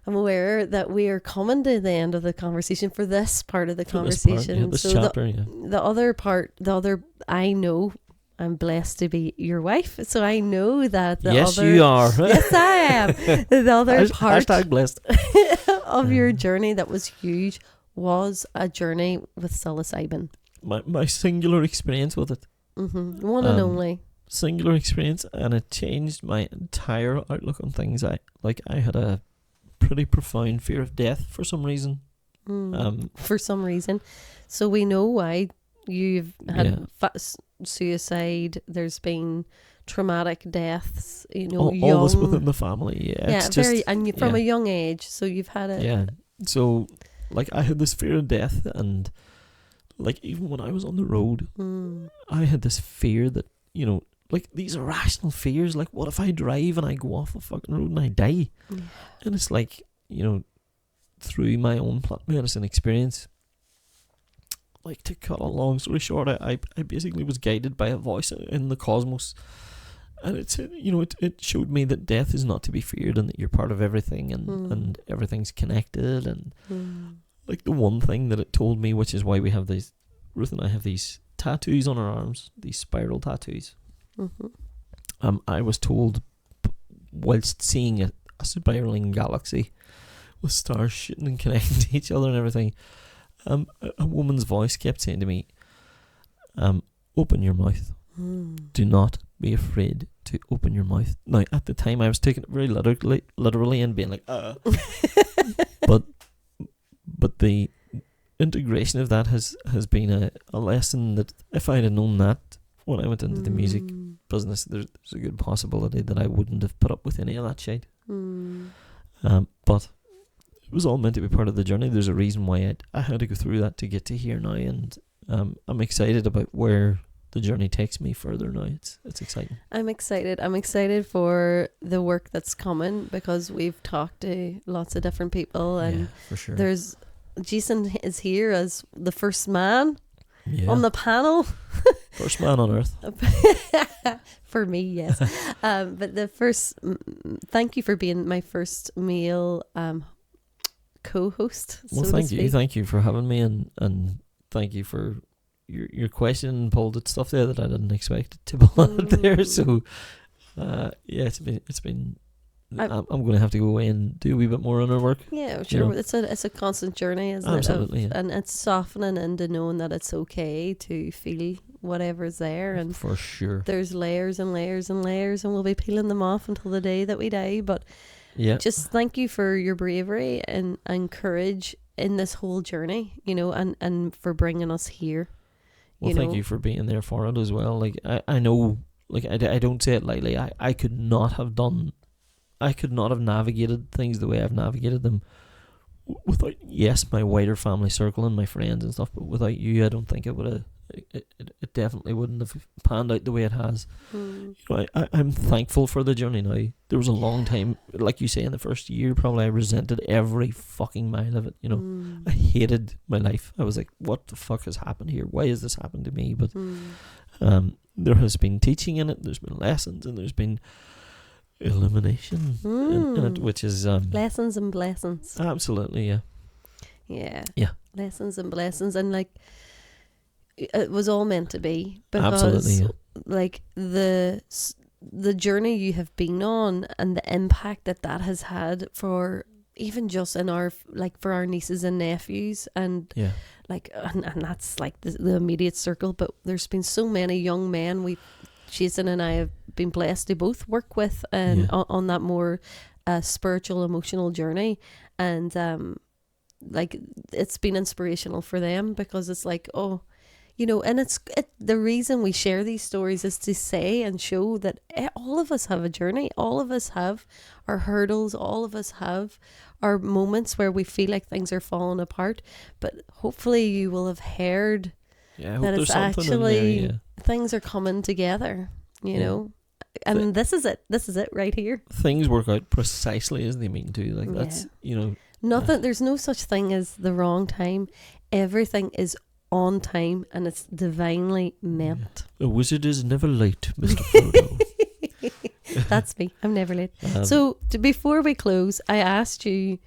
I'm aware that we are coming to the end of the conversation for this part of the conversation. This so chapter, the other part, I know I'm blessed to be your wife, so I know that the yes, other... you are. Yes, I am. The other part blessed. of your journey that was huge was a journey with psilocybin. My singular experience with it. Mm-hmm. One and only. Singular experience, and it changed my entire outlook on things. I had a pretty profound fear of death for some reason. For some reason. So we know why. You've had suicide, there's been traumatic deaths, all this within the family. From a young age, so you've had it. So like, I had this fear of death, and like, even when I was on the road, I had this fear that, like, these irrational fears, like, what if I drive and I go off a fucking road and I die? And it's like, through my own plant medicine experience, like, to cut a long story short, I basically was guided by a voice in the cosmos, and it showed me that death is not to be feared, and that you're part of everything, and everything's connected, and like, the one thing that it told me, which is why we have these, Ruth and I have these tattoos on our arms, these spiral tattoos. I was told, whilst seeing a spiraling galaxy with stars shooting and connecting to each other and everything, a woman's voice kept saying to me, open your mouth. Do not be afraid to open your mouth. Now, at the time, I was taking it very literally and being like, but integration of that has been a lesson that if I'd have known that when I went into the music business, there's a good possibility that I wouldn't have put up with any of that shit. But it was all meant to be part of the journey. There's a reason why I had to go through that to get to here now, and I'm excited about where the journey takes me further now. It's exciting. I'm excited for the work that's coming, because we've talked to lots of different people, and for sure. There's Jason is here as the first man on the panel. First man on earth. For me, yes. But the first, thank you for being my first male co-host. Well, thank you for having me, and thank you for your question pulled at stuff there that I didn't expect to pull out there. So it's been I'm going to have to go away and do a wee bit more on our work. Yeah, sure. You know? It's a constant journey, isn't Absolutely, it? And it's softening into knowing that it's okay to feel whatever's there. And for sure, there's layers and layers and layers, and we'll be peeling them off until the day that we die. But just thank you for your bravery and courage in this whole journey, you know, and for bringing us here. Well, thank you for being there for it as well. Like, I know, like, I don't say it lightly. I could not have navigated things the way I've navigated them without, my wider family circle and my friends and stuff, but without you, I don't think it would have, it definitely wouldn't have panned out the way it has. You know, I'm thankful for the journey now. There was a long time, like you say, in the first year, probably I resented every fucking mile of it, you know. I hated my life. I was like, what the fuck has happened here? Why has this happened to me? But there has been teaching in it, there's been lessons, and there's been illumination in it, which is lessons and blessings. Absolutely, yeah. Lessons and blessings, and like it was all meant to be, because absolutely, like the journey you have been on and the impact that has had for even just in our, like, for our nieces and nephews, and like and that's like the immediate circle, but there's been so many young men Jason and I have been blessed to both work with on that more spiritual, emotional journey, and like it's been inspirational for them, because it's like, oh, you know, and the reason we share these stories is to say and show that all of us have a journey, all of us have our hurdles, all of us have our moments where we feel like things are falling apart, but hopefully you will have heard that it's actually things are coming together, you know, and this is it right here. Things work out precisely as they mean to. Like, that's, you know, nothing. There's no such thing as the wrong time. Everything is on time, and it's divinely meant. A wizard is never late, Mr. Frodo. That's me. I'm never late. So before we close, I asked you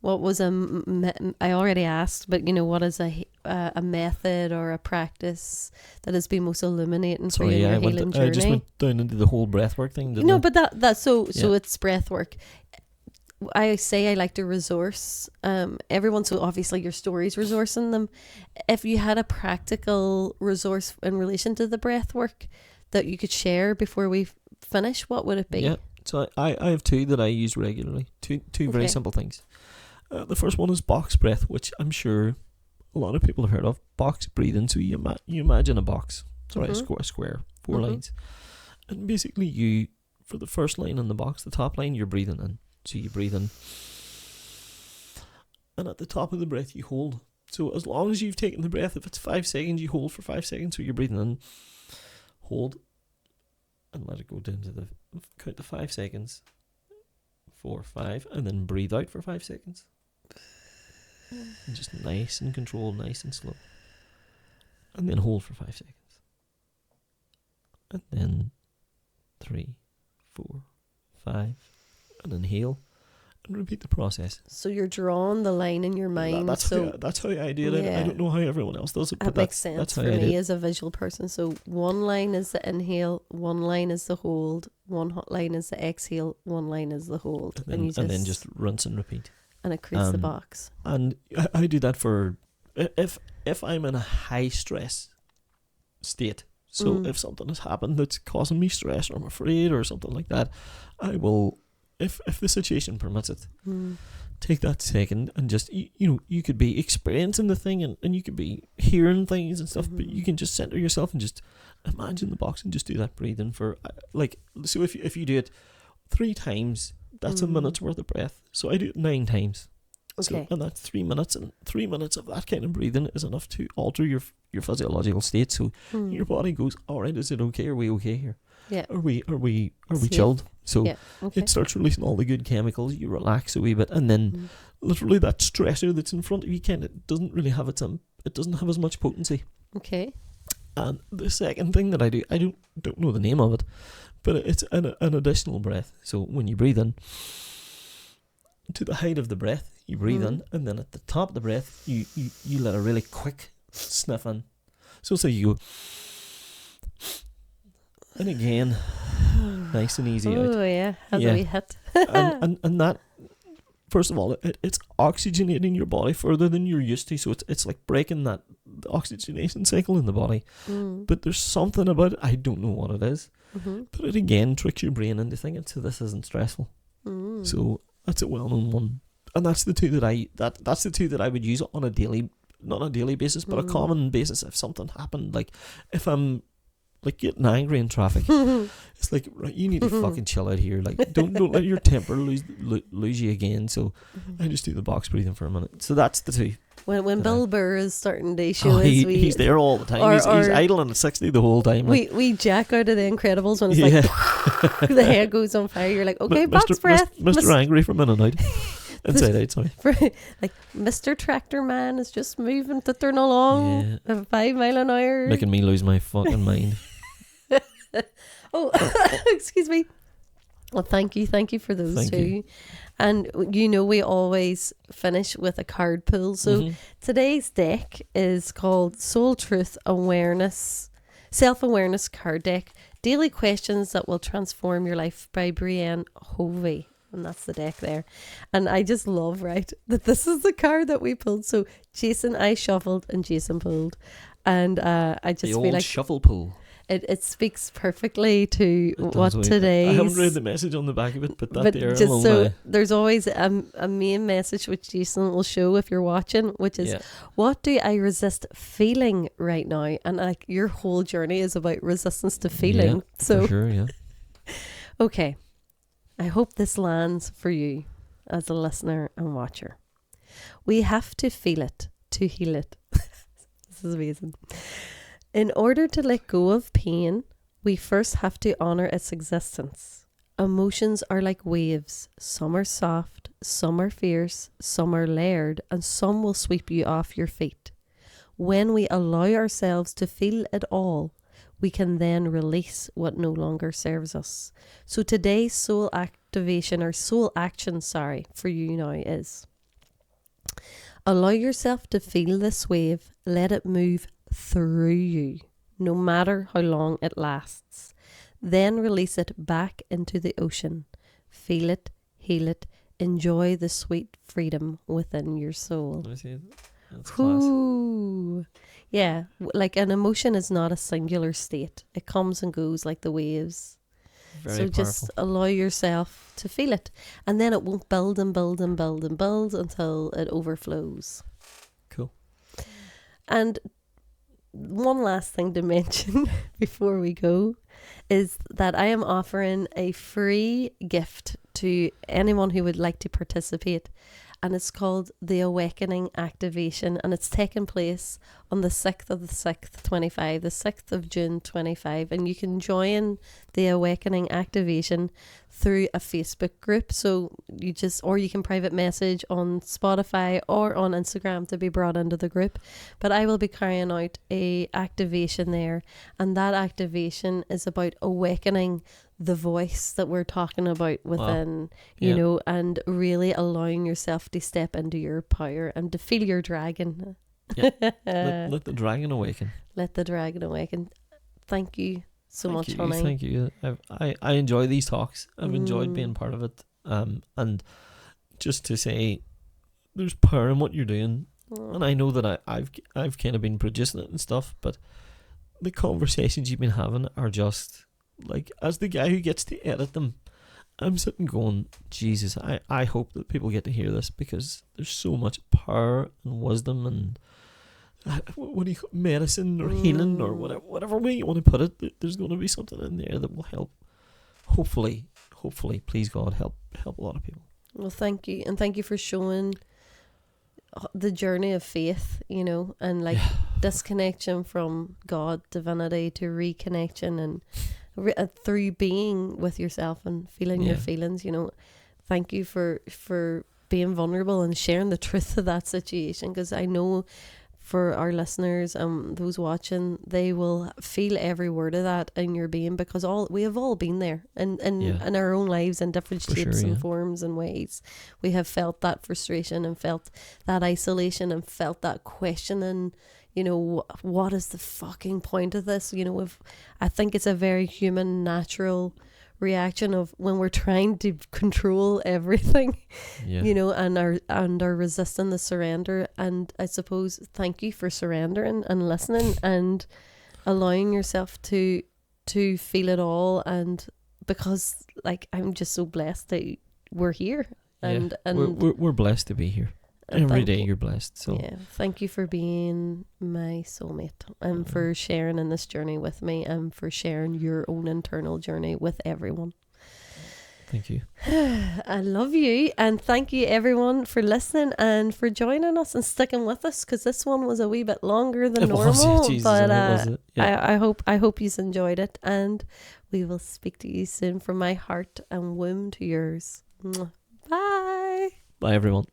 what was I already asked, but you know, what is a method or a practice that has been most illuminating for you in your healing journey? I just went down into the whole breathwork thing. No, but that's so it's breathwork. I say I like to resource everyone, so obviously your stories resourcing them. If you had a practical resource in relation to the breath work that you could share before we finish, what would it be? Yeah, so I have two that I use regularly. Two very simple things. The first one is box breath, which I'm sure a lot of people have heard of. Box breathing. So you imagine a box, sorry, a square, 4 lines, and basically you, for the first line in the box, the top line, you're breathing in. So you breathe in, and at the top of the breath you hold. So as long as you've taken the breath, if it's 5 seconds, you hold for 5 seconds. So you're breathing in, hold, and let it go down to count to 5 seconds, 4, 5, and then breathe out for 5 seconds. And just nice and controlled, nice and slow. And then hold for 5 seconds. And then 3, 4, 5. And inhale and repeat the process. So you're drawing the line in your mind. That's how I do it. I don't know how everyone else does it, but that makes sense for me as a visual person. So one line is the inhale, one line is the hold, one line is the exhale, one line is the hold, and then just rinse and repeat. And it creates the box. And I do that for if I'm in a high stress state. So if something has happened that's causing me stress, or I'm afraid, or something like that, I will. If the situation permits it, take that second and just, you could be experiencing the thing and you could be hearing things and stuff, but you can just center yourself and just imagine the box and just do that breathing for, so if you do it 3 times, that's a minute's worth of breath. So I do it 9 times. Okay. So, and that's 3 minutes, and 3 minutes of that kind of breathing is enough to alter your physiological state. So your body goes, all right, is it okay? Are we okay here? Yeah. Are we chilled? So it starts releasing all the good chemicals. You relax a wee bit, and then literally that stressor that's in front of you it doesn't really have it doesn't have as much potency. Okay. And the second thing that I do, I don't know the name of it, but it's an additional breath. So when you breathe in, to the height of the breath, you breathe in, and then at the top of the breath, you let a really quick sniff in. So say you go, and again, nice and easy out. Oh yeah, has a wee hit. and that, first of all, it's oxygenating your body further than you're used to. So it's like breaking the oxygenation cycle in the body. But there's something about it, I don't know what it is, but it again tricks your brain into thinking, so this isn't stressful. So that's a well-known one, and that's the two that I would use on a daily, not a daily basis, but a common basis. If something happened, like if I'm like getting angry in traffic, it's like, right, you need to fucking chill out here. Like don't let your temper lose you again. So I just do the box breathing for a minute. So that's the two. When Bill Burr is starting to show he's there all the time. He's idling at 60 the whole time. We jack out of The Incredibles when it's like the hair goes on fire. You're like, okay, box breath. Mr. Angry from In and Out. Inside Out, sorry. Like Mr. Tractor Man is just moving thither along at 5 miles an hour, making me lose my fucking mind. Oh, excuse me. Well, thank you for those two. And we always finish with a card pull. So today's deck is called Soul Truth Awareness, Self-Awareness Card Deck, Daily Questions That Will Transform Your Life by Brienne Hovey. And that's the deck there. And I just love, that this is the card that we pulled. So I shuffled and Jason pulled. And I just feel like shuffle pull. It speaks perfectly to what today. I haven't read the message on the back of it, but there just alone, so there's always a main message which Jason will show if you're watching, which is what do I resist feeling right now? And like your whole journey is about resistance to feeling. So for sure, yeah. Okay, I hope this lands for you as a listener and watcher. We have to feel it to heal it. This is amazing. In order to let go of pain, we first have to honor its existence. Emotions are like waves. Some are soft, some are fierce, some are layered, and some will sweep you off your feet. When we allow ourselves to feel it all, we can then release what no longer serves us. So today's soul action for you now is: allow yourself to feel this wave. Let it move through you, no matter how long it lasts. Then release it back into the ocean. Feel it, heal it, enjoy the sweet freedom within your soul. That's class. Ooh. Yeah, like an emotion is not a singular state. It comes and goes like the waves. Very so powerful. Just allow yourself to feel it, and then it won't build and build and build and build until it overflows. Cool. And one last thing to mention before we go is that I am offering a free gift to anyone who would like to participate, and it's called the Awakening Activation, and it's taking place on the 6th of the 6th 25, the 6th of June 25, and you can join the Awakening Activation through a Facebook group. So or you can private message on Spotify or on Instagram to be brought into the group. But I will be carrying out a activation there, and that activation is about awakening the voice that we're talking about within, you know, and really allowing yourself to step into your power and to feel your dragon. Yeah. Let the dragon awaken. Let the dragon awaken. Thank you so much, honey. Thank you. I enjoy these talks. I've enjoyed being part of it. And just to say, there's power in what you're doing. And I know that I've kind of been producing it and stuff, but the conversations you've been having are just like, as the guy who gets to edit them I'm sitting going, Jesus, I hope that people get to hear this, because there's so much power and wisdom and what do you call medicine or healing or whatever way you want to put it. There's going to be something in there that will help. Hopefully, please God, help a lot of people. Well, thank you, and thank you for showing the journey of faith, you know, and like disconnection from God, divinity, to reconnection, and through being with yourself and feeling your feelings, you know. Thank you for being vulnerable and sharing the truth of that situation, because I know for our listeners, those watching, they will feel every word of that in your being, because we have all been there in our own lives in different shapes and forms and ways. We have felt that frustration and felt that isolation and felt that questioning, you know, what is the fucking point of this? You know, I think it's a very human, natural reaction of when we're trying to control everything, you know, and are resisting the surrender. And I suppose thank you for surrendering and listening and allowing yourself to feel it all. And because like I'm just so blessed that we're here, and we're blessed to be here. Every day you're blessed. So thank you for being my soulmate, and for sharing in this journey with me, and for sharing your own internal journey with everyone. Thank you. I love you, and thank you everyone for listening and for joining us and sticking with us, because this one was a wee bit longer than normal. But I hope you enjoyed it, and we will speak to you soon, from my heart and womb to yours. Bye. Bye everyone.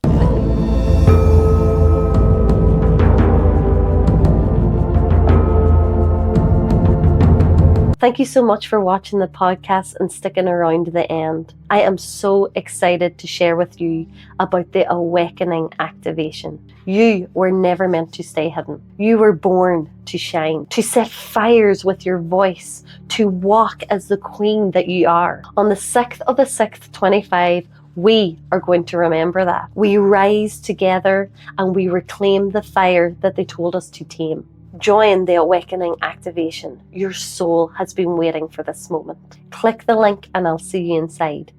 Thank you so much for watching the podcast and sticking around to the end. I am so excited to share with you about the awakening activation. You were never meant to stay hidden. You were born to shine, to set fires with your voice, to walk as the queen that you are. On the 6th of the 6th, 25, we are going to remember that. We rise together and we reclaim the fire that they told us to tame. Join the awakening activation. Your soul has been waiting for this moment. Click the link and I'll see you inside.